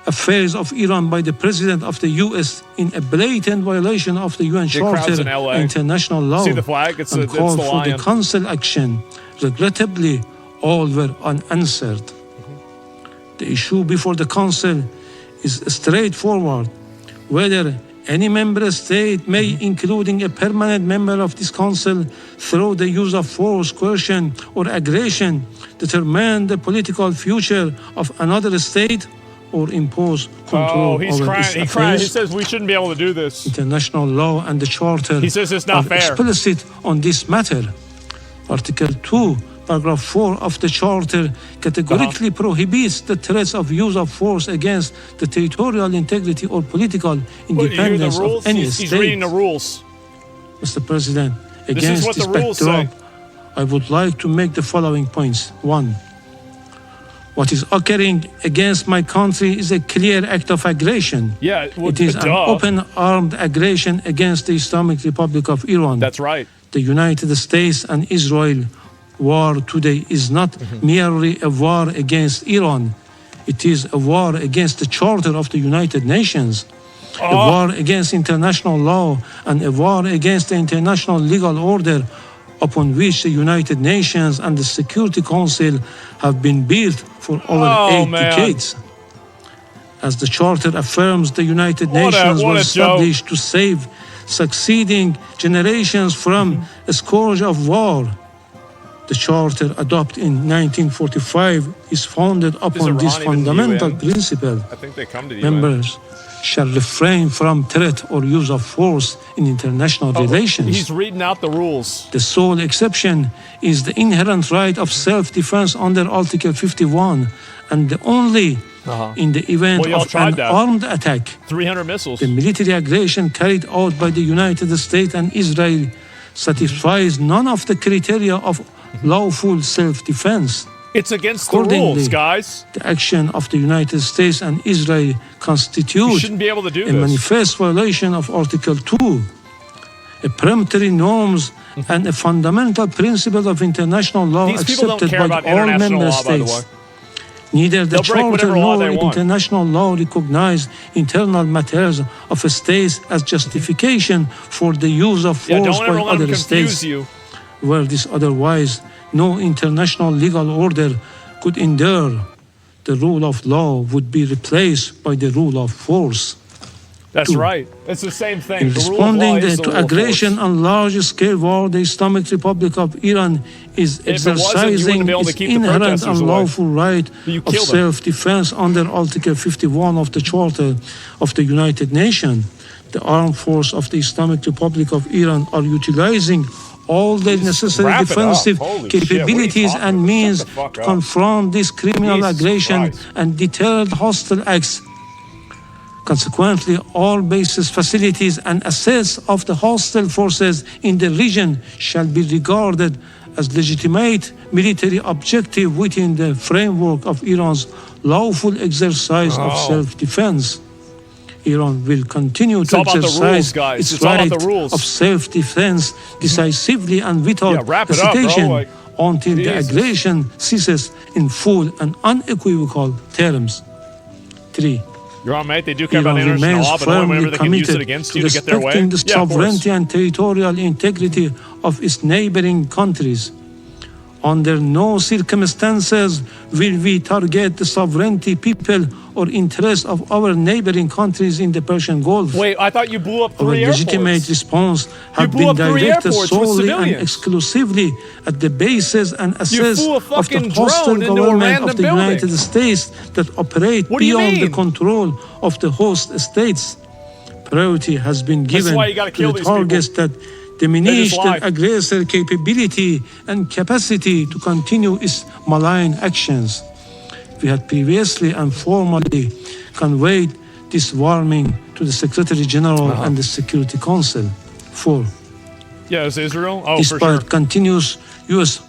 affairs of Iran by the President of the U.S. in a blatant violation of the UN Charter and international law. See the flag? It's and called the for the council action. Regrettably, all were unanswered. The issue before the council is straightforward. Whether any member state may, including a permanent member of this council, through the use of force, coercion, or aggression, determine the political future of another state or impose control over its affairs. He says we shouldn't be able to do this. International law and the Charter he says it's not are fair. Explicit on this matter. Article 2, Paragraph 4 of the Charter categorically prohibits the threats of use of force against the territorial integrity or political independence of any state. He's reading the rules. Mr. President, against this backdrop, I would like to make the following points. 1. What is occurring against my country is a clear act of aggression. Yeah, it is an open armed aggression against the Islamic Republic of Iran. That's right. The United States and Israel war today is not merely a war against Iran. It is a war against the Charter of the United Nations, a war against international law, and a war against the international legal order upon which the United Nations and the Security Council have been built for over 8 decades. As the Charter affirms, the United Nations was established to save succeeding generations from a scourge of war. The Charter, adopted in 1945, is founded upon this fundamental principle. I think they come to the Members shall refrain from threat or use of force in international relations. He's reading out the rules. The sole exception is the inherent right of self-defense under Article 51, and the only in the event of an armed attack. 300 missiles. The military aggression carried out by the United States and Israel satisfies none of the criteria of lawful self-defense. It's against the rules, guys. The action of the United States and Israel constitutes a manifest violation of Article 2, a peremptory norms and a fundamental principle of international law accepted by all member states. Neither the Charter nor international law recognize internal matters of a state as justification for the use of force by other states. Were this otherwise, no international legal order could endure. The rule of law would be replaced by the rule of force. That's right. It's the same thing. In responding to aggression and large-scale war, the Islamic Republic of Iran is exercising its inherent and lawful right of self-defense under Article 51 of the Charter of the United Nations. The armed force of the Islamic Republic of Iran are utilizing all the necessary defensive capabilities and means to confront this criminal aggression and deter hostile acts. Consequently, all bases, facilities, and assets of the hostile forces in the region shall be regarded as legitimate military objective within the framework of Iran's lawful exercise of self-defense. Iran will continue to exercise its right of self-defense decisively and without hesitation until the aggression ceases in full and unequivocal terms. 3. You're on, mate. They do care about international law, but only whenever they can use it against you to get their way. Respecting the sovereignty and territorial integrity of its neighboring countries. Under no circumstances will we target the sovereignty, people, or interests of our neighboring countries in the Persian Gulf. Wait, I thought you blew up 3 Our airports. legitimate response has been directed solely and exclusively at the bases and assets of the hostile government of the United States that operate beyond the control of the host states. Priority has been given to the targets that diminish the aggressor capability and capacity to continue its malign actions. We had previously and formally conveyed this warning to the Secretary General and the Security Council. 4. Yes, Israel? Oh, despite for sure. continuous U.S.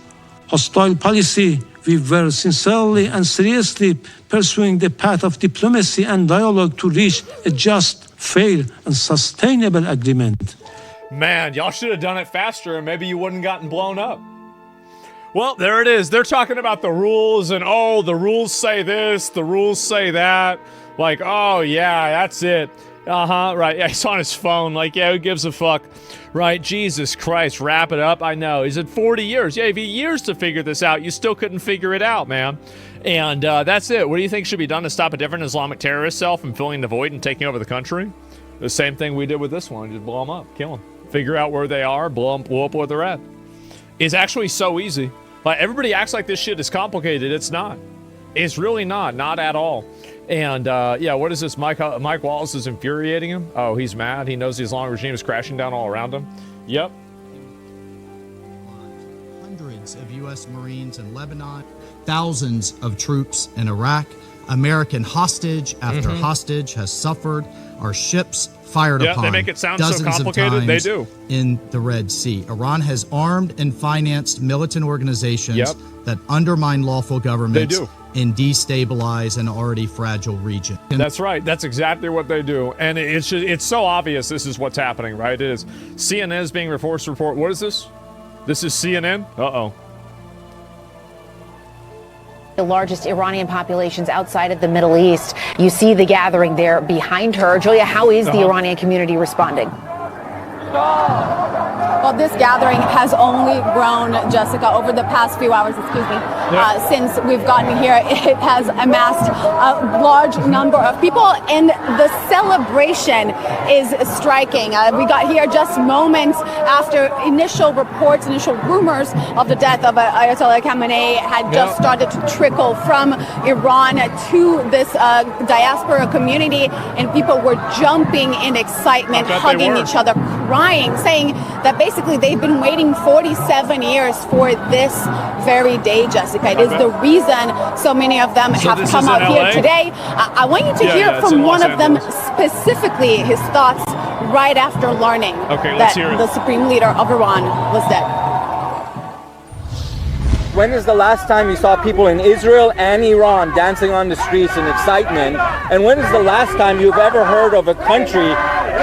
hostile policy, we were sincerely and seriously pursuing the path of diplomacy and dialogue to reach a just, fair, and sustainable agreement. Man, y'all should have done it faster and maybe you wouldn't gotten blown up. Well, there it is. They're talking about the rules and, oh, the rules say this, the rules say that. Like, oh, yeah, that's it. Right. Yeah, he's on his phone. Like, yeah, who gives a fuck? Right, Jesus Christ, wrap it up. I know. He's at 40 years. Yeah, if you had years to figure this out, you still couldn't figure it out, man. And that's it. What do you think should be done to stop a different Islamic terrorist cell from filling the void and taking over the country? The same thing we did with this one. Just blow them up, kill them. Figure out where they are, blow up where they're at. It's actually so easy. Like, everybody acts like this shit is complicated. It's not. It's really not at all. And yeah, what is this? Mike Wallace is infuriating him. Oh, he's mad. He knows the Islamic regime is crashing down all around him. Yep. Hundreds of U.S. Marines in Lebanon, thousands of troops in Iraq. American hostage after hostage has suffered. Our ships fired upon. They make it sound so dozens complicated. of times They do. In the Red Sea. Iran has armed and financed militant organizations that undermine lawful governments and destabilize an already fragile region. That's right. That's exactly what they do. And it's so obvious this is what's happening, right? It is. CNN is being forced to report. What is this? This is CNN? Uh-oh. The largest Iranian populations outside of the Middle East. You see the gathering there behind her. Julia, how is the Iranian community responding? Well, this gathering has only grown, Jessica, over the past few hours, since we've gotten here. It has amassed a large number of people, and the celebration is striking. We got here just moments after initial reports, initial rumors of the death of Ayatollah Khamenei had just started to trickle from Iran to this diaspora community, and people were jumping in excitement, hugging each other, crying, saying that basically they've been waiting 47 years for this very day, Jessica. It is the reason so many of them have come out here today. I want you to hear from one of them specifically his thoughts right after learning that the supreme leader of Iran was dead. When is the last time you saw people in Israel and Iran dancing on the streets in excitement? And when is the last time you've ever heard of a country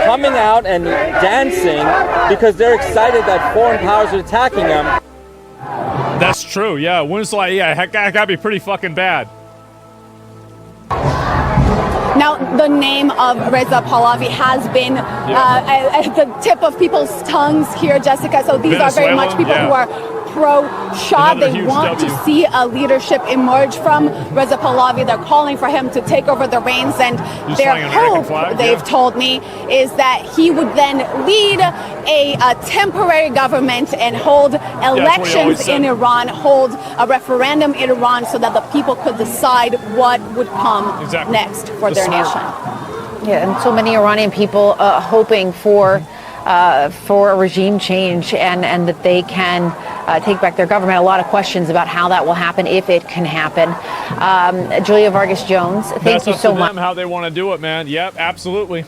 coming out and dancing because they're excited that foreign powers are attacking them? That's true, yeah. When's like, that gotta be pretty fucking bad. Now, the name of Reza Pahlavi has been at the tip of people's tongues here, Jessica. So these are very much people who are pro-Shah. They want to see a leadership emerge from Reza Pahlavi. They're calling for him to take over the reins, and their hope, they've told me, is that he would then lead a temporary government and hold elections in Iran, hold a referendum in Iran, so that the people could decide what would come next for their nation. Yeah, and so many Iranian people hoping for a regime change and that they can take back their government. A lot of questions about how that will happen, if it can happen. Julia Vargas Jones, thank you so much. That's up to them how they want to do it, man. Yep, absolutely.